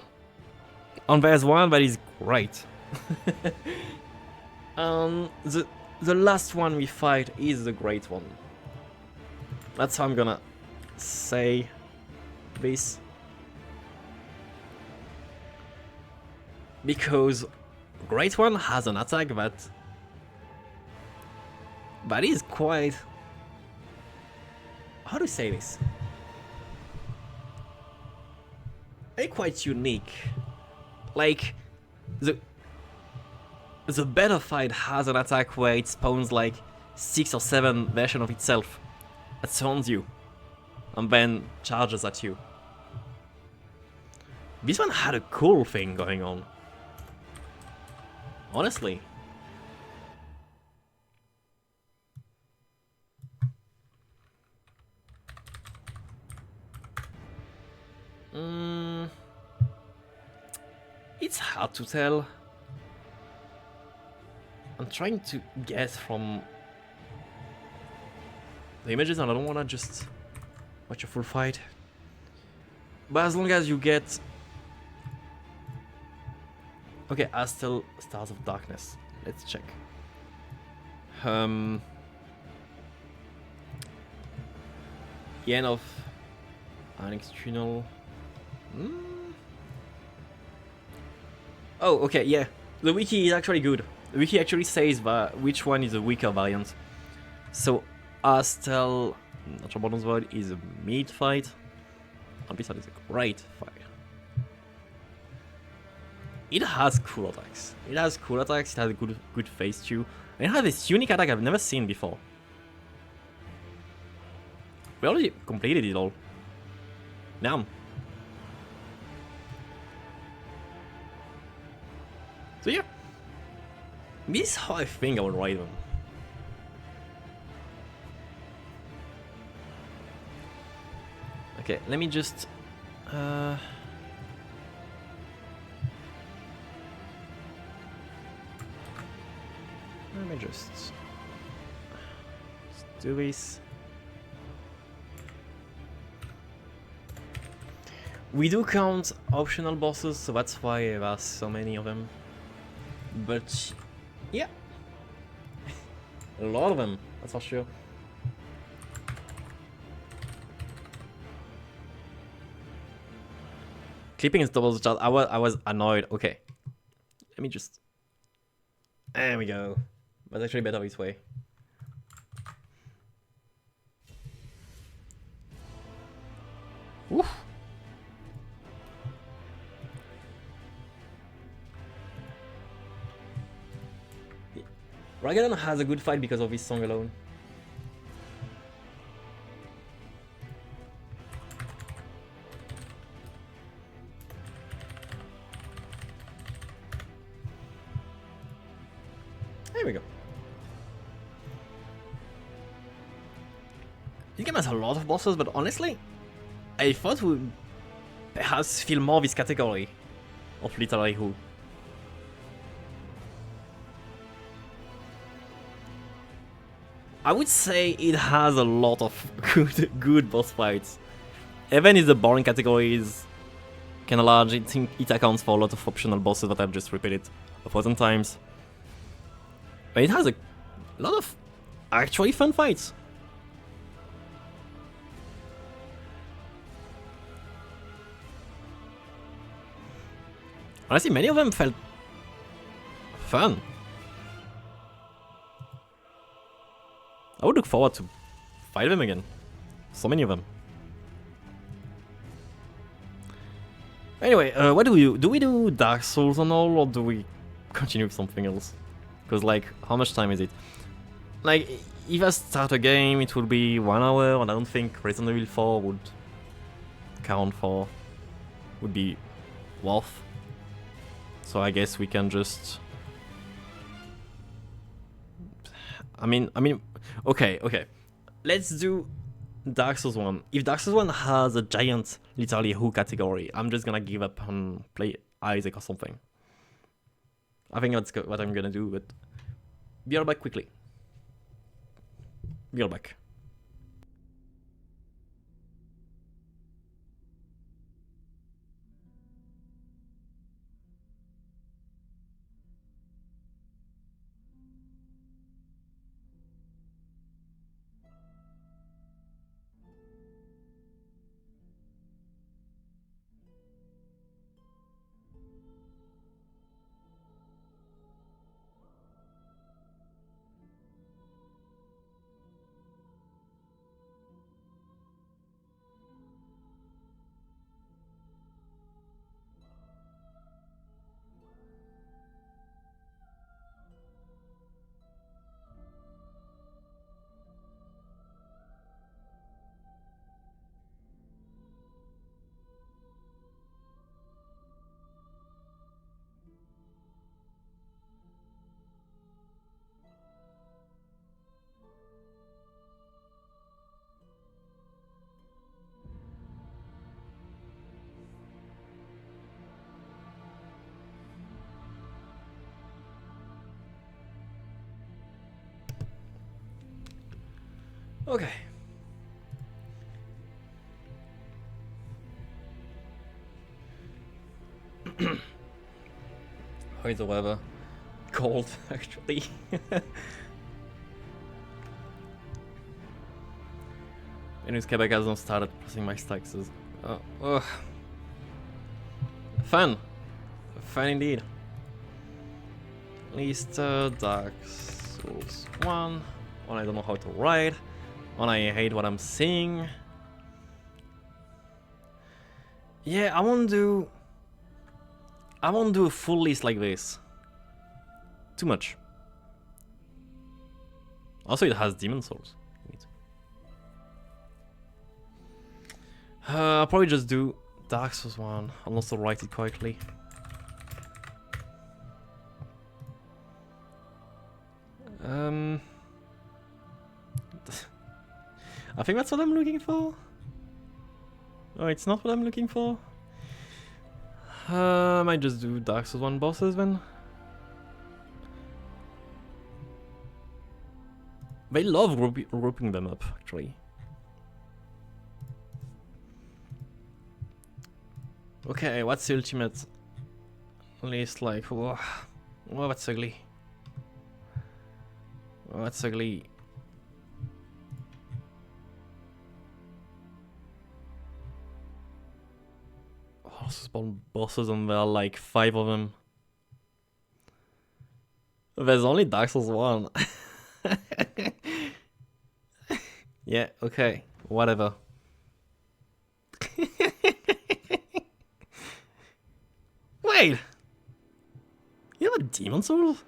and there's one that is great. The last one we fight is the great one. That's how I'm gonna say this. Because great one has an attack that is quite... How do you say this? Quite unique. Like, the better fight has an attack where it spawns like 6 or 7 versions of itself that surrounds you and then charges at you. This one had a cool thing going on. Honestly. It's hard to tell. I'm trying to guess from the images, and I don't wanna just watch a full fight. But as long as you get... Okay, Astel Stars of Darkness. Let's check. Yen of Onyx Tunnel. Oh, okay, yeah. The wiki is actually good. The wiki actually says that which one is a weaker variant. So, Astel Natural Borderlands Void is a mid fight. And Blizzard is a great fight. It has cool attacks. It has a good phase too. And it has this unique attack I've never seen before. We already completed it all. Now. So yeah. This is how I think I will ride them. Okay, let me just... Let me just do this. We do count optional bosses, so that's why there are so many of them. But yeah, a lot of them, that's for sure. Clipping is double the chart. I was annoyed. Okay, let me just... There we go. That's actually better this way. Woof. Yeah. Ragadan has a good fight because of his song alone. There we go. This game has a lot of bosses, but honestly, I thought we would perhaps feel more this category of literally who. I would say it has a lot of good boss fights. Even if the boring category is kinda large, I think it accounts for a lot of optional bosses that I've just repeated 1,000 times. But it has a lot of actually fun fights. Honestly, many of them felt fun. I would look forward to fight them again. So many of them. Anyway, what do we do? Do we do Dark Souls and all, or do we continue with something else? Because, like, how much time is it? Like, if I start a game, it will be 1 hour, and I don't think Resident Evil 4 would count for... would be worth. So I guess we can just... I mean, okay. Let's do Dark Souls 1. If Dark Souls 1 has a giant, literally, who category, I'm just gonna give up and play Isaac or something. I think that's what I'm gonna do, but... Be right back quickly. Be right back. Okay. How is the weather? Cold, actually. Anyways, Quebec hasn't started pressing my taxes. Fun! Fun indeed. At least Dark Souls 1. One I don't know how to write. One I hate what I'm seeing. Yeah, I won't do a full list like this. Too much. Also, it has Demon Souls. I'll probably just do Dark Souls 1. I'll also write it correctly. I think that's what I'm looking for. Oh, it's not what I'm looking for. I might just do Dark Souls 1 bosses then. They love grouping them up, actually. Okay, what's the ultimate list like? Whoa, that's ugly. Oh, that's ugly. Oh, spawn bosses and there are like 5 of them. There's only Dark Souls 1. Yeah, okay, whatever. Wait! You have a Demon Souls?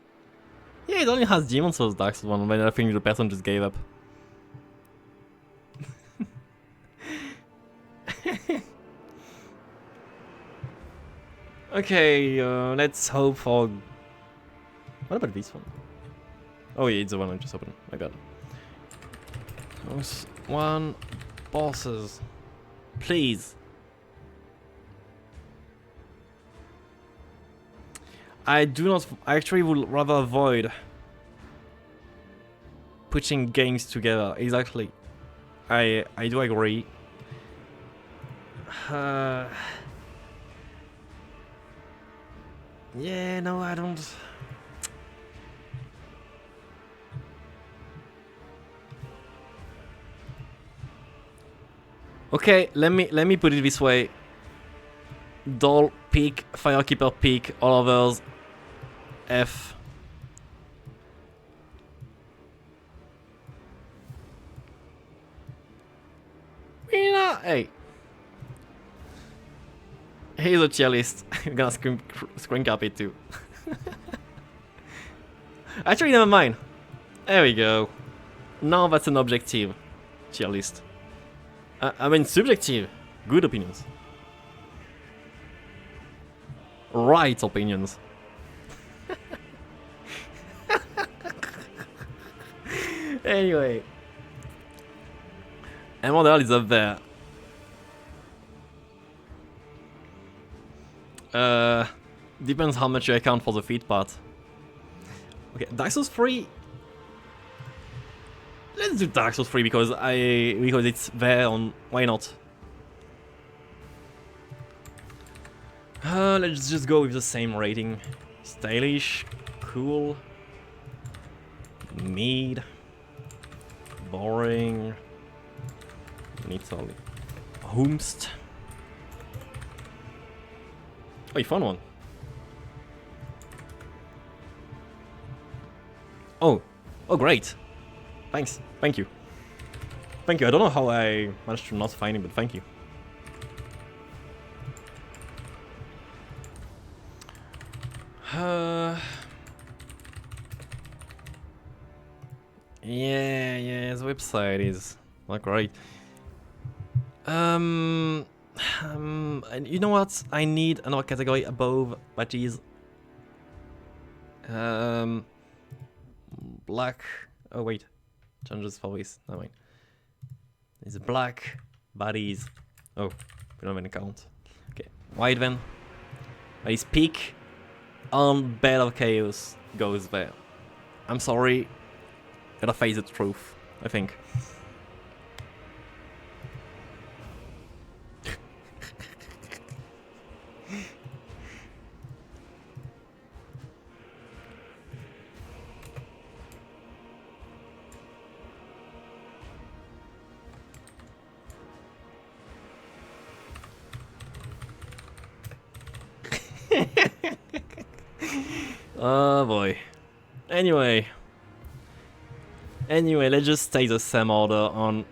Yeah, it only has Demon Souls Dark Souls 1, but I think the person just gave up. Okay, let's hope for... What about this one? Oh yeah, it's the one I just opened. I got it. Souls 1 bosses. Please. I actually would rather avoid putting games together. Exactly. I do agree. Yeah, no, I don't. Okay, let me put it this way. Doll peak, Firekeeper peak, all others F. Hey. Here's a tier list. I'm gonna screen cap it too. Actually, never mind. There we go. Now that's an objective tier list. I mean subjective. Good opinions. Right opinions. Anyway. Emerald is up there. Depends how much you account for the feed part. Okay, Dark Souls 3. Let's do Dark Souls 3 because it's there on why not? Let's just go with the same rating. Stylish, cool, mid, boring, needs only Hoomst. Oh, you found one. Oh, great. Thanks, thank you. Thank you, I don't know how I managed to not find him, but thank you. Yeah, the website is not great. And you know what? I need another category above, that is black. Oh wait, changes for this. Never mind. It's black bodies. Oh, we don't even count. Okay, white then. That is peak on Bed of Chaos goes there. I'm sorry, gotta face the truth, I think. Oh boy. Anyway, let's just take the same order on.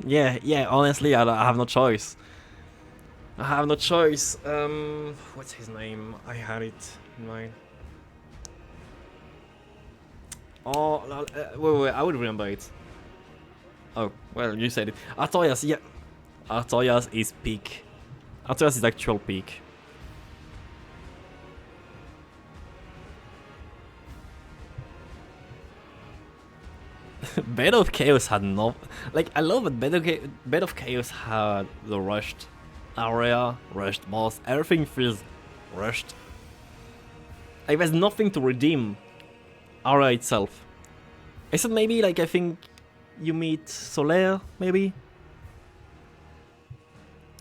Yeah. Honestly, I have no choice. I have no choice. What's his name? I had it in mind. Oh, wait. I would remember it. Oh, well, you said it. Artorias, yeah. Artorias is peak. Artorias is actual peak. Bed of Chaos had no... Like, I love that Bed of Chaos had the rushed area, rushed boss, everything feels rushed. Like, there's nothing to redeem area itself. Except maybe, like, I think you meet Solaire, maybe?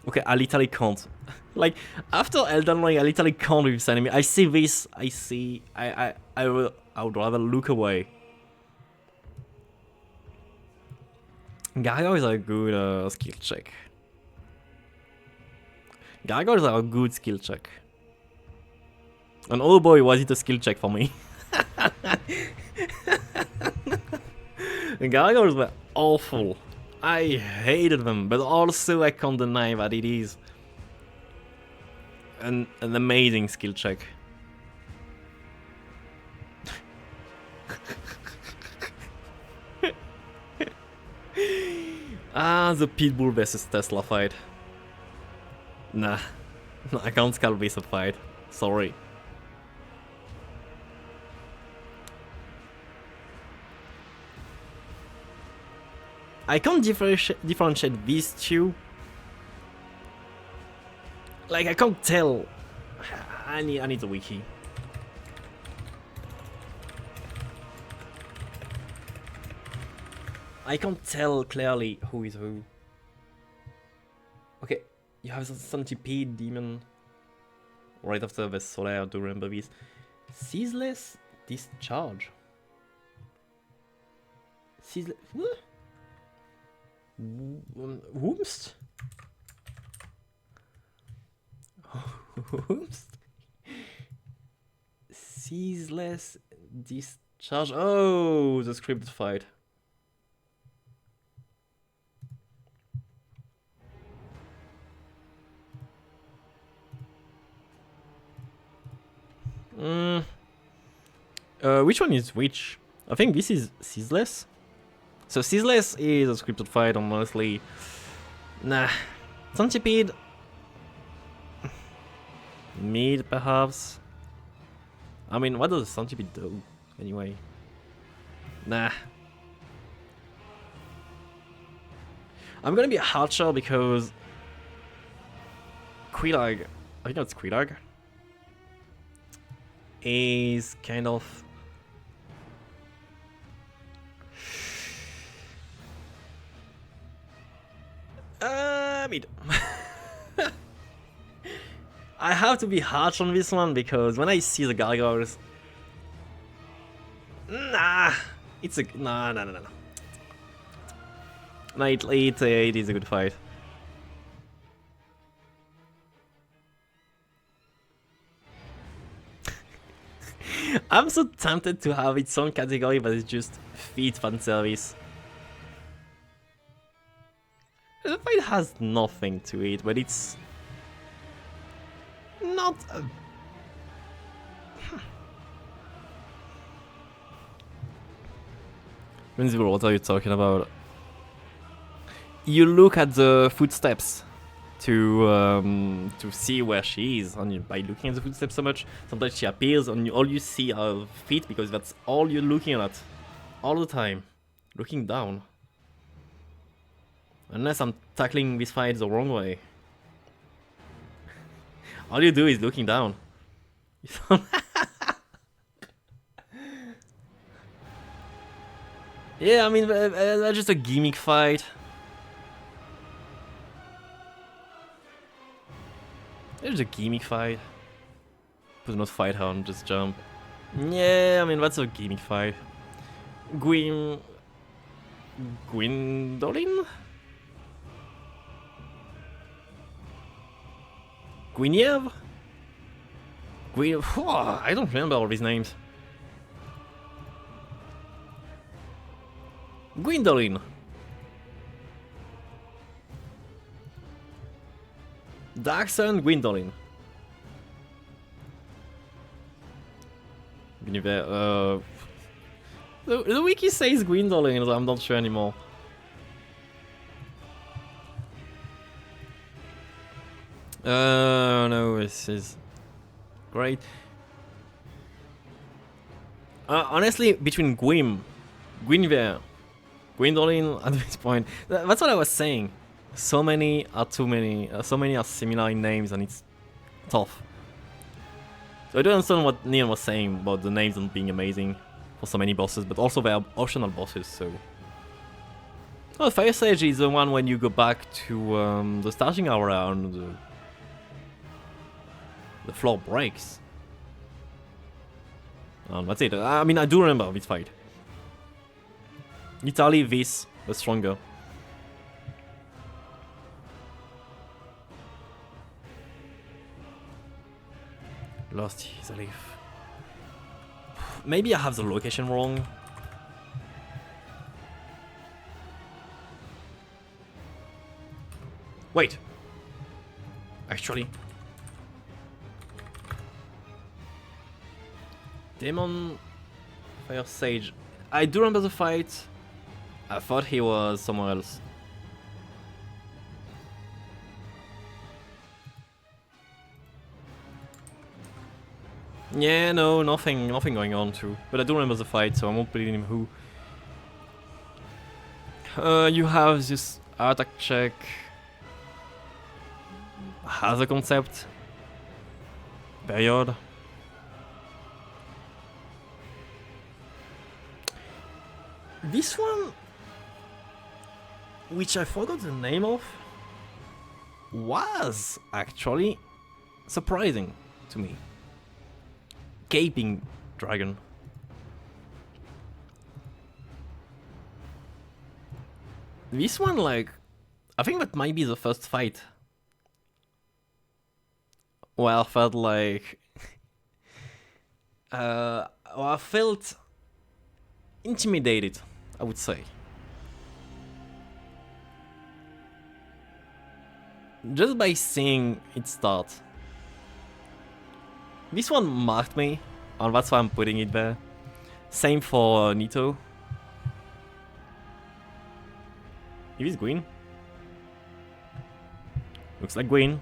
Okay, I literally can't. Like, after Elden Ring, I literally can't with this enemy. I see this, I would rather look away. Gargoyles are a good skill check. Gargoyles are a good skill check. And oh boy, was it a skill check for me. Gargoyles were awful. I hated them, but also I can't deny that it is an amazing skill check. The Pitbull versus Tesla fight. Nah, I can't scale this a fight. Sorry. I can't differentiate these two. Like, I can't tell. I need a wiki. I can't tell clearly who is who. Okay, you have the Centipede Demon right after the Solaire, do remember this. Ceaseless Discharge. Ceaseless... Whomst? Whomst? Ceaseless Discharge. Oh, the scripted fight. Which one is which? I think this is Ceaseless. So Ceaseless is a scripted fight, and honestly, nah. Centipede, mid perhaps. I mean, what does Centipede do anyway? Nah. I'm gonna be a Archer because Quelaag, I think that's Quelaag, is kind of mid. I have to be harsh on this one because when I see the gargoyles, nah, it's a no. No, it is a good fight. I'm so tempted to have its own category, but it's just feet fan service. The fight has nothing to it, but it's not a... Invincible, what are you talking about? You look at the footsteps to see where she is, and by looking at the footsteps so much, sometimes she appears and all you see are feet because that's all you're looking at all the time, looking down. Unless I'm tackling this fight the wrong way. All you do is looking down. Yeah, I mean, that's just a gimmick fight. It's a gimmick fight. Do not fight her and just jump. Yeah, I mean, that's a gimmick fight. Gwyndolin? Guinevere? I don't remember all these names. Gwendolyn. Darkson Gwendolyn. Guinevere, the wiki says Gwendolyn, so I'm not sure anymore. No, this is great. Honestly, between Guinevere, Gwendolyn at this point, that's what I was saying. So many are too many. So many are similar in names, and it's tough. So I don't understand what Neon was saying about the names not being amazing for so many bosses, but also they are optional bosses. So, oh, Fire Sage is the one when you go back to the starting area and the floor breaks. That's it. I mean, I do remember this fight. Literally this, but stronger. Lost his leaf. Maybe I have the location wrong. Wait. Actually. Demon Fire Sage. I do remember the fight. I thought he was somewhere else. Yeah, no, nothing going on too. But I do remember the fight, so I won't believe him who. You have this attack check. Has a concept. Period. This one, which I forgot the name of, was actually surprising to me. Gaping Dragon. This one, like, I think that might be the first fight where I felt like, I felt intimidated, I would say. Just by seeing it start. This one marked me, and that's why I'm putting it there. Same for Nito. If it's Gwyn. Looks like Gwyn.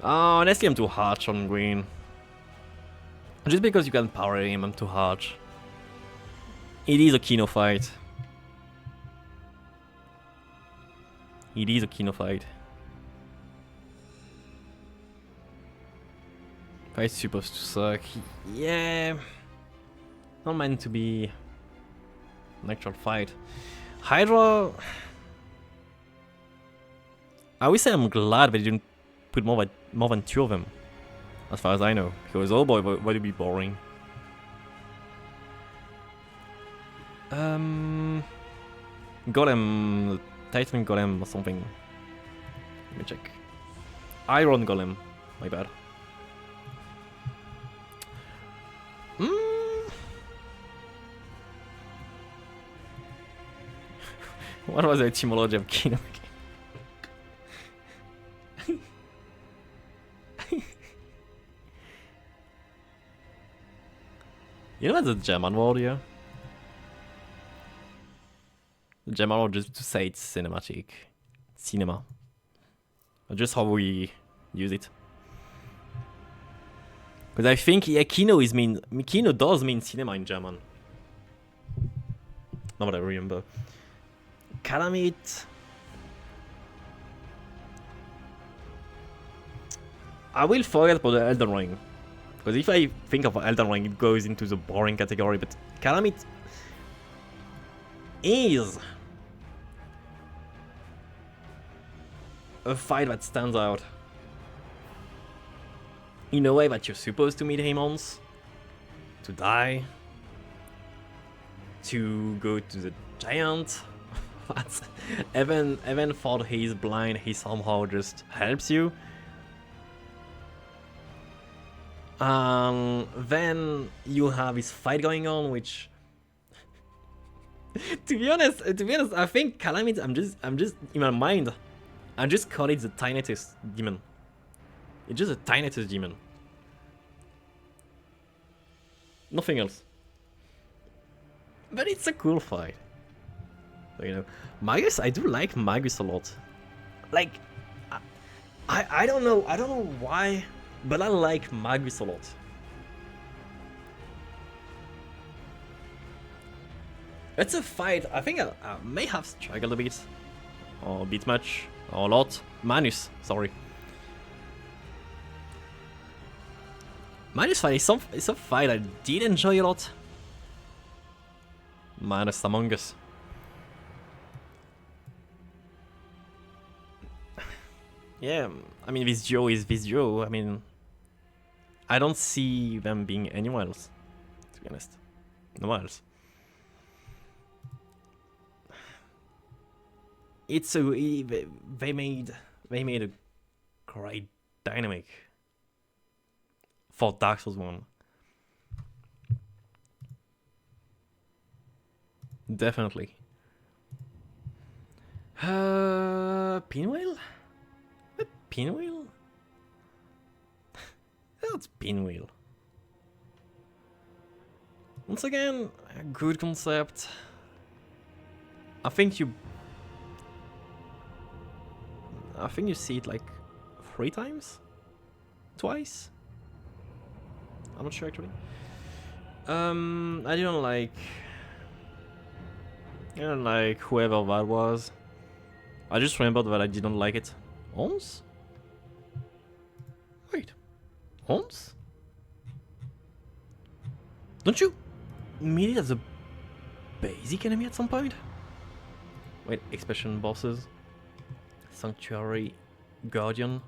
Honestly, I'm too harsh on Gwyn. Just because you can power him, I'm too harsh. It is a Kino fight. It is a Kino fight. Fight's supposed to suck. Yeah. Not meant to be an actual fight. Hydra. I would say I'm glad they didn't put more than 2 of them. As far as I know. Because oh boy, would it be boring. Golem. Titan Golem or something. Let me check. Iron Golem. My bad. What was the etymology of Kino? You know that's a German word here? The German word just to say it's cinematic. Cinema. Just how we use it. Because I think yeah, Kino does mean cinema in German. Not what I remember. Calamite. I will forget about the Elden Ring. Because if I think of Elden Ring, it goes into the boring category. But Calamite is a fight that stands out. In a way that you're supposed to meet him once. To die. To go to the giant. That's even thought he's blind, he somehow just helps you. Then you have this fight going on, which to be honest, I think Calamity. I'm just in my mind, I just call it the tiniest demon. It's just a tiniest demon. Nothing else. But it's a cool fight. You know, Magus. I do like Magus a lot. Like, I don't know why, but I like Magus a lot. It's a fight. I think I may have struggled a bit, or a bit much, or a lot. Manus, sorry. Manus fight is a fight I did enjoy a lot. Manus Among Us. Yeah, I mean, this Joe is this Joe. I mean, I don't see them being anyone else, to be honest. No one else. It's a they made a great dynamic for Dark Souls 1. Definitely. Pinwheel? Pinwheel? That's Pinwheel. Once again, a good concept. I think you see it like 3 times? Twice? I'm not sure actually. I didn't like whoever that was. I just remembered that I didn't like it. Ons? Wait. Ons? Don't you meet it as a basic enemy at some point? Wait, expansion bosses? Sanctuary Guardian?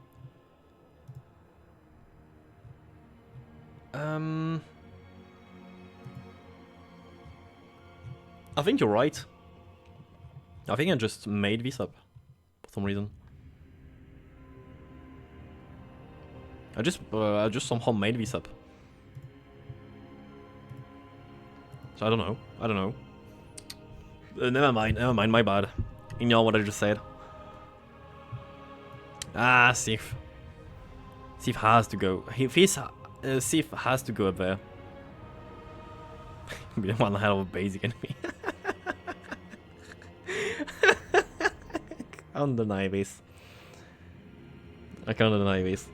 I think you're right. I think I just made this up for some reason. I just somehow made this up. So I don't know. Never mind, my bad. Ignore what I just said. Ah, Sif. Sif has to go. Sif has to go up there. Be one hell of a basic enemy. I can't deny this. I can't deny this.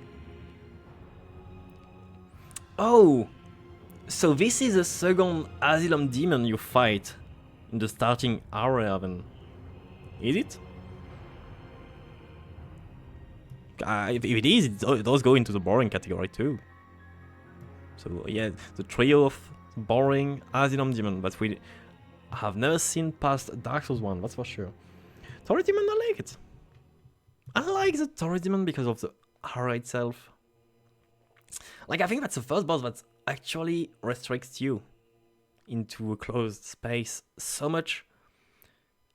Oh! So this is the second Asylum demon you fight in the starting area then. Is it? If it is, it does go into the boring category too. So yeah, the trio of boring Asylum demon that we have never seen past Dark Souls 1, that's for sure. Torii demon, I like it. I like the Torii demon because of the area itself. Like, I think that's the first boss that actually restricts you into a closed space so much.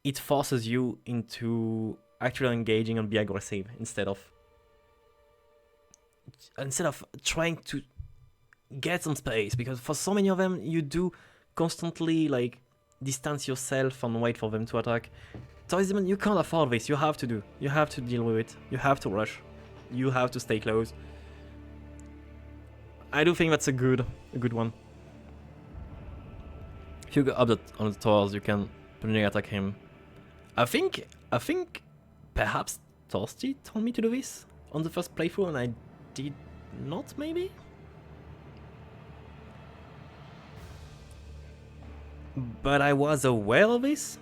It forces you into actually engaging and be aggressive instead of trying to get some space, because for so many of them you do constantly like distance yourself and wait for them to attack. Torii demon, you can't afford this. You have to deal with it. You have to rush. You have to stay close. I do think that's a good one. If you go up on the towers, you can potentially attack him. I think perhaps Torsty told me to do this on the first playthrough, and I did not, maybe? But I was aware of this,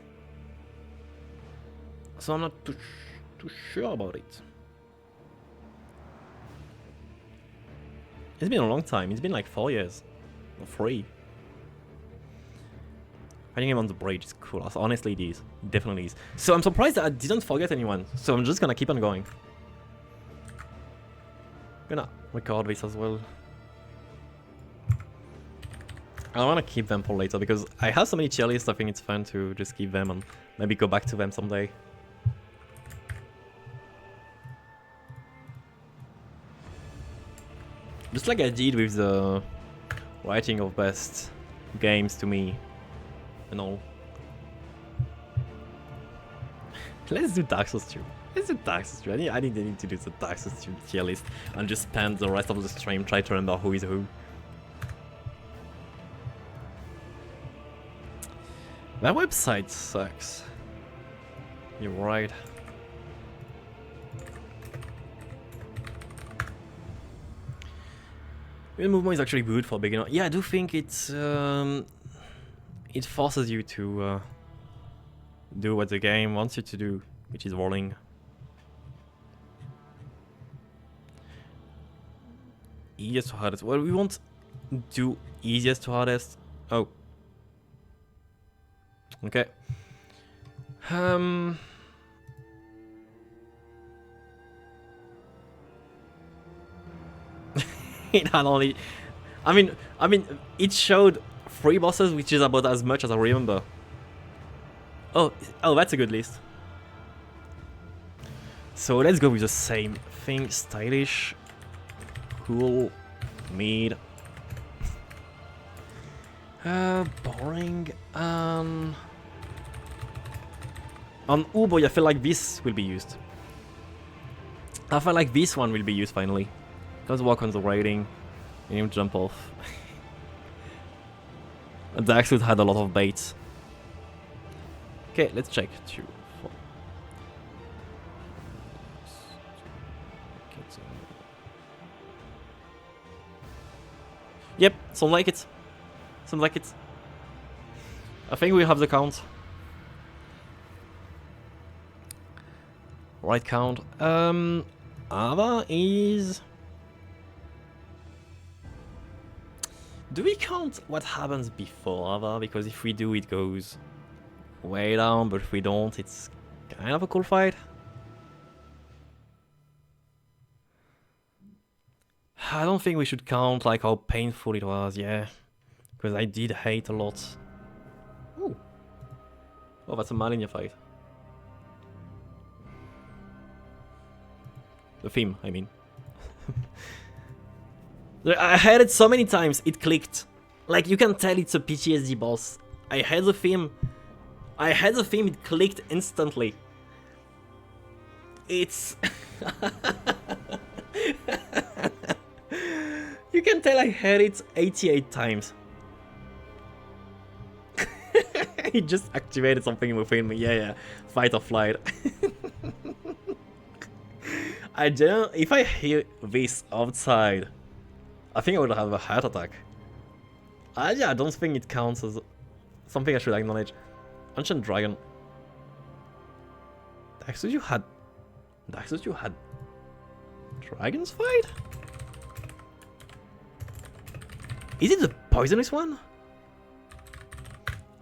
so I'm not too sure about it. It's been a long time. It's been like 4 years. Or 3. Fighting him on the bridge is cool. Honestly, it is. It definitely is. So I'm surprised that I didn't forget anyone. So I'm just gonna keep on going. Gonna record this as well. I wanna keep them for later because I have so many tier lists. I think it's fun to just keep them and Maybe go back to them someday. Just like I did with the writing of best games to me and all. Let's do Dark Souls 2. Let's do Dark Souls 2. I need to do the Dark Souls 2 tier list and just spend the rest of the stream trying to remember who is who. That website sucks. You're right. Wheel movement is actually good for beginner. Yeah, I do think it's it forces you to do what the game wants you to do, which is rolling. Easiest to hardest. Well, we won't do easiest to hardest. Oh. Okay. It had only, I mean, it showed 3 bosses, which is about as much as I remember. Oh, that's a good list. So let's go with the same thing: stylish, cool, mid, boring. On Uboy, I feel like this will be used. I feel like this one will be used finally. Let's walk on the rating. You need to jump off. The Axel had a lot of baits. Okay, let's check. 2, 4. Yep, sounds like it. Sounds like it. I think we have the count. Right count. Ava is... Do we count what happens before Ava? Because if we do, it goes way down, but if we don't, it's kind of a cool fight. I don't think we should count like how painful it was, yeah. Because I did hate a lot. Ooh. Oh, that's a Malinia fight. The theme, I mean. I heard it so many times, it clicked. Like, you can tell it's a PTSD boss. I heard the theme, it clicked instantly. It's... You can tell I heard it 88 times. It just activated something within me, yeah. Fight or flight. I don't... If I hear this outside, I think I would have a heart attack. Yeah, I don't think it counts as something I should acknowledge. Ancient Dragon. Actually, you had dragons fight? Is it the poisonous one?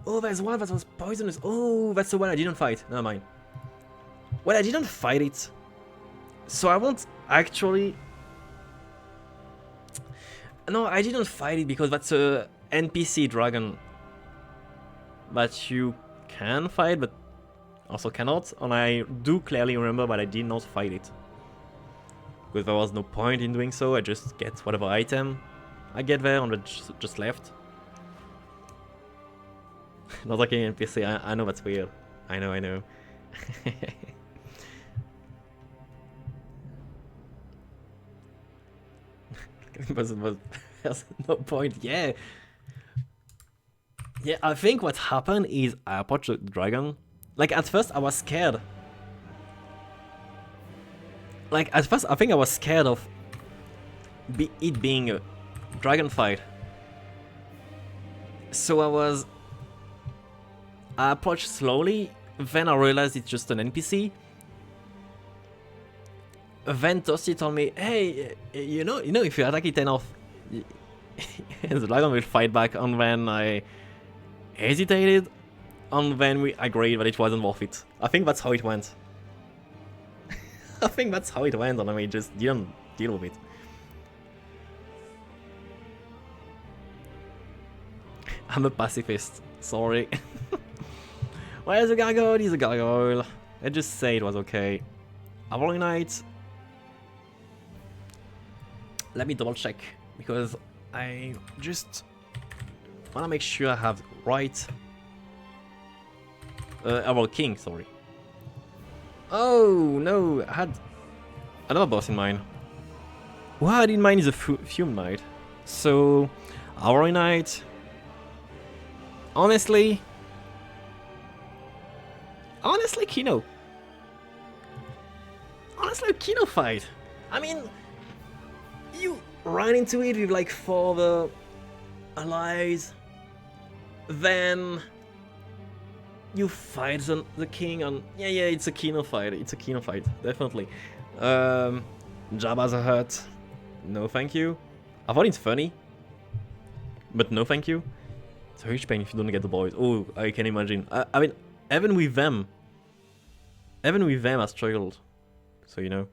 Oh, there's one that was poisonous. Oh, that's the one I didn't fight. Never mind. Well, I didn't fight it. So I won't actually... No, I didn't fight it because that's a NPC dragon that you can fight, but also cannot. And I do clearly remember that I did not fight it. Because there was no point in doing so, I just get whatever item I get there and just left. Not like an NPC, I know that's weird. I know. But there's no point, yeah. Yeah, I think what happened is I approached the dragon. Like, at first I was scared. Like, at first I think I was scared of it being a dragon fight. So I approached slowly, then I realized it's just an NPC. Then Toasty told me, hey, you know, if you attack it enough, the dragon will fight back. And then I hesitated, and then we agreed that it wasn't worth it. I think that's how it went. I think that's how it went, and I just didn't deal with it. I'm a pacifist, sorry. Where's the gargoyle? He's a gargoyle. Let's just say it was okay. Hourly Knight. Let me double check, because I just wanna make sure I have right. Our king, sorry. Oh no, I had another boss in mind. What I had in mind is a Fume Knight. So, Hourly Knight. Honestly, Kino. Honestly, a Kino fight. I mean, you run into it with like 4 other allies, then you fight the king on... Yeah, it's a Kino fight. It's a Kino fight, definitely. Jabba's a Hutt. No thank you. I thought it's funny, but no thank you. It's a huge pain if you don't get the boys. Oh, I can imagine. I mean, even with them I struggled. So, you know.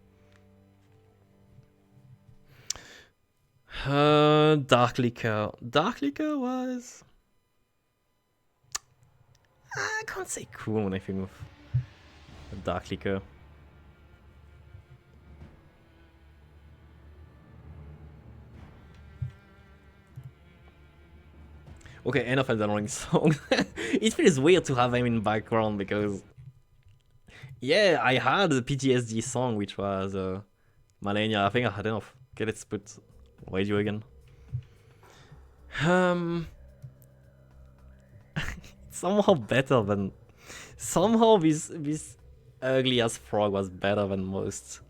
Dark Liquor. Dark Liquor was... I can't say cool when I think of Dark Liquor. Okay, enough Elden Ring song. It feels weird to have them in background because... Yeah, I had the PTSD song, which was Malenia. I think I had enough. Okay, let's put radio again. Somehow better than... Somehow this ugly ass frog was better than most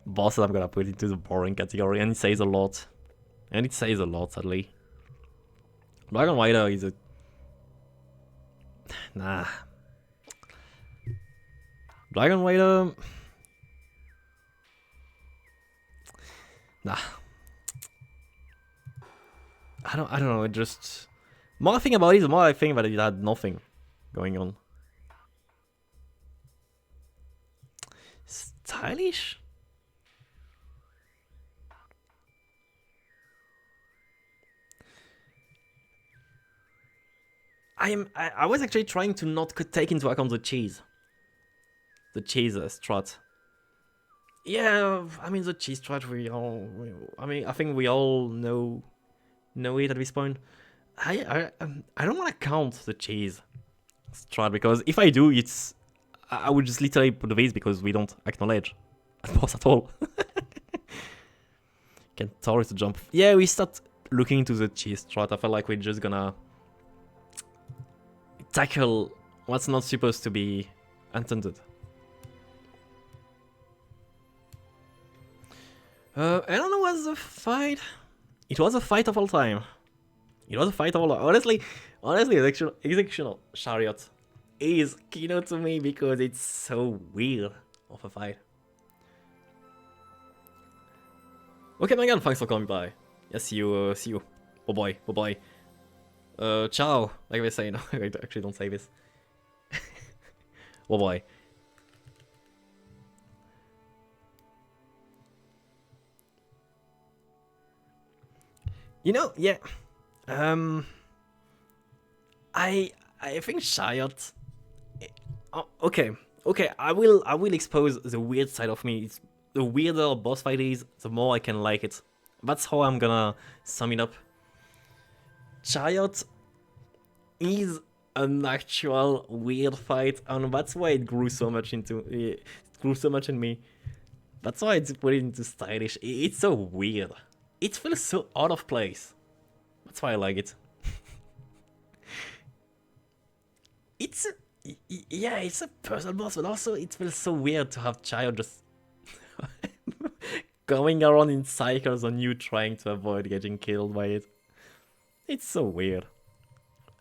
bosses I'm gonna put into the boring category, and it says a lot. And it says a lot, sadly. Dragon Rider is a... Nah. Dragon Rider... Nah. I don't know, it just... More I think about it, the more I think that it had nothing going on. Stylish? I was actually trying to not take into account the cheese. The cheese strat. Yeah, I mean the cheese strat I think we all know it at this point. I don't want to count the cheese strat, because if I do, I would just literally put this because we don't acknowledge the boss at all. Can tolerate the jump. Yeah, we start looking into the cheese strat. I felt like we're just gonna tackle what's not supposed to be intended. I don't know what's the fight. It was a fight of all time. It was a fight of all time. Honestly, Executional Chariot is Kino to me because it's so weird of a fight. Okay, my god, thanks for coming by. Yeah, see you. Bye bye. Ciao, like they say. No, I actually don't say this. Bye. You know, yeah. I think Chariot. Okay. I will expose the weird side of me. The weirder a boss fight is, the more I can like it. That's how I'm gonna sum it up. Chariot is an actual weird fight, and that's why it grew so much in me. That's why it's put into stylish. It's so weird. It feels so out of place. That's why I like it. It's a personal boss, but also it feels so weird to have Chariot just going around in cycles on you trying to avoid getting killed by it. It's so weird.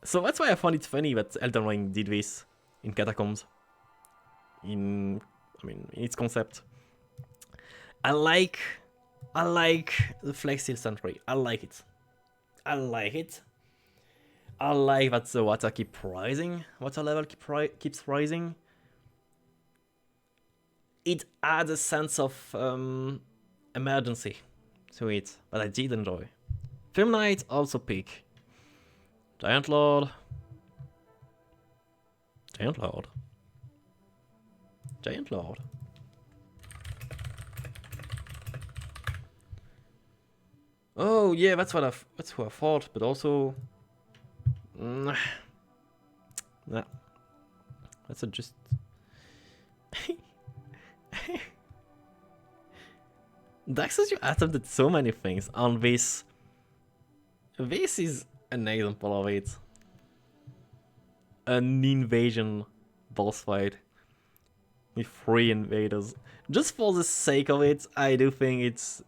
So that's why I found it funny that Elden Ring did this in Catacombs. In its concept. I like the Flex Steel Sentry. I like it. I like that the water keeps rising. Water level keeps rising. It adds a sense of emergency to it, but I did enjoy. Film Knight also peak. Giant Lord. Giant Lord. Giant Lord. Oh yeah, that's who I thought, but also, nah, that's a just. Daxus, you attempted so many things on this. This is an example of it. An invasion boss fight with 3 invaders. Just for the sake of it, I do think it's.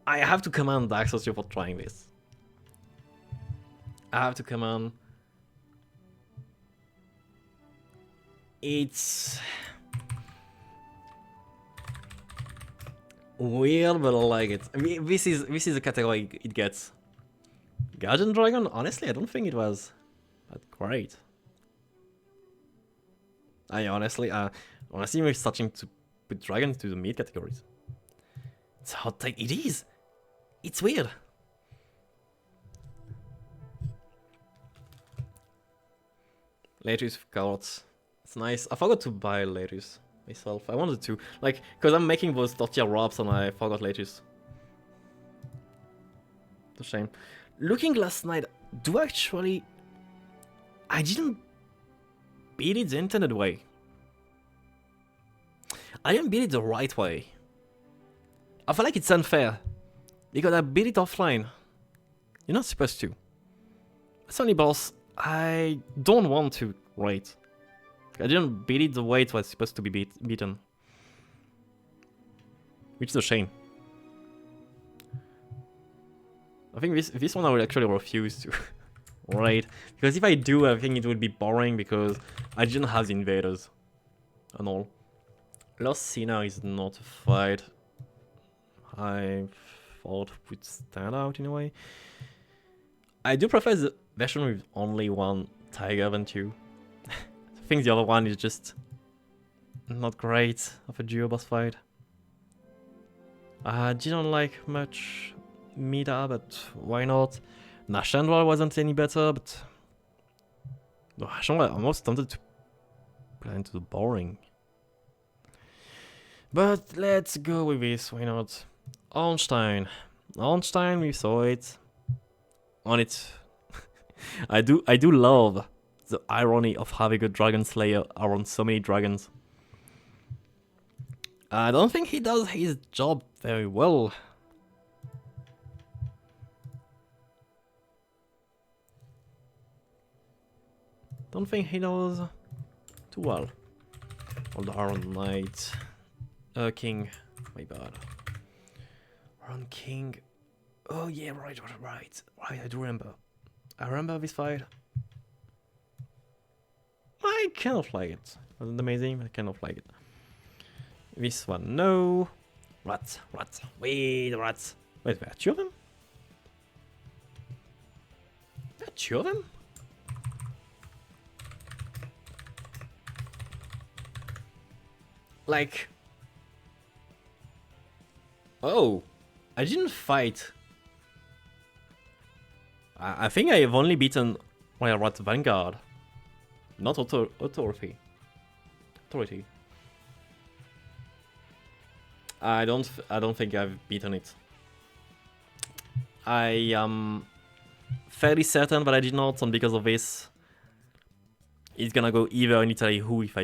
I have to commend Daxos for trying this. I have to commend. It's weird, but I like it. I mean, this is a category it gets. Guardian Dragon? Honestly, I don't think it was that great. Honestly, we're starting to put dragons to the mid categories. It's a hot take. It is. It's weird. Latus cards. It's nice. I forgot to buy Latus myself. I wanted to, like, because I'm making those tortilla wraps and I forgot Latus. It's a shame. Looking last night, I didn't beat it the intended way. I didn't beat it the right way. I feel like it's unfair. Because I beat it offline. You're not supposed to. It's only boss I don't want to rate. I didn't beat it the way it was supposed to be beaten. Which is a shame. I think this one I will actually refuse to rate. Because if I do, I think it would be boring because I didn't have the invaders and all. Lost Sinner is not a fight I thought would stand out in a way. I do prefer the version with only one tiger than 2. I think the other one is just not great of a duo boss fight. I didn't like much Mida, but why not? Nashandra wasn't any better, but Nashandra almost tempted to play into the boring. But let's go with this, why not? Ornstein. Ornstein, we saw it. On it. I do love the irony of having a Dragon Slayer around so many dragons. I don't think he does his job very well. Don't think he does too well. On the Iron Knight. King. My bad. Iron King. Oh yeah, right, I do remember. I remember this fight. I kind of like it. Wasn't amazing, I kind of like it. This one, no. Rats. Wait, rats. Wait, there are 2 of them? There are 2 of them? Like... Oh, I didn't fight. I think I have only beaten Royal Rat Vanguard, not Authority. I don't think I've beaten it. I am fairly certain that I did not, and because of this, it's gonna go either in Italy who if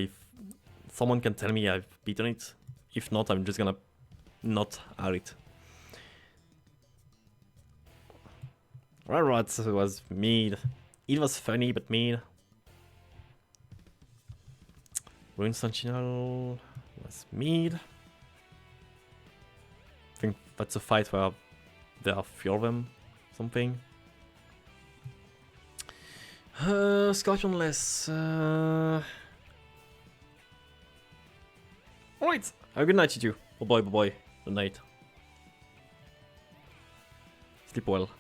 someone can tell me I've beaten it. If not, I'm just gonna not add it. Right, so it was mid. It was funny, but mid. Rune Sentinel was mid. I think that's a fight where there are 3 of them, something. Scorpionless. Alright, have a good night, you two. Bye bye. Good night. Sleep well.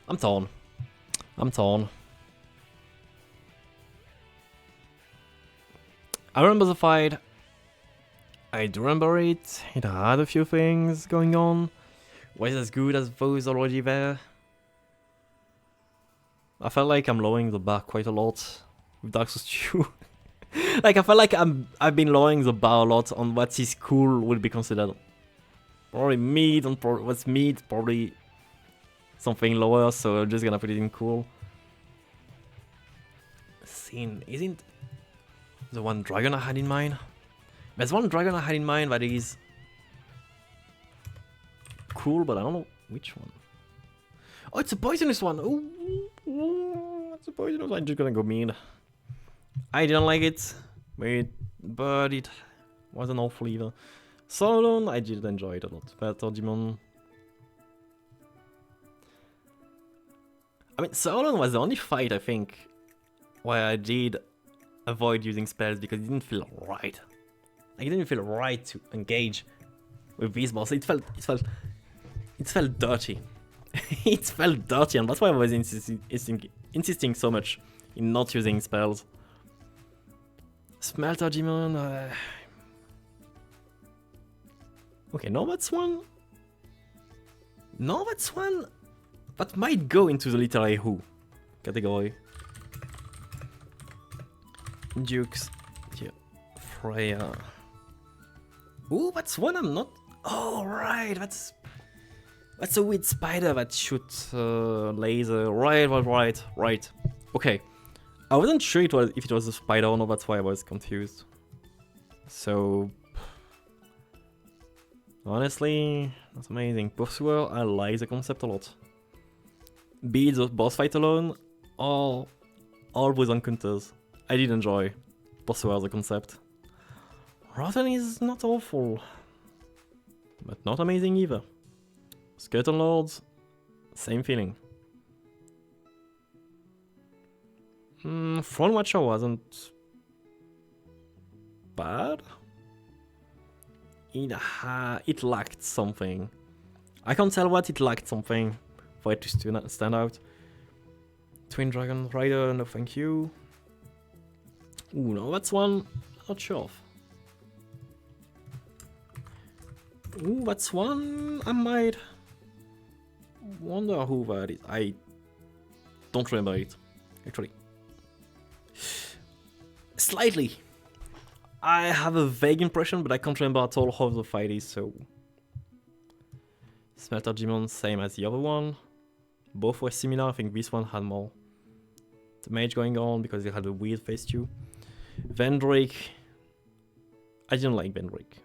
I'm torn. I remember the fight. I do remember it. It had a few things going on. Was as good as those already there? I felt like I'm lowering the bar quite a lot with Dark Souls 2. Like I felt like I've been lowering the bar a lot on what is cool would be considered. Probably mid, and what's mid, probably something lower, so I'm just gonna put it in cool. Scene isn't the one dragon I had in mind. There's one dragon I had in mind that is cool, but I don't know which one. Oh, it's a poisonous one. Oh, it's a poisonous one. I'm just gonna go mid. I didn't like it, but it wasn't awful either. Solon, I did enjoy it a lot. Better Demon. I mean, Solon was the only fight, I think, where I did avoid using spells because it didn't feel right. Like, it didn't feel right to engage with this boss. It felt dirty. It felt dirty, and that's why I was insisting so much in not using spells. Smelter Demon. Okay, no, that's one. No, that's one that might go into the literary who category. Dukes. Yeah. Freya. Ooh, that's one I'm not. Oh, right. That's a weird spider that shoots laser. Right. Okay. I wasn't sure if it was a spider or not, that's why I was confused. So honestly, that's amazing. Pursuer, I like the concept a lot. Be it the boss fight alone, or all those encounters. I did enjoy Pursuer as a concept. Rotten is not awful, but not amazing either. Skeleton Lords, same feeling. Front Watcher wasn't bad. It lacked something. I can't tell what it lacked something for it to stand out. Twin Dragon Rider, no thank you. Ooh, no, that's one I'm not sure of. Ooh, that's one I might wonder who that is. I don't remember it, actually. Slightly. I have a vague impression, but I can't remember at all how the fight is, so... Smelter Demon, same as the other one. Both were similar, I think this one had more damage going on because it had a weird face too. Vendrake. I didn't like Vendrake.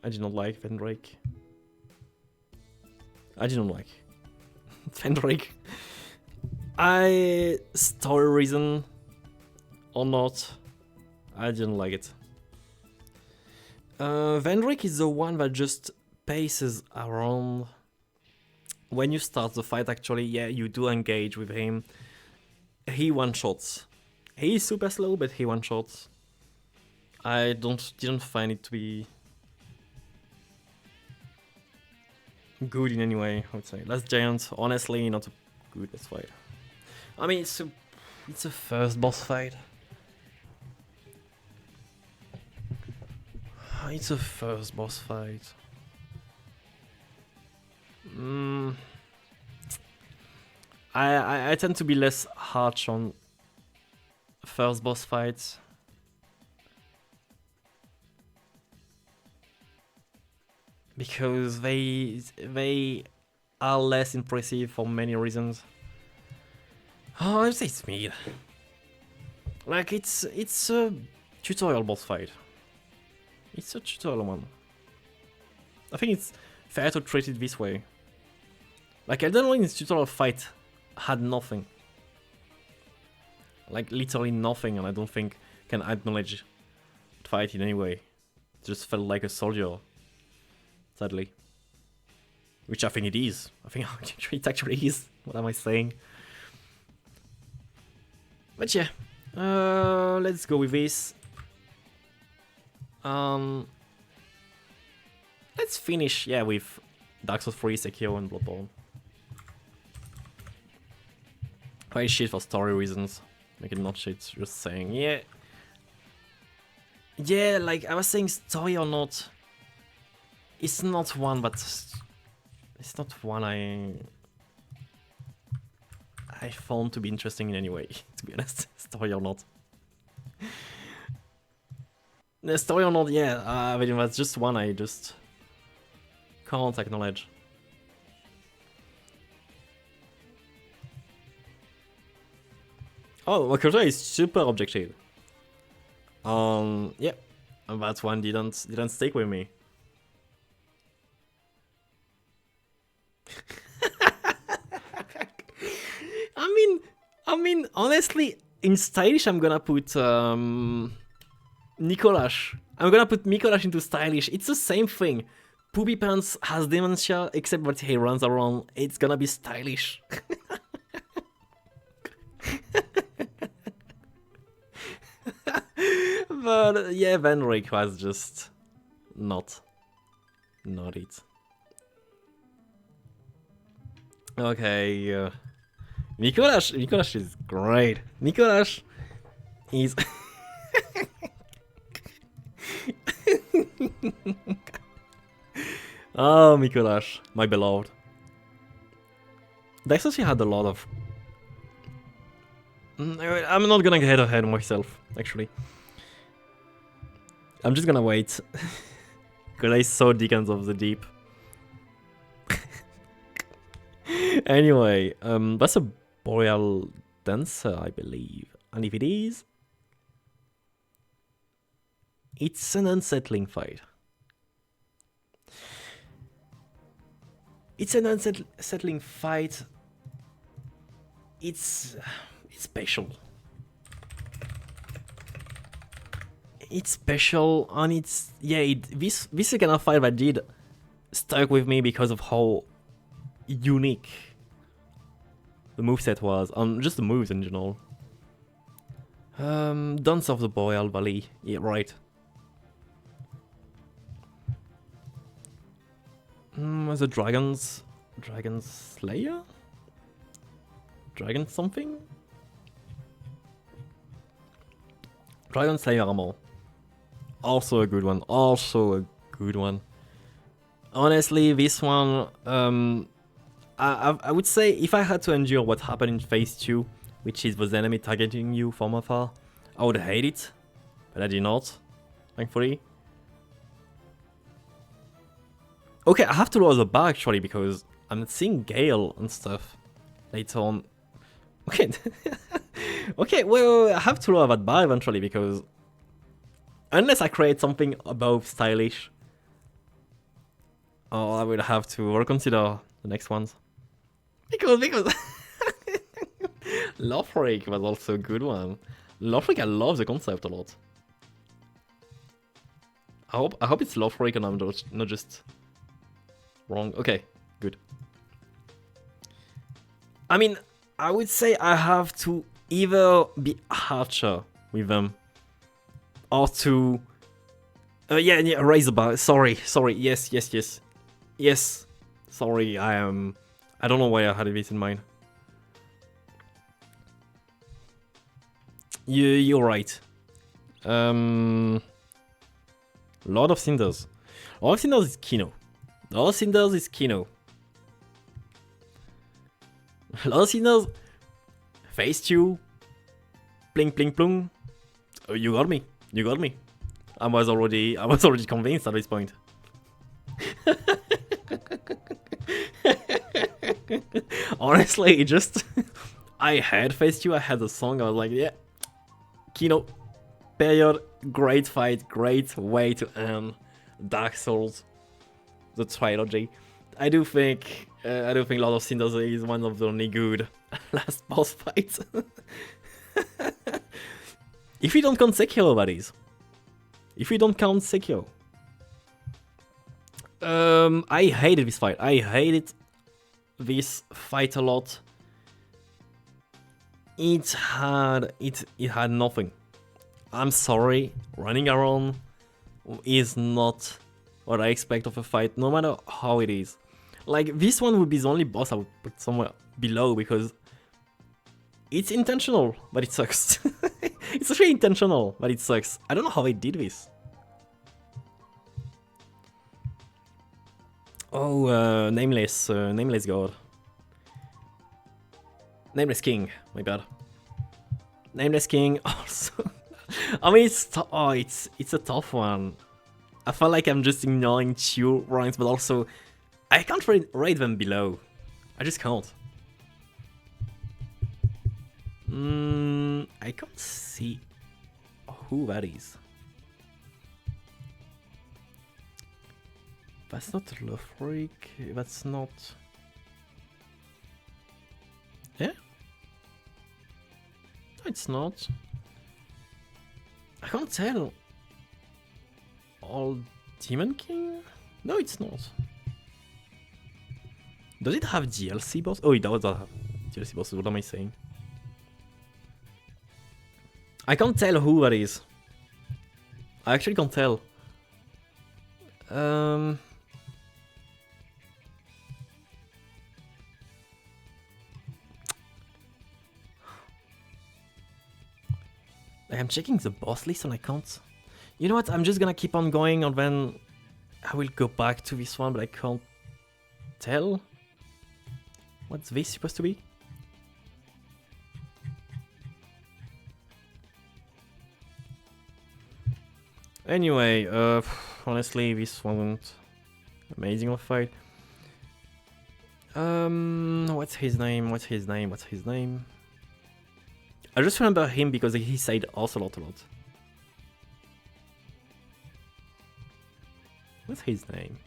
I did not like Vendrake. I didn't like Vendrake. Story reason or not, I didn't like it. Vendrake is the one that just paces around. When you start the fight, actually, yeah, you do engage with him. He one-shots. He's super slow, but he one-shots. I didn't find it to be good in any way, I would say. Last Giant, honestly, not a good boss fight. I mean, it's a first boss fight. It's a first boss fight. I tend to be less harsh on first boss fights. Because they are less impressive for many reasons. Oh, I'd say it's mid. Like it's a tutorial boss fight. It's a tutorial one. I think it's fair to treat it this way. Like Elden Ring's tutorial fight had nothing. Like literally nothing, and I don't think can acknowledge the fight in any way. It just felt like a soldier. Sadly. Which I think it is. I think it actually is. What am I saying? But yeah. Let's go with this. Let's finish, yeah, with Dark Souls 3, Sekiro, and Bloodborne. Quite shit for story reasons. Make it not shit, just saying, yeah. Yeah, like I was saying, story or not, it's not one that It's not one I found to be interesting in any way, to be honest. Story or not. The story or not, yeah, I mean, that's just one I just can't acknowledge. Oh, Makoto is super objective. Yeah, that one didn't stick with me. I mean, honestly, in stylish, I'm gonna put Nicolas. I'm gonna put Nicolas into stylish. It's the same thing. Poopy Pants has dementia, except that he runs around. It's gonna be stylish. But yeah, Van Rijk was just not it. Okay, Nicolas is great. Nicolas is. Oh, Nicolas, my beloved. Dexter had a lot of. I'm not gonna get ahead of myself, actually. I'm just gonna wait. Because I saw Deacons of the Deep. Anyway, that's a Boreal Dancer, I believe. And if it is, it's an unsettling fight. It's an unsettling fight. It's special. It's special, and it's this is the kind of fight that did stuck with me because of how unique the moveset was, and just the moves in general. Dance of the Boreal Valley, yeah, right. The Dragon Slayer? Dragon something? Dragon Slayer Armor. Also a good one. Honestly, this one, I would say if I had to endure what happened in Phase 2, which is the enemy targeting you from afar, I would hate it, but I did not, thankfully. Okay, I have to lower the bar actually because I'm seeing Gale and stuff later on. Okay, okay, well, I have to lower that bar eventually because unless I create something above stylish, I will have to reconsider the next ones. Because Lothric was also a good one. Lothric, I love the concept a lot. I hope it's Lothric and I'm not just wrong. Okay, good. I mean, I would say I have to either be harsher with them or to yeah, raise the bar. Sorry, yes. Sorry, I don't know why I had this in mind. You're right. Lord of Cinders. Lord of Cinders is Kino. Lord of Cinders is Kino. Lord of Cinders, Phase 2, bling bling plung. Oh, you got me. I was already convinced at this point. Honestly, it just I had Phase 2, I had the song, I was like, yeah, Kino, period, great fight, great way to end Dark Souls, the trilogy. I do think Lord of Cinders is one of the only good last boss fights. If we don't count Sekiro, that is. If we don't count Sekiro. I hated this fight. I hated this fight a lot. It had nothing. I'm sorry, running around is not what I expect of a fight, no matter how it is. Like, this one would be the only boss I would put somewhere below because it's intentional, but it sucks. It's actually intentional, but it sucks. I don't know how they did this. Oh, nameless god. Nameless king, my bad. Nameless king also. I mean, it's a tough one. I feel like I'm just ignoring two ranks, but also I can't rate them below. I just can't. I can't see who that is. That's not Lothric. That's not. Yeah? No, it's not. I can't tell. All Demon King? No, it's not. Does it have DLC boss? Oh, it does have DLC bosses. What am I saying? I can't tell who that is. I actually can't tell. I'm checking the boss list and I can't. You know what? I'm just gonna keep on going and then I will go back to this one, but I can't tell. What's this supposed to be? Anyway, honestly, this wasn't amazing of a fight. What's his name? What's his name? What's his name? I just remember him because he said Ocelot a lot. What's his name?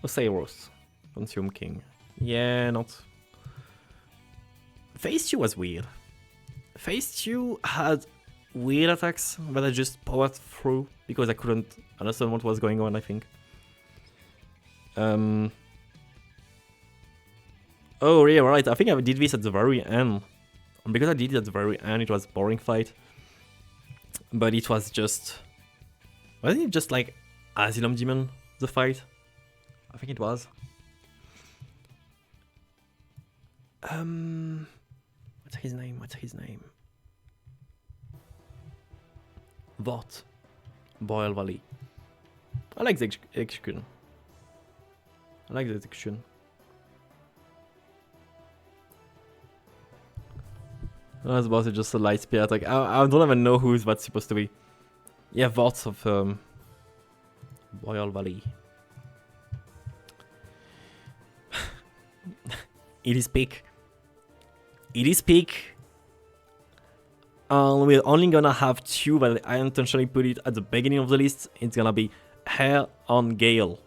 Osiris, Consume King. Yeah, not. Phase 2 was weird. Phase 2 had weird attacks that I just powered through because I couldn't understand what was going on, I think. Oh, yeah, right. I think I did this at the very end. And because I did it at the very end, it was a boring fight. But it was just... Wasn't it just like Asylum Demon, the fight? I think it was. What's his name? What's his name? Vought. Boyle Valley. I like the execution. I like the execution. I was about to just a light spear attack. I don't even know who's that's supposed to be. Yeah, Vought of Boyle Valley. It is peak. It is peak. We're only gonna have two, but I intentionally put it at the beginning of the list. It's gonna be Hair on Gale.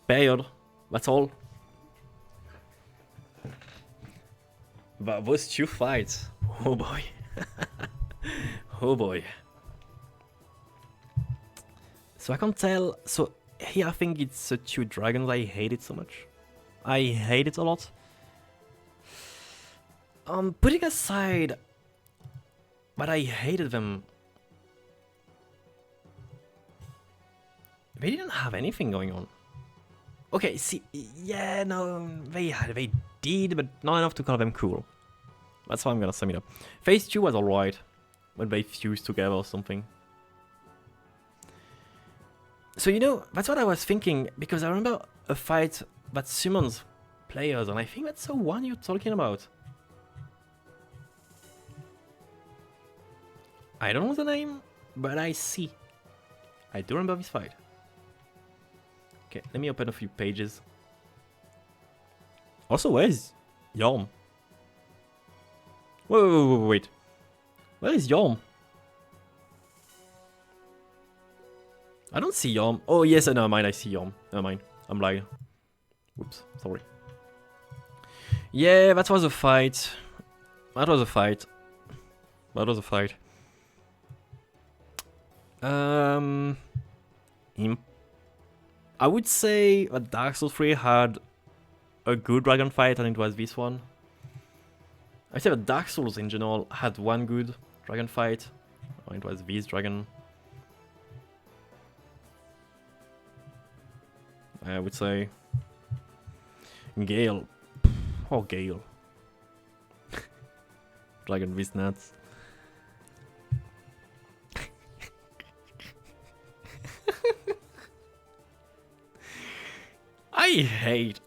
Period. That's all. But those two fights. Oh boy. Oh boy. So I can't tell. So here I think it's the two dragons. I hate it so much. I hate it a lot. Putting aside, but I hated them. They didn't have anything going on. Okay, see, yeah, no, they did, but not enough to call them cool. That's how I'm gonna sum it up. Phase 2 was alright, when they fused together or something. So you know, that's what I was thinking, because I remember a fight that summons players, and I think that's the one you're talking about. I don't know the name, but I see. I do remember this fight. Okay, let me open a few pages. Also, where is Yom? Wait. Where is Yom? I don't see Yom. Oh, yes, never mind, I see Yom. Never mind, I'm lying. Whoops, sorry. Yeah, that was a fight. That was a fight. That was a fight. I would say that Dark Souls 3 had a good dragon fight, and it was this one. I'd say that Dark Souls in general had one good dragon fight, and it was this dragon. I would say Gale. Oh, Gale. Dragon with nuts.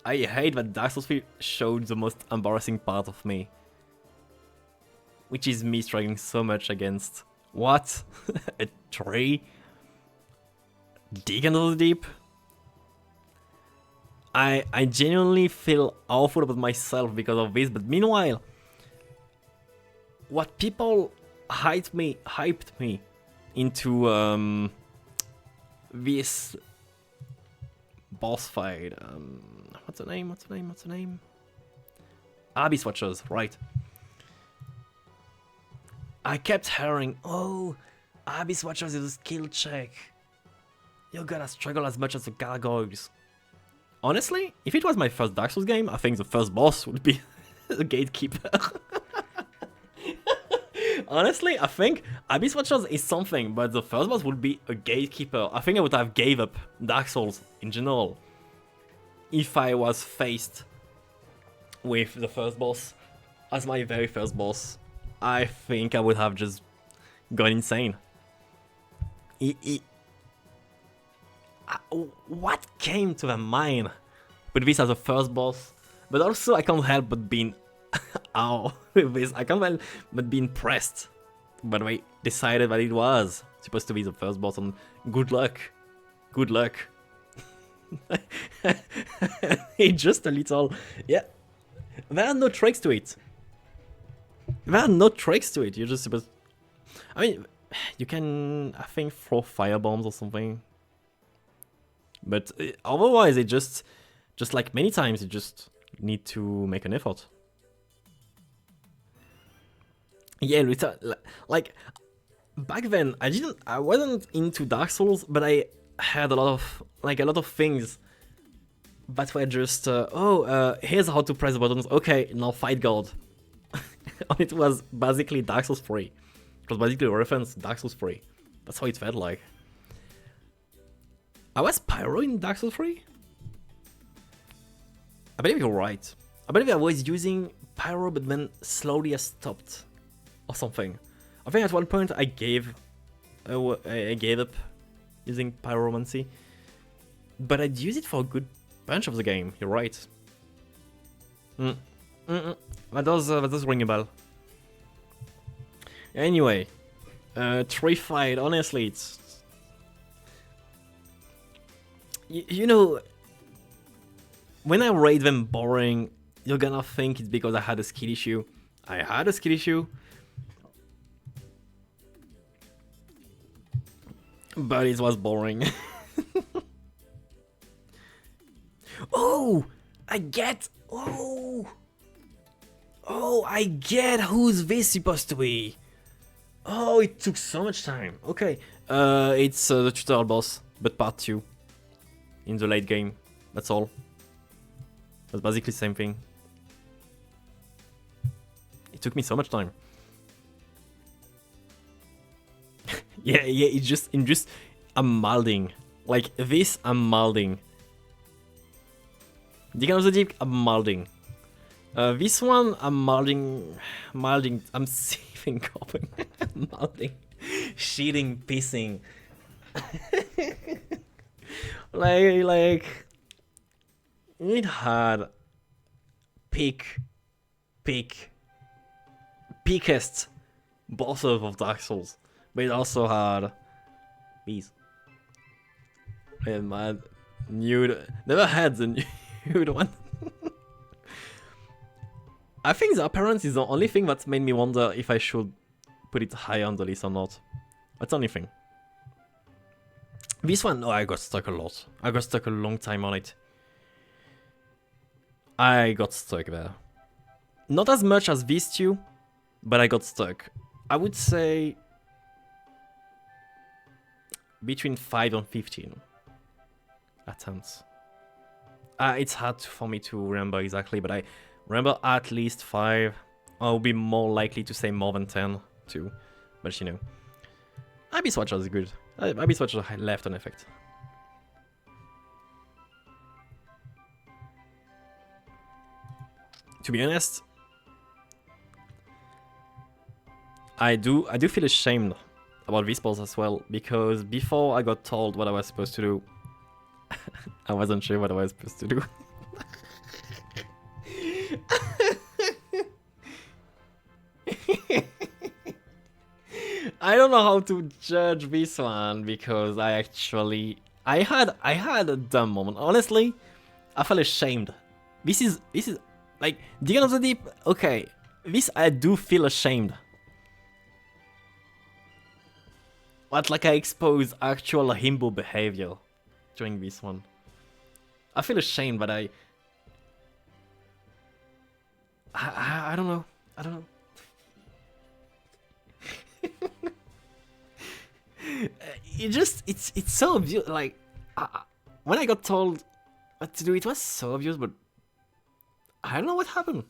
I hate that Dark Souls 3 showed the most embarrassing part of me. Which is me struggling so much against... What? A tree? Dig into the deep? I genuinely feel awful about myself because of this, but meanwhile... What people hyped me into this boss fight. What's the name? Abyss Watchers, right. I kept hearing, oh, Abyss Watchers is a skill check. You're gonna struggle as much as the gargoyles. Honestly, if it was my first Dark Souls game, I think the first boss would be the gatekeeper. Honestly, I think Abyss Watchers is something, but the first boss would be a gatekeeper. I think I would have gave up Dark Souls in general if I was faced with the first boss as my very first boss. I think I would have just gone insane. What came to the mind with this as a first boss? But also I can't help but being with this. I can't help but be impressed by the way decided that it was supposed to be the first boss, and good luck. It's just a little, yeah. There are no tricks to it. You're just supposed... I mean, you can, I think, throw firebombs or something. But otherwise, it just like many times, you just need to make an effort. Yeah, like, back then, I wasn't into Dark Souls, but I had a lot of things that were just, here's how to press the buttons, okay, now fight God. It was basically Dark Souls 3. It was basically a reference to Dark Souls 3. That's how it felt like. I was Pyro in Dark Souls 3? I believe you're right. I believe I was using Pyro, but then slowly I stopped. Or something. I think at one point I gave up using Pyromancy. But I'd use it for a good bunch of the game, you're right. That does ring a bell. Anyway, tree fight, honestly, it's... You know, when I rate them boring, you're gonna think it's because I had a skill issue. I had a skill issue. But it was boring. Oh! I get... Oh, I get who's this supposed to be. Oh, it took so much time. Okay. It's the tutorial boss, but part 2. In the late game. That's all. That's basically the same thing. It took me so much time. yeah, it's just I'm malding. Like this, I'm malding. Dig out of the deep, I'm malding. This one, I'm malding, I'm saving, coping, malding, shitting, pissing. like, it had peakest bosses of Dark Souls, but it also had these. And man, never had the nude one. I think the appearance is the only thing that's made me wonder if I should put it high on the list or not. That's the only thing. This one, no, I got stuck a lot. I got stuck a long time on it. I got stuck there. Not as much as these two, but I got stuck. I would say between 5 and 15 attempts. It's hard for me to remember exactly, but I remember at least 5. I'll be more likely to say more than 10 too, but you know. Abyss Watcher is good. Abyss Watcher left an effect. To be honest, I do feel ashamed about this boss as well, because before I got told what I was supposed to do, I wasn't sure what I was supposed to do. I don't know how to judge this one because I had a dumb moment. Honestly, I felt ashamed. This is like the end of the deep. Okay, this I do feel ashamed. But like I exposed actual himbo behavior during this one. I feel ashamed, but I don't know. I don't know. It's so obvious. Like when I got told what to do, it was so obvious, but I don't know what happened.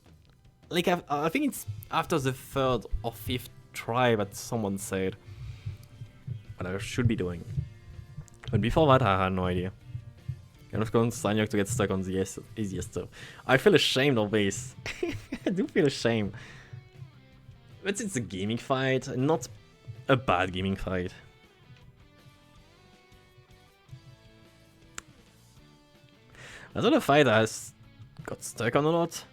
Like I think it's after the third or fifth try that someone said what I should be doing. But before that, I had no idea. And of course, Sanyok to get stuck on the easiest stuff. I feel ashamed of this. I do feel ashamed. But it's a gaming fight, not a bad gaming fight. I thought the fight I got stuck on a lot.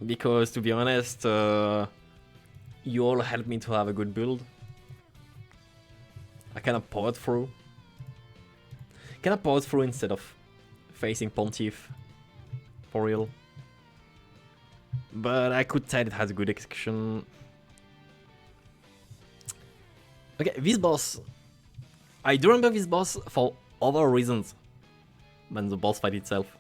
Because to be honest, you all helped me to have a good build. I kind of powered through. Instead of facing Pontiff. For real. But I could tell it has a good execution. Okay, this boss... I do remember this boss for other reasons than the boss fight itself.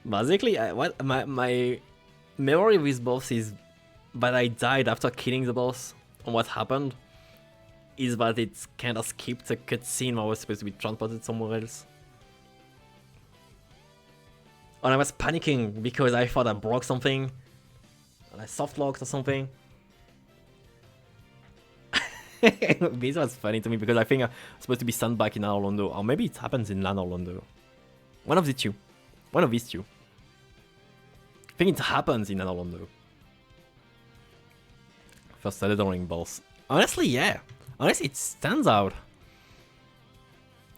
Basically, my memory of this boss is that I died after killing the boss. And what happened is that it kind of skipped a cutscene where I was supposed to be transported somewhere else. And I was panicking because I thought I broke something. And I softlocked or something. This was funny to me because I think I'm supposed to be sent back in Anor Londo. Or maybe it happens in Anor Londo. One of the two. One of these two. I think it happens in Anor Londo. First Elden Ring boss. Honestly, yeah. Honestly, it stands out.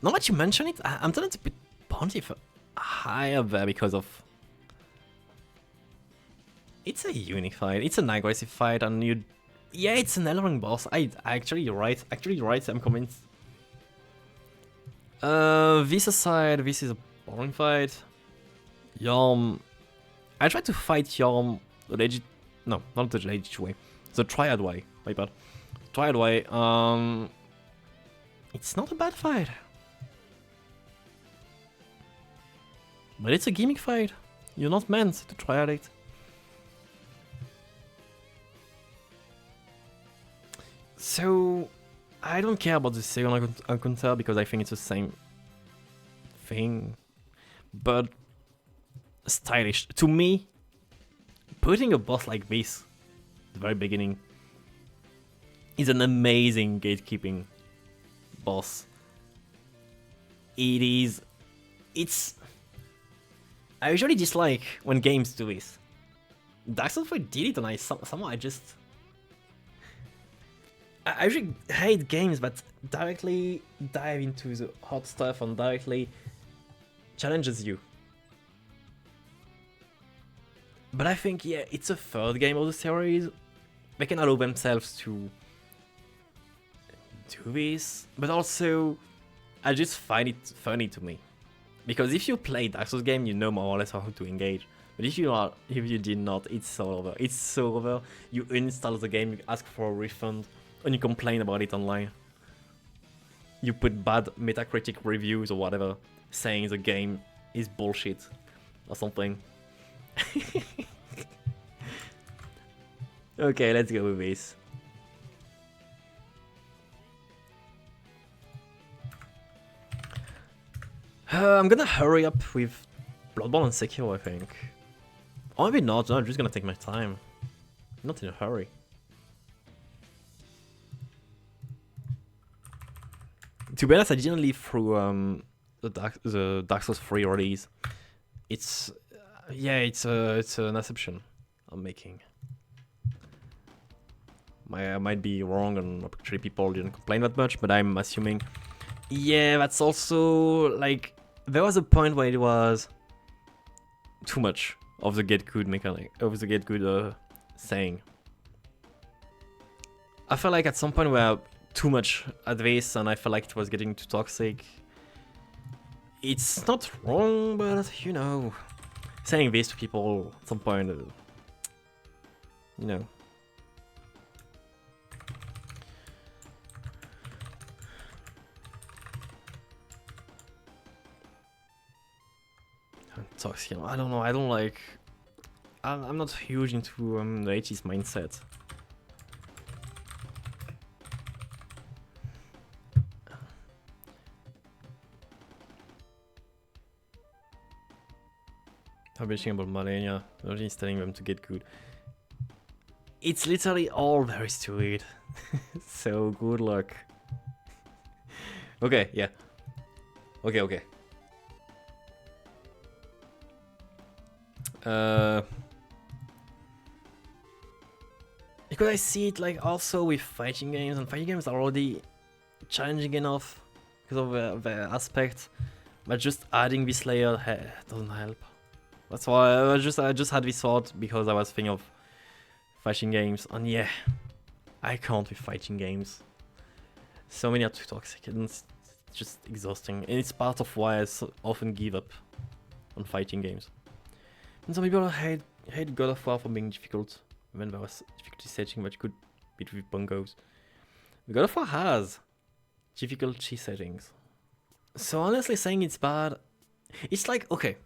Now that you mention it, I'm trying to put Pontiff high up there because of... It's a unique fight. It's an aggressive fight, and you... Yeah, it's an Elden Ring boss. Actually, you're right. I'm convinced. This aside, this is a boring fight. Yharm... I tried to fight Yharm the legit... No, not the legit way. The Triad way. My bad. Triad way. It's not a bad fight. But it's a gimmick fight. You're not meant to Triad it. So... I don't care about the second encounter because I think it's the same thing. But... stylish. To me, putting a boss like this at the very beginning is an amazing gatekeeping boss. It's... I usually dislike when games do this. Dark Souls 3 did it, and somehow I just... I usually hate games that directly dive into the hot stuff and directly challenges you. But I think, yeah, it's a third game of the series. They can allow themselves to do this, but also I just find it funny to me. Because if you play Dark Souls game, you know more or less how to engage. But if you did not, it's so over. It's so over. You uninstall the game, you ask for a refund, and you complain about it online. You put bad Metacritic reviews or whatever, saying the game is bullshit or something. Okay, let's go with this. I'm gonna hurry up with Bloodborne and Sekiro, I think. Or maybe not, no, I'm just gonna take my time. I'm not in a hurry. To be honest, I didn't live through the Dark Souls 3 release. It's... yeah, it's an assumption I'm making. I might be wrong, and actually people didn't complain that much, but I'm assuming. Yeah, that's also like there was a point where it was too much of the get good mechanic, of the get good saying. I felt like at some point we were too much at this, and I felt like it was getting too toxic. It's not wrong, but you know, saying this to people at some point, you know. Toxic, I don't know, I don't like... I'm not huge into the 80s mindset. I'm bitching about Malenia. Nobody is telling them to get good. It's literally all very stupid. So good luck. Okay, yeah. Okay. Because I see it like also with fighting games, and fighting games are already challenging enough because of the aspect, but just adding this layer doesn't help. That's why I just had this thought because I was thinking of fighting games, and yeah, I can't with fighting games. So many are too toxic, and it's just exhausting, and it's part of why I often give up on fighting games. And some people hate God of War for being difficult when there was difficulty setting that you could beat with bongos. God of War has difficulty settings. So honestly saying it's bad, it's like, okay,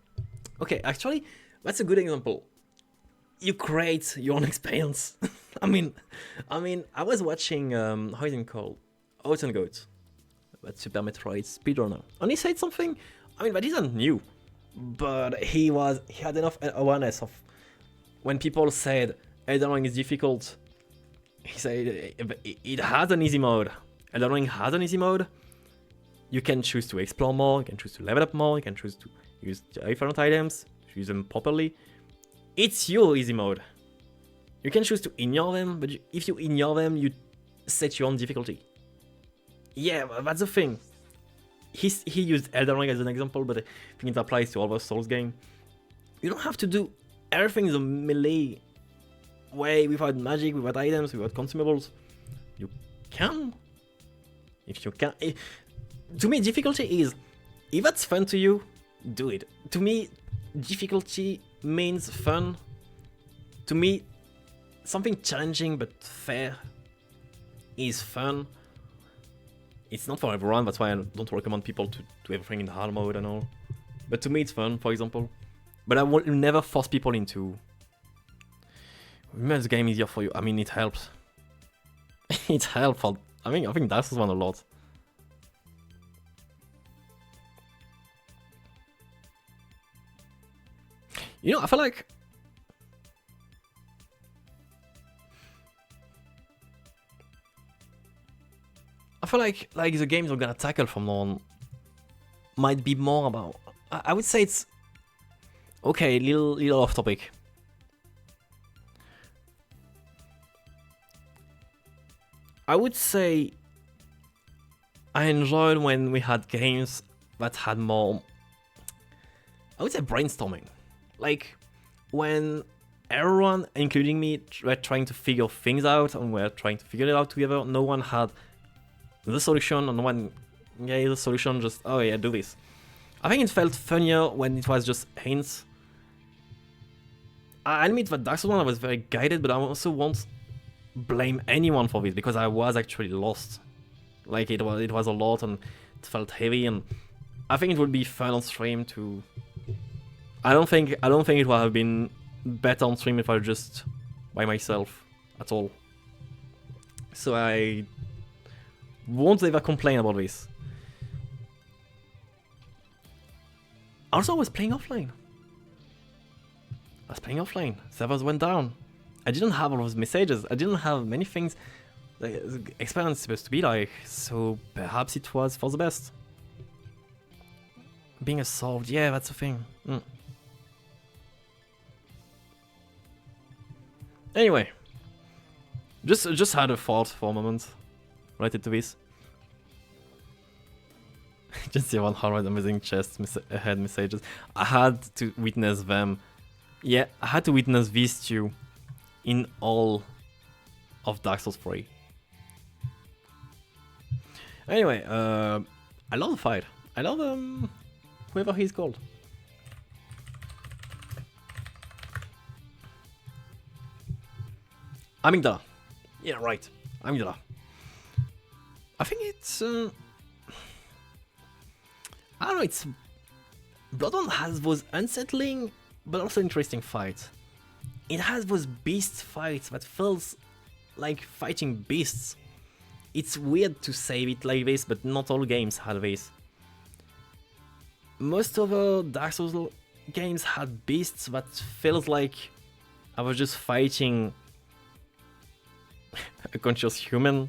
actually, that's a good example. You create your own experience. I mean, I was watching, how is it called? Oats and Goats. That's Super Metroid speedrunner. And he said something, I mean, that isn't new. But he had enough awareness of when people said Elden Ring is difficult. He said it has an easy mode. Elden Ring has an easy mode. You can choose to explore more, you can choose to level up more, you can choose to use different items, to use them properly. It's your easy mode. You can choose to ignore them, but if you ignore them, you set your own difficulty. Yeah, that's the thing. He used Elden Ring as an example, but I think it applies to all the Souls games. You don't have to do everything the melee way, without magic, without items, without consumables. You can. If you can. To me, difficulty is, if that's fun to you, do it. To me, difficulty means fun. To me, something challenging but fair is fun. It's not for everyone, that's why I don't recommend people to do everything in hard mode and all. But to me it's fun, for example. But I will never force people into... Make the game easier for you. I mean, it helps. It helps. I think Dark Souls 1 a lot. You know, I feel like... the games we're gonna tackle from now on might be more about... I would say it's... Okay, little off topic. I would say I enjoyed when we had games that had more... I would say brainstorming. Like, when everyone, including me, were trying to figure things out and we're trying to figure it out together, no one had the solution, and no one gave the solution, just, oh yeah, do this. I think it felt funnier when it was just hints. I admit that Dark Souls 1 I was very guided, but I also won't blame anyone for this, because I was actually lost. Like, it was a lot, and it felt heavy, and I think it would be fun on stream to... I don't think it would have been better on stream if I was just by myself at all. So I won't ever complain about this. Also, I was playing offline. Servers went down. I didn't have all those messages. I didn't have many things the experience is supposed to be like. So perhaps it was for the best. Being assaulted, yeah, that's a thing. Anyway. Just had a thought for a moment related to this. Just see 100 amazing chests ahead messages. I had to witness them. Yeah, I had to witness these two in all of Dark Souls 3. Anyway, I love the fight. I love whoever he's called. Amygdala. Yeah, right. Amygdala. I think it's... I don't know, it's... Bloodborne has those unsettling, but also interesting fights. It has those beast fights that feels like fighting beasts. It's weird to say it like this, but not all games had this. Most of the Dark Souls games had beasts that feels like I was just fighting a conscious human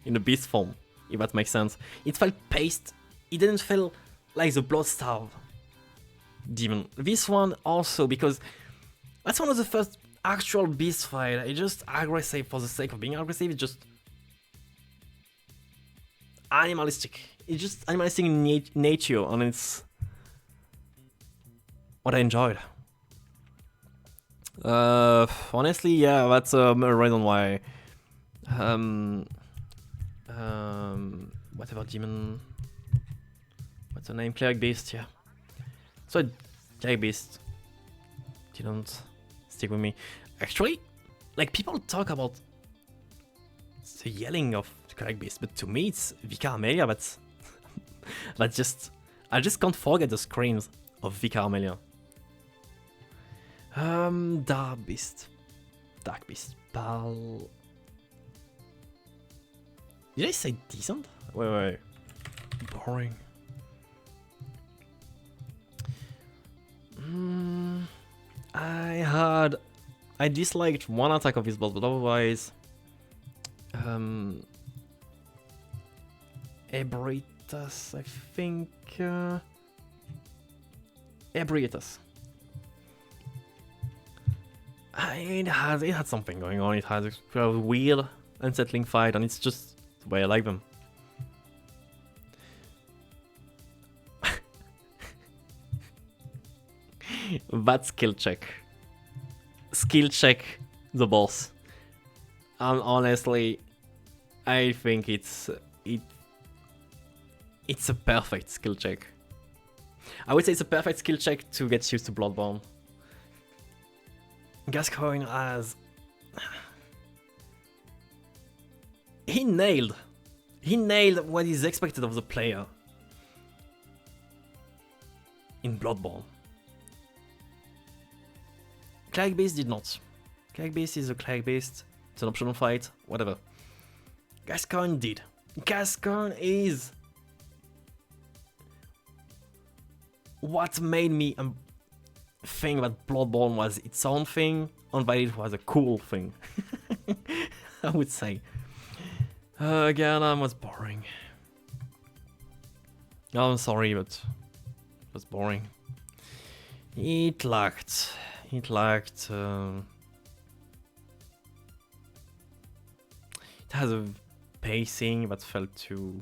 in a beast form, if that makes sense. It felt paced. It didn't feel like the blood-starved demon. This one also, because that's one of the first actual beast fight. It's just aggressive for the sake of being aggressive. It's just animalistic. It's just animalistic in nature, and it's what I enjoyed. Honestly, yeah, that's a reason why. Whatever demon. What's the name? Cleric Beast, yeah. So, Cleric Beast didn't stick with me. Actually, like, people talk about the yelling of Cleric Beast, but to me it's Vicar Amelia that's just... I just can't forget the screams of Vicar Amelia. Dark Beast. Dark Beast. Pal... Did I say decent? Wait. Boring. I disliked one attack of his boss, but otherwise... Ebriatus, I think... Ebriatus. It had something going on. It had a weird, unsettling fight, and it's just the way I like them. That skill check. Skill check the boss. And honestly, I think it's a perfect skill check. I would say it's a perfect skill check to get used to Bloodborne. Gascoigne has... He nailed what is expected of the player in Bloodborne. Cleric Beast did not. Cleric Beast is a Cleric Beast. It's an optional fight, whatever. Gascoigne did. Gascoigne is what made me think that Bloodborne was its own thing, and that it was a cool thing. I would say. Again, I was boring. I'm sorry, but it was boring. It lacked. It has a pacing that felt too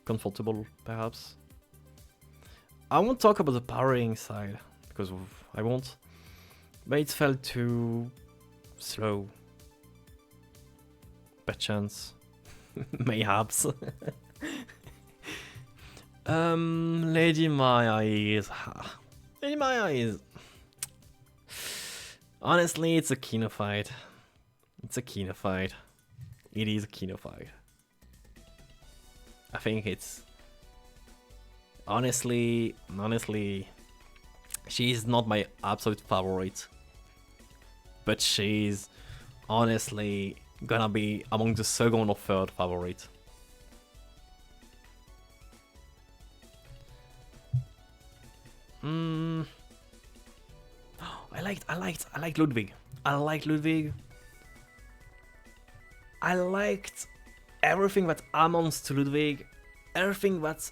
comfortable, perhaps. I won't talk about the powering side, because I won't. But it felt too slow. Perchance. Mayhaps. Lady Maya is... Lady Maya is... Honestly, it's a Kino fight. It's a Kino fight. It is a Kino fight. I think it's... Honestly, she's not my absolute favorite. But she's honestly gonna be among the second or third favorite. I liked Ludwig. I liked everything that amounts to Ludwig, everything that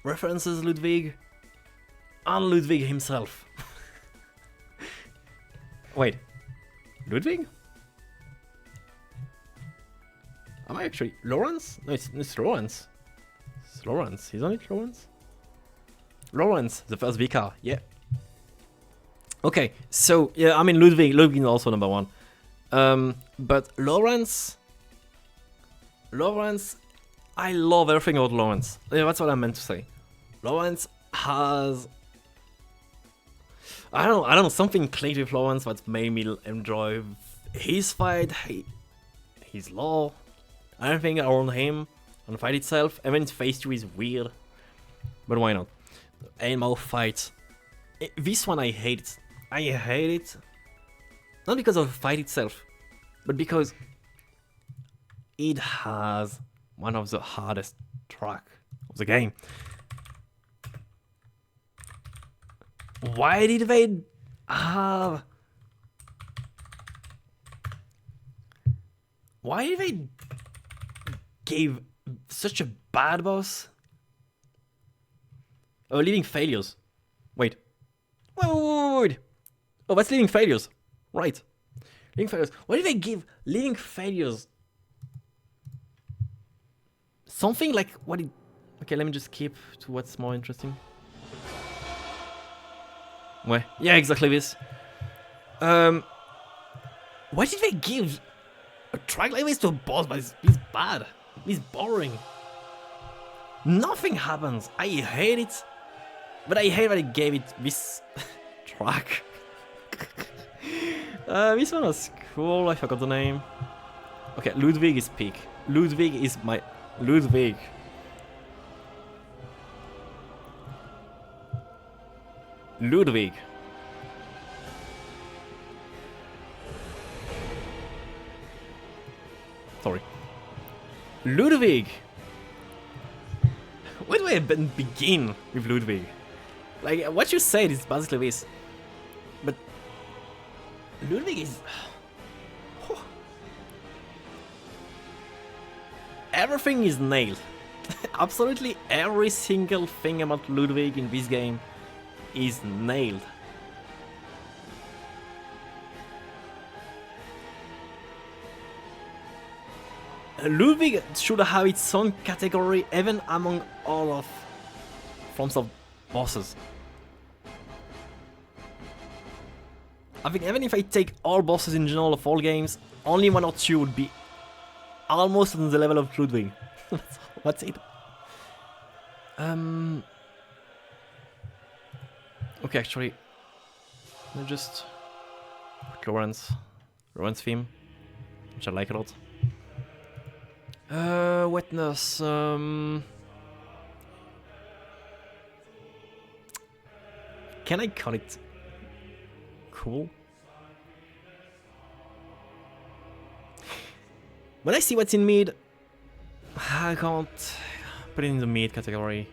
references Ludwig, and Ludwig himself. Wait, Ludwig? Am I actually Lawrence? No, it's Lawrence. It's Lawrence, isn't it Lawrence? Lawrence, the first vicar, yeah. Okay, so yeah, I mean Ludwig is also number 1. But Lawrence, I love everything about Lawrence. Yeah, that's what I meant to say. Lawrence has, I don't know, something clicked with Lawrence that made me enjoy his fight, his lore, everything around him, and the fight itself. Even phase 2 is weird, but why not? Animal fight. This one I hate it. I hate it. Not because of the fight itself, but because it has one of the hardest track of the game. Why did they have... Why did they give such a bad boss? Oh, leading failures. Wait. Wait. Oh, that's leading failures. Right. Leading failures. Why did they give leading failures something like what it... Okay, let me just skip to what's more interesting. Where? Yeah, exactly this. Why did they give a track like this to a boss? But it's bad. It's boring. Nothing happens. I hate it. But I hate that I gave it this track. This one was cool. I forgot the name. Okay, Ludwig is peak. Ludwig is my... Ludwig. Ludwig. Sorry. Ludwig! Where do I even begin with Ludwig? Like, what you said is basically this. But... Ludwig is... Everything is nailed. Absolutely every single thing about Ludwig in this game is nailed. Ludwig should have its own category even among all of forms of bosses. I think even if I take all bosses in general of all games, only 1 or 2 would be almost on the level of Ludwig. That's it. Okay, actually, let me just put Lawrence theme, which I like a lot. Wetness. Can I call it cool? When I see what's in mid, I can't put it in the mid category.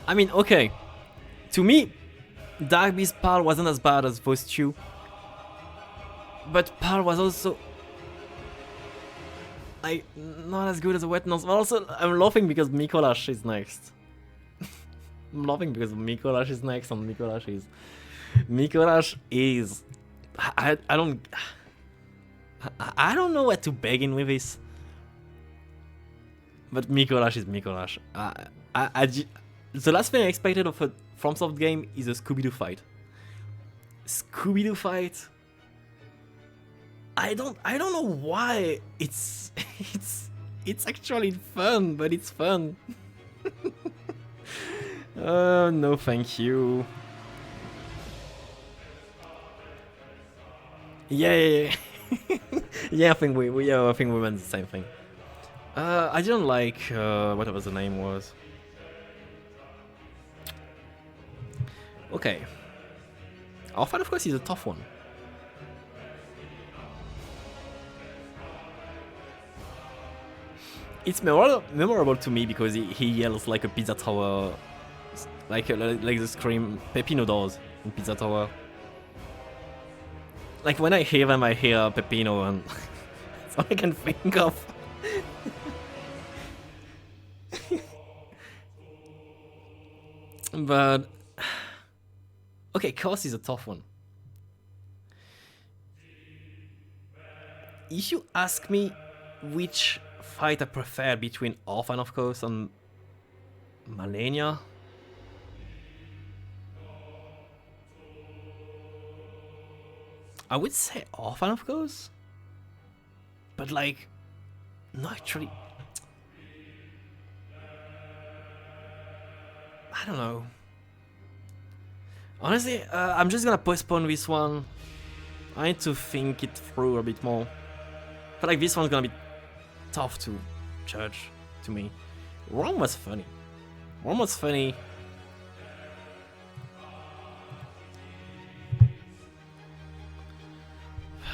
I mean, okay. To me, Dark Beast Pal wasn't as bad as those 2. But Pal was also... like, not as good as a Wetness. But also, I'm laughing because Mikolash is next. I'm laughing because Mikolash is next and Mikolash is... Mikolash is... I don't know what to begin with this. But Mikolash is Mikolash. The last thing I expected of a FromSoft game is a Scooby-Doo fight. Scooby-Doo fight. I don't know why it's actually fun, but it's fun. No, thank you. Yeah. Yeah, I think we meant the same thing. I didn't like whatever the name was. Okay. Our fight, of course, is a tough one. It's memorable to me because he yells like a Pizza Tower, like the scream Peppino does in Pizza Tower. Like when I hear them, I hear Peppino, and that's all I can think of. But okay, cost is a tough one. If you ask me which fight I prefer between Orphan of Course and Malenia, I would say Orphan of Course, but like, no, actually, I don't know. Honestly, I'm just gonna postpone this one. I need to think it through a bit more. But like, this one's gonna be tough to judge to me. Rome was funny. Rome was funny.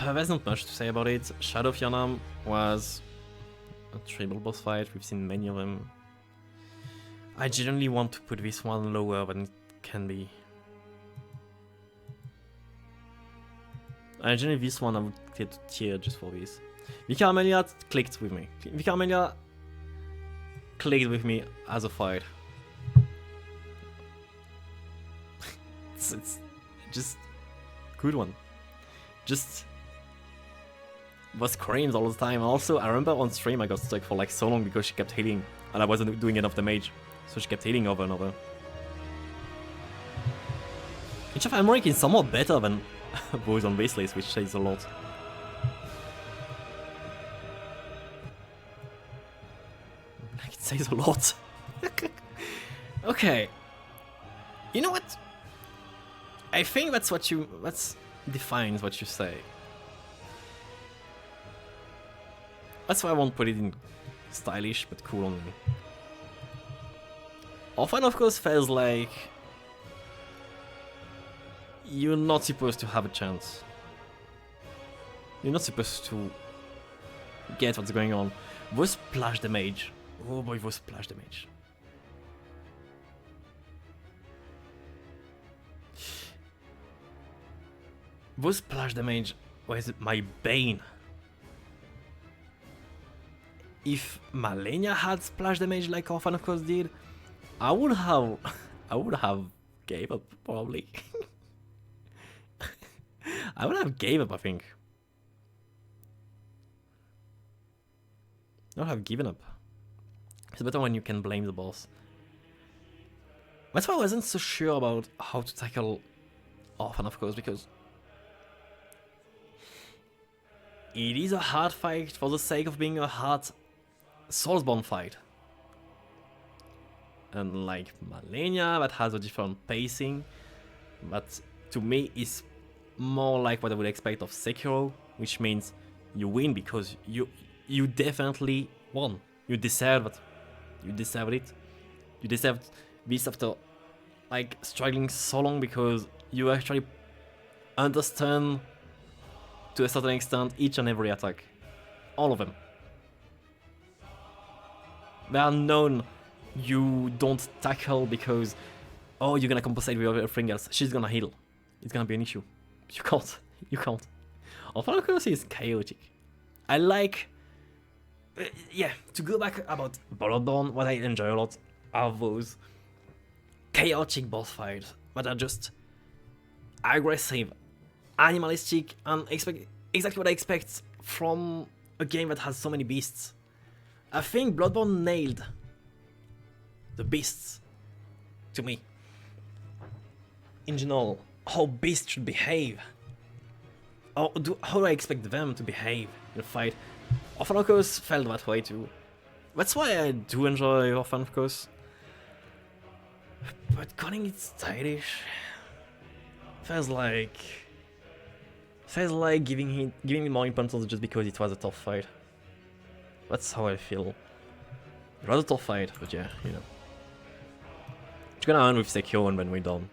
There's not much to say about it. Shadow of Yharnam was a terrible boss fight. We've seen many of them. I genuinely want to put this one lower than it can be. I genuinely, this one I would get to tier just for this. Vicar Amelia clicked with me. Vicar Amelia clicked with me as a fight. it's just good one. Just was screams all the time. Also, I remember on stream I got stuck for like so long because she kept hitting and I wasn't doing enough damage. So she kept hitting over and over. Each of Emmerich is somewhat better than those on this list, which says a lot. Like, it says a lot. Okay. You know what? I think that's what you... that defines what you say. That's why I won't put it in stylish, but cool on me. Often, of course, feels like you're not supposed to have a chance. You're not supposed to get what's going on. Was splash damage. Oh boy, was splash damage. Was splash damage was my bane. If Malenia had splash damage like Orphan of course did, I would have gave up probably. I would have gave up, I think. I would have given up. It's better when you can blame the boss. That's why I wasn't so sure about how to tackle Orphan of course, because it is a hard fight for the sake of being a hard Soulsborne fight. Unlike Malenia, that has a different pacing, but to me is more like what I would expect of Sekiro, which means you win because you definitely won. You deserve it. You deserved it. You deserved this after like struggling so long because you actually understand to a certain extent each and every attack. All of them. They are known. You don't tackle because, oh, you're gonna compensate with everything else. She's gonna heal. It's gonna be an issue. You can't. You can't. Orphan of course is chaotic. I like... yeah, to go back about Bloodborne, what I enjoy a lot are those chaotic boss fights that are just aggressive, animalistic, and expect exactly what I expect from a game that has so many beasts. I think Bloodborne nailed the beasts to me. In general, how beasts should behave. How do I expect them to behave in a fight? Orphan of course felt that way too. That's why I do enjoy Orphan of course. But calling it stylish feels like giving me more importance just because it was a tough fight. That's how I feel. It was a tough fight, but yeah, you know. It's gonna end with Sekiro and when we're done.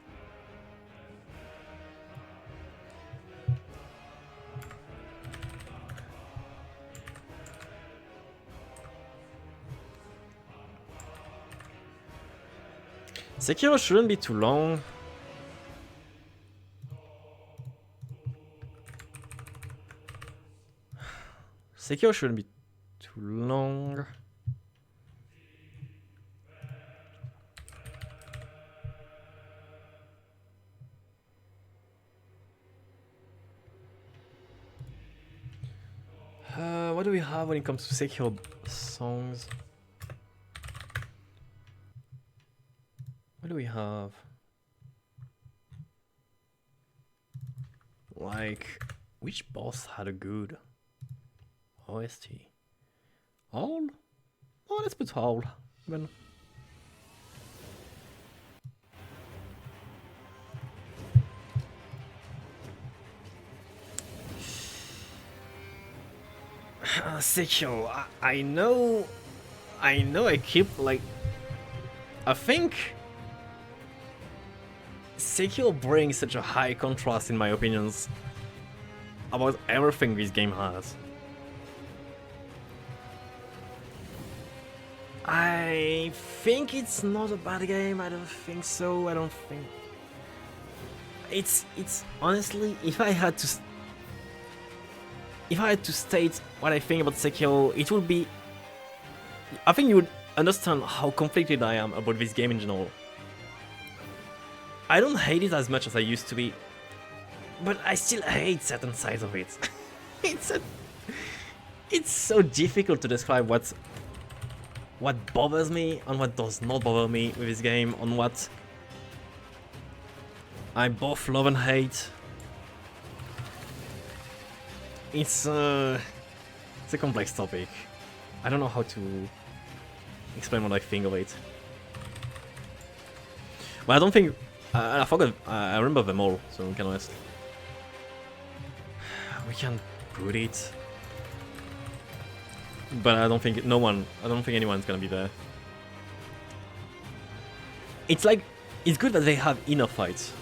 Sekiro shouldn't be too long. Sekiro shouldn't be too long. What do we have when it comes to Sekiro songs? What do we have? Like, which boss had a good OST? All? Oh, let's put all. Then. Sekiro, I know I keep like, I think Sekiro brings such a high contrast in my opinions about everything this game has. I think it's not a bad game, I don't think so, I don't think... It's honestly, if I had to state what I think about Sekiro, it would be... I think you would understand how conflicted I am about this game in general. I don't hate it as much as I used to be, but I still hate certain sides of it. It's so difficult to describe what bothers me and what does not bother me with this game, on what I both love and hate. It's a complex topic. I don't know how to explain what I think of it. But I don't think... I forgot... I remember them all, so we can honest. We can put it... But I don't think anyone's gonna be there. It's like... It's good that they have inner fights.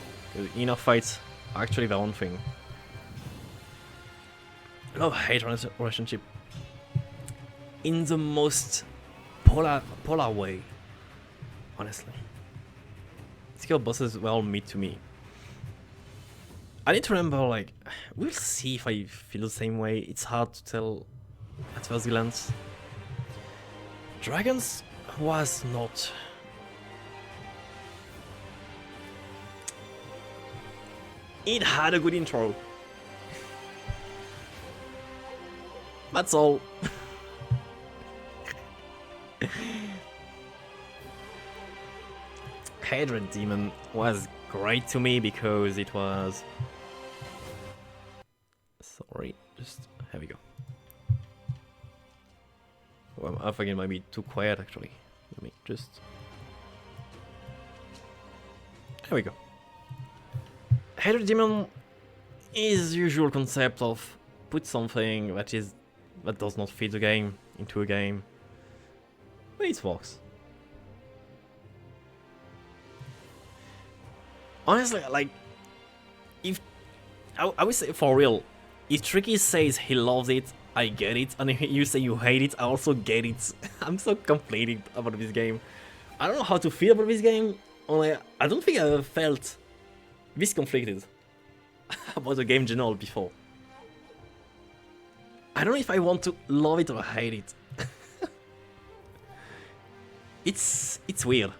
Inner fights are actually their own thing. Love-hate relationship in the most polar way, honestly. Sekiro bosses were all meat to me. I need to remember, like, we'll see if I feel the same way. It's hard to tell at first glance. Dragons was not. It had a good intro. That's all. Hatred Demon was great to me because it was... Sorry, just... Here we go. Well, I think it might be too quiet actually. Let me just... There we go. Hatred Demon is the usual concept of put something that does not fit the game into a game. But it works. Honestly, like, if I would say for real, if Tricky says he loves it, I get it, and if you say you hate it, I also get it. I'm so conflicted about this game. I don't know how to feel about this game. Only I don't think I ever felt this conflicted about the game in general before. I don't know if I want to love it or hate it. It's weird.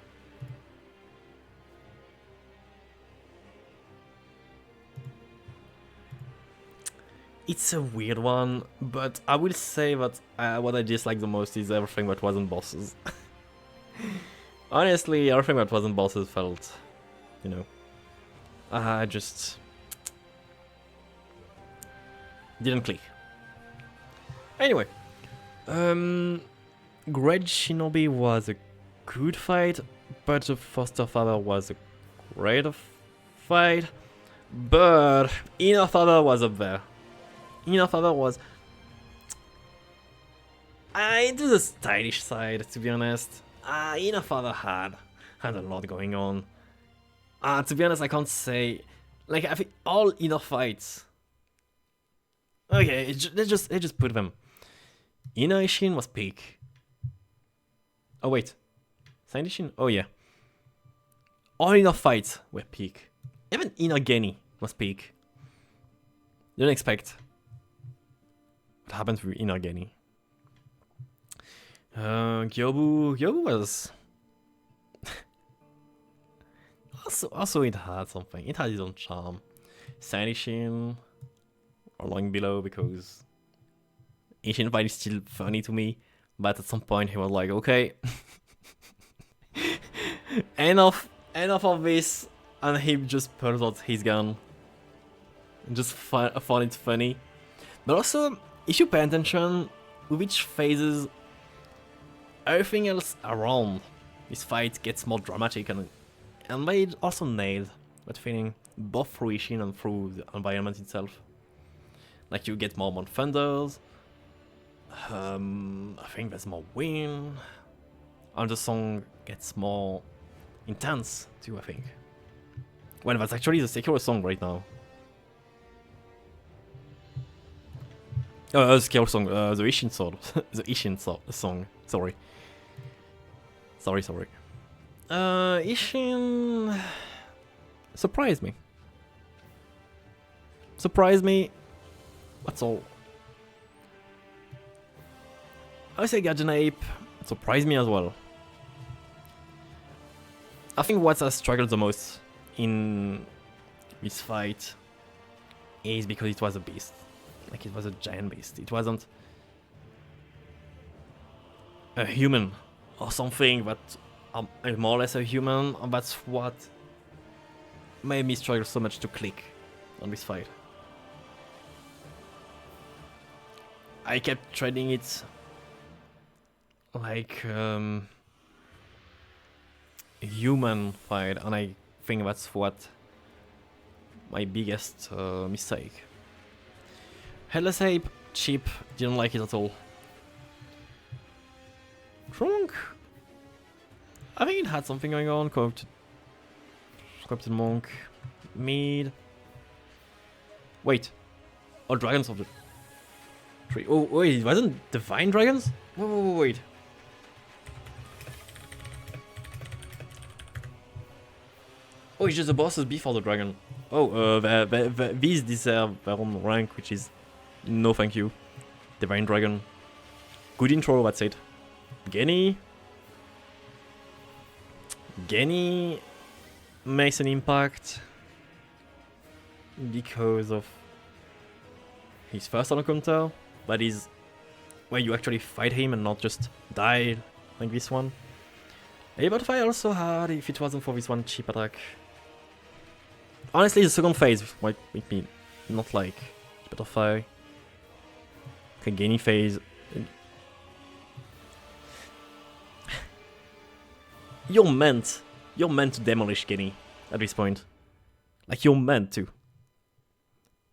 It's a weird one, but I will say that what I dislike the most is everything that wasn't bosses. Honestly, everything that wasn't bosses felt, you know, I just didn't click. Anyway, Great Shinobi was a good fight, but the Foster Father was a great fight, but Inner Father was up there. Inner Father was... I do the stylish side, to be honest. Inner Father had a lot going on. To be honest, I can't say... Like, I think all Inner fights... Okay, let's just put them. Inner Ishin was peak. Oh wait. Saint Ishin? Oh yeah. All Inner fights were peak. Even Inner Geni was peak. Didn't expect what happens with Inner Geni. Gyobu was... also it had something. It had its own charm. Saint Ishin, or Lying Below, because Ishin fight is still funny to me, but at some point he was like, okay, enough of this, and he just pulls out his gun. Just found it funny. But also, if you pay attention, which phases everything else around this fight gets more dramatic, and they also nailed that feeling both through Ishin and through the environment itself. Like, you get more thunders, I think there's more wind, and the song gets more intense too, I think. Well, that's actually the Sekiro song right now. Sekiro song, the Ishin sword. The Ishin song, sorry. Sorry. Ishin surprised me. That's all. I say Gadget Ape surprised me as well. I think what I struggled the most in this fight is because it was a beast. Like, it was a giant beast. It wasn't a human or something, but more or less a human, and that's what made me struggle so much to click on this fight. I kept treating it like a human fight, and I think that's what my biggest mistake. Headless Ape, cheap, didn't like it at all. Trunk, I think it had something going on. Corrupted Monk, Mead. Wait, Dragons of the Tree. Oh wait, it wasn't Divine Dragons? Wait. Oh, it's just the bosses before the dragon. Oh, these deserve their own rank, which is no thank you. Divine Dragon. Good intro, that's it. Genny makes an impact because of his first encounter, that is where you actually fight him and not just die like this one. A butterfly also hard if it wasn't for this one cheap attack. Honestly, the second phase might make me not like butterfly. Okay, Genny phase. You're meant to demolish Genny at this point. Like, you're meant to.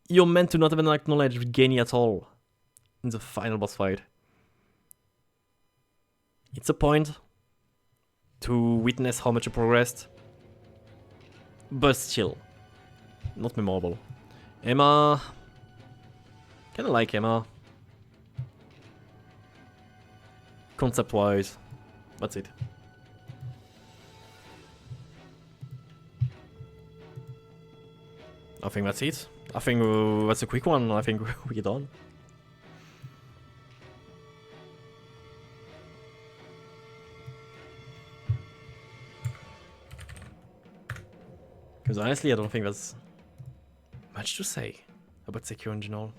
You're meant to not even acknowledge Genny at all in the final boss fight. It's a point to witness how much you progressed, but still, not memorable. Emma, kinda like Emma. Concept-wise, that's it. I think that's it. I think that's a quick one. I think we're done. Because honestly, I don't think there's much to say about Sekiro in general.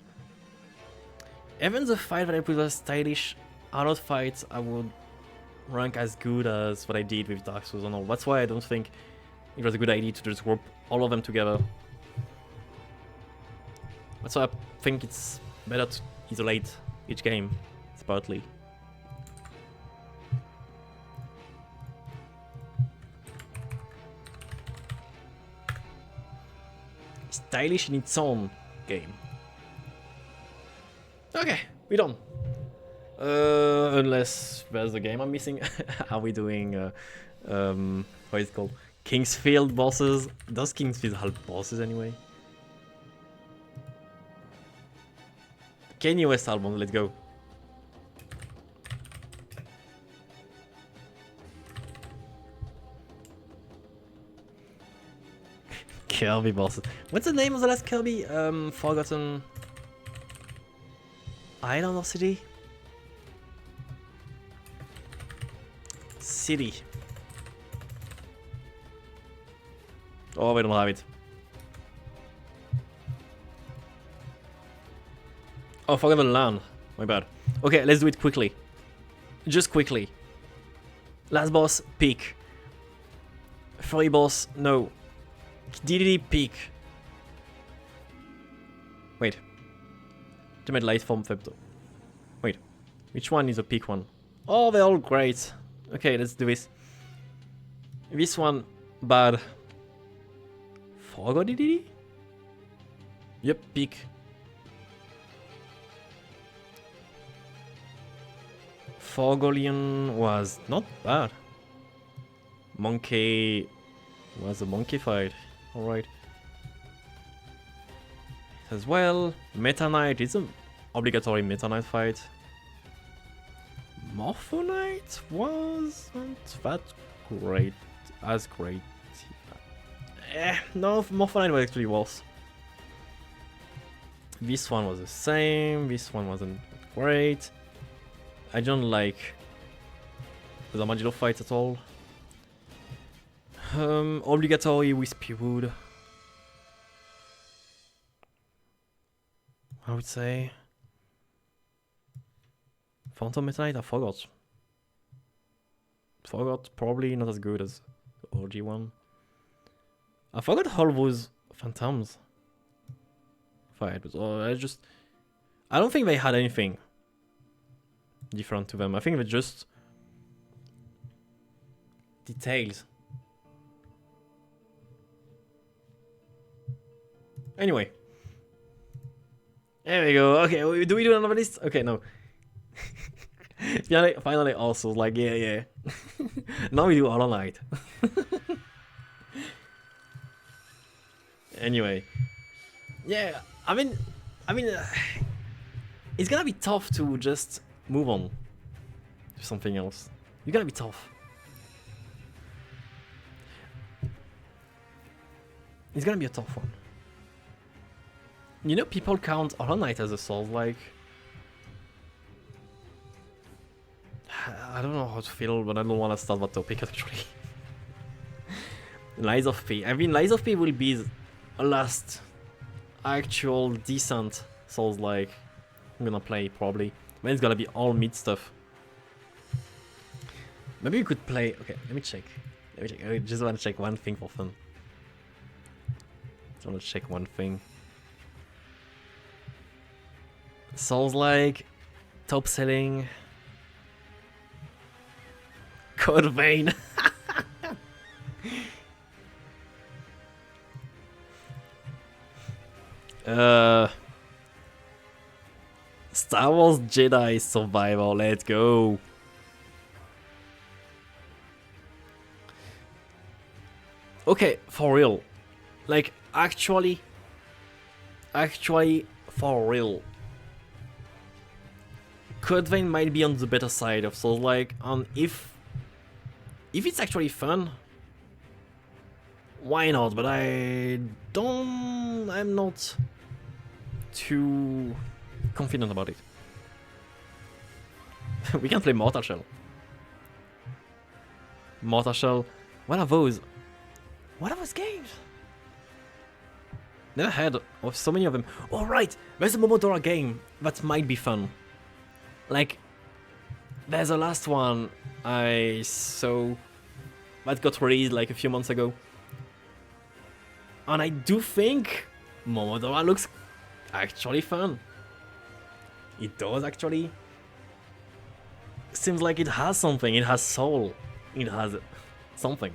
Even the fight that I put as stylish are not fights I would rank as good as what I did with Dark Souls and all. That's why I don't think it was a good idea to just group all of them together. That's why I think it's better to isolate each game separately. Stylish in its own game. Okay, we're done. Unless there's a game I'm missing. Are we doing what is it called? Kingsfield bosses? Does Kingsfield have bosses anyway? Kanye West album, let's go. Kirby bosses. What's the name of the last Kirby? Forgotten Island or City? City. Oh, we don't have it. Oh, Forgotten Land. My bad. Okay, let's do it quickly. Just quickly. Last boss, peak. Furry boss, no. DDD, peak. Wait. Ultimate Light Form Febto. Wait. Which one is a peak one? Oh, they're all great. Okay, let's do this. This one, bad. Forgo DDD? Yep, peak. Forgolian was not bad. Monkey was a monkey fight. Alright. As well, Meta Knight is an obligatory Meta Knight fight. Morpho Knight wasn't that great. As great. No, Morpho Knight was actually worse. This one was the same. This one wasn't great. I don't like the Armadillo fight at all. Obligatory Wispy Wood. I would say. Phantom Meta Knight, I forgot. Probably not as good as the OG one. I forgot all those Phantoms fight. I don't think they had anything different to them. I think they're just details. Anyway. There we go. Okay, do we do another list? Okay, no. finally also like, yeah. Now we do Hollow Knight. Anyway. Yeah, I mean, it's gonna be tough to just move on to something else. It's gonna be tough. It's gonna be a tough one. You know, people count Hollow Knight as a Souls-like. I don't know how to feel, but I don't want to start that topic actually. Lies of P. I mean, Lies of P will be a last actual decent Souls-like I'm gonna play probably. Then it's gonna be all mid stuff. Maybe we could play. Okay, let me check. I just want to check one thing for fun. Just want to check one thing. Souls-like, top selling. Code Vein. Star Wars Jedi Survivor, let's go. Okay, for real. Like, actually, for real. Code Vein might be on the better side of Souls, like, if it's actually fun, why not? But I'm not too confident about it. We can play Mortal Shell. Mortal Shell, what are those? What are those games? Never heard of so many of them. Oh right, there's a Momodora game that might be fun. Like, there's a last one I saw that got released like a few months ago. And I do think Momodora looks actually fun. It does actually. Seems like it has something, it has soul. It has something.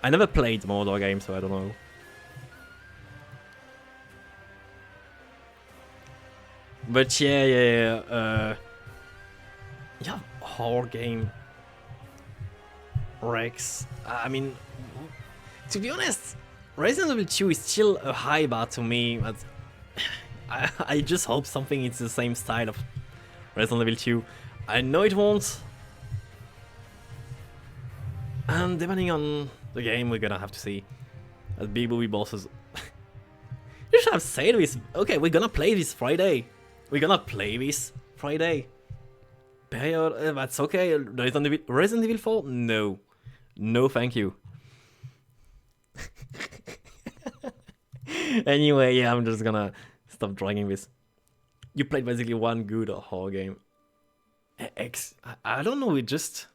I never played Momodora games, so I don't know. But yeah, horror game. Rex. I mean, to be honest, Resident Evil 2 is still a high bar to me, but I just hope something is the same style of Resident Evil 2. I know it won't. And depending on the game, we're gonna have to see. As big movie bosses. You should have said this. Okay, we're gonna play this Friday. Period. That's okay. Resident Evil 4? No. No, thank you. Anyway, yeah, I'm just gonna stop dragging this. You played basically one good horror game. I don't know, it just...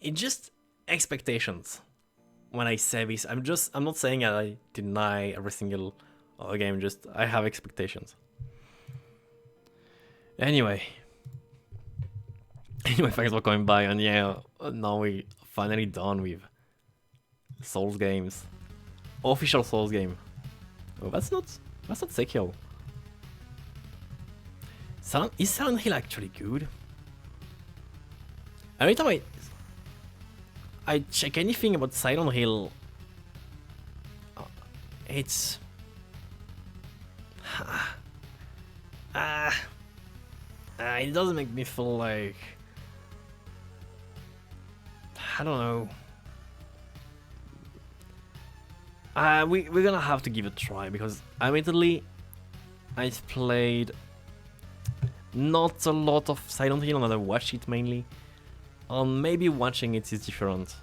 it just expectations. When I say this, I'm not saying I deny every single game, just I have expectations. Anyway, thanks for coming by, and yeah, now we finally done with Souls games, official Souls game. Oh, that's not Sekiro. Is Silent Hill actually good? Every time I check anything about Silent Hill, it's... it doesn't make me feel like... I don't know. We're gonna have to give it a try, because admittedly, I've played not a lot of Silent Hill, and I watched it mainly. Maybe watching it is different.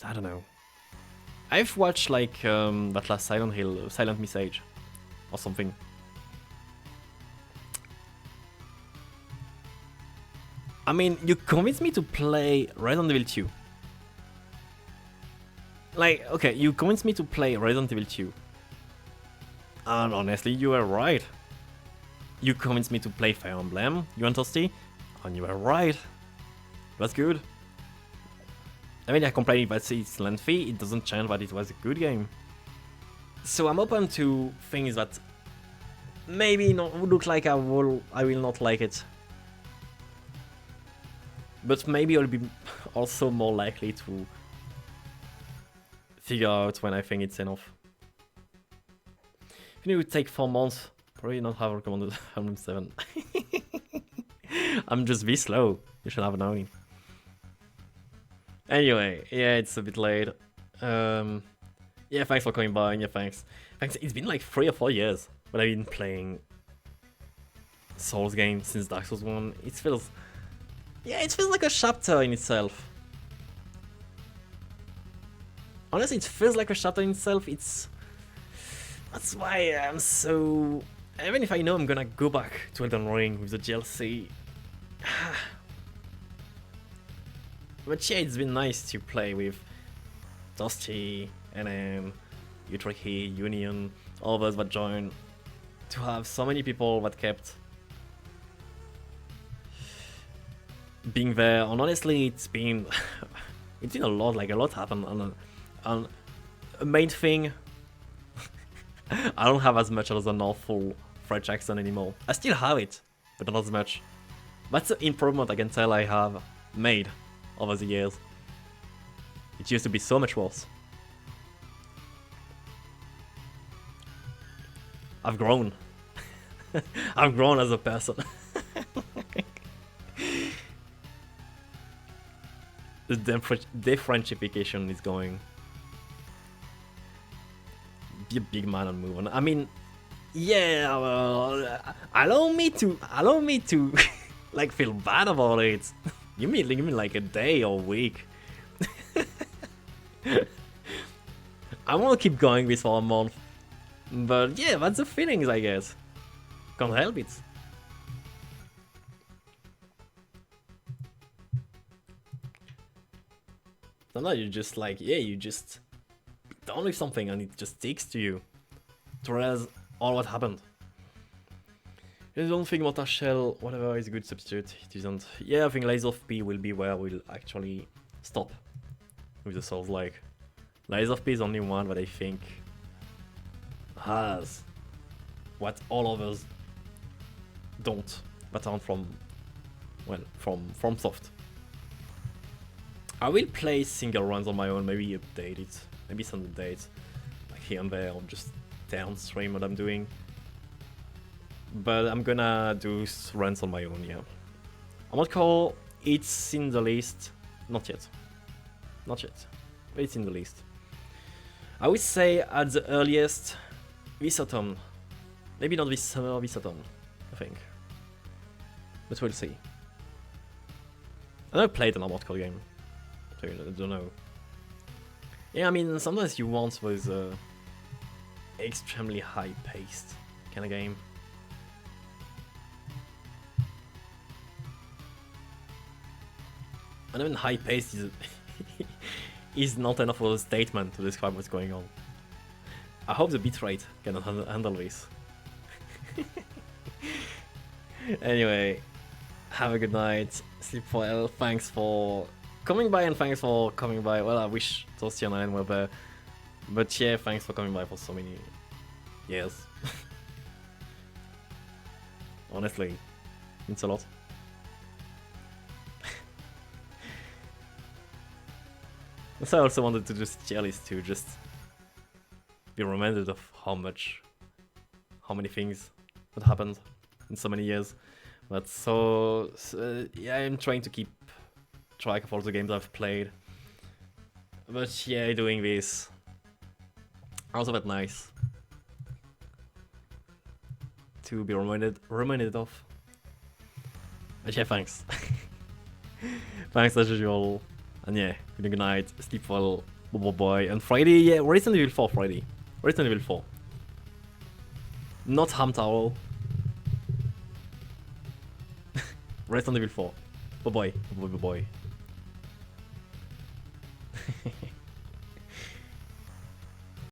I don't know. I've watched like that last Silent Hill, Silent Message, or something. I mean, you convinced me to play Resident Evil 2. Like, okay, you convinced me to play Resident Evil 2. And honestly, you were right. You convinced me to play Fire Emblem, you and Thirsty, and you were right. That's good. I mean, I complain that it's lengthy, it doesn't change that it was a good game. So I'm open to things that maybe not look like I will not like it. But maybe I'll be also more likely to figure out when I think it's enough. If it would take 4 months, probably not have recommended 107. I'm just this slow, you should have known. Anyway, yeah, it's a bit late. Yeah, thanks for coming by, yeah, thanks. It's been like 3 or 4 years that I've been playing Souls games since Dark Souls 1. It feels like a chapter in itself. Honestly, it feels like a chapter in itself. That's why I'm so... Even if I know I'm gonna go back to Elden Ring with the DLC. But yeah, it's been nice to play with Dusty, NM, Utriki, Union, all those that joined. To have so many people that kept being there, and honestly, it's been a lot. Like a lot happened, and a main thing, I don't have as much as an awful French accent anymore. I still have it, but not as much. That's an improvement I can tell I have made over the years. It used to be so much worse. I've grown. I've grown as a person. The defrenchification is going. Be a big man and move on. I mean, yeah, well, allow me to like feel bad about it. You mean like a day or a week? I want to keep going this for a month, but yeah, that's the feelings, I guess. Can't help it. Sometimes you just like, yeah, you just be done with something and it just sticks to you. Whereas all what happened. You don't think Mortar Shell, whatever, is a good substitute. It isn't. Yeah, I think Lies of P will be where we'll actually stop with the Souls like. Lies of P is only one that I think has what all others don't, that aren't from, well, from Soft. I will play single runs on my own, maybe update it, maybe some updates, like here and there, or just downstream what I'm doing. But I'm gonna do runs on my own, yeah. I'm not call it's in the list, not yet, but it's in the list. I would say at the earliest, this autumn, maybe not this summer, this autumn, I think. But we'll see. I never played an Armored Core game. I don't know. Yeah, I mean, sometimes you want those extremely high-paced kind of game. And even high-paced is is not enough of a statement to describe what's going on. I hope the bitrate can handle this. Anyway, have a good night, sleep well, thanks for coming by and thanks for coming by. Well, I wish Toasty and Alan were there, but yeah, thanks for coming by for so many years. Honestly, means a lot. So I also wanted to just share this to just be reminded of how many things that happened in so many years. But so yeah, I'm trying to keep track of all the games I've played. But yeah, doing this also that nice to be reminded of. But yeah, thanks. Thanks as usual. And yeah, good night, sleep well, bye. And Friday, yeah, Resident Evil 4 Friday. Resident Evil 4. Not Hamtaro. Resident Evil 4. Bye bye.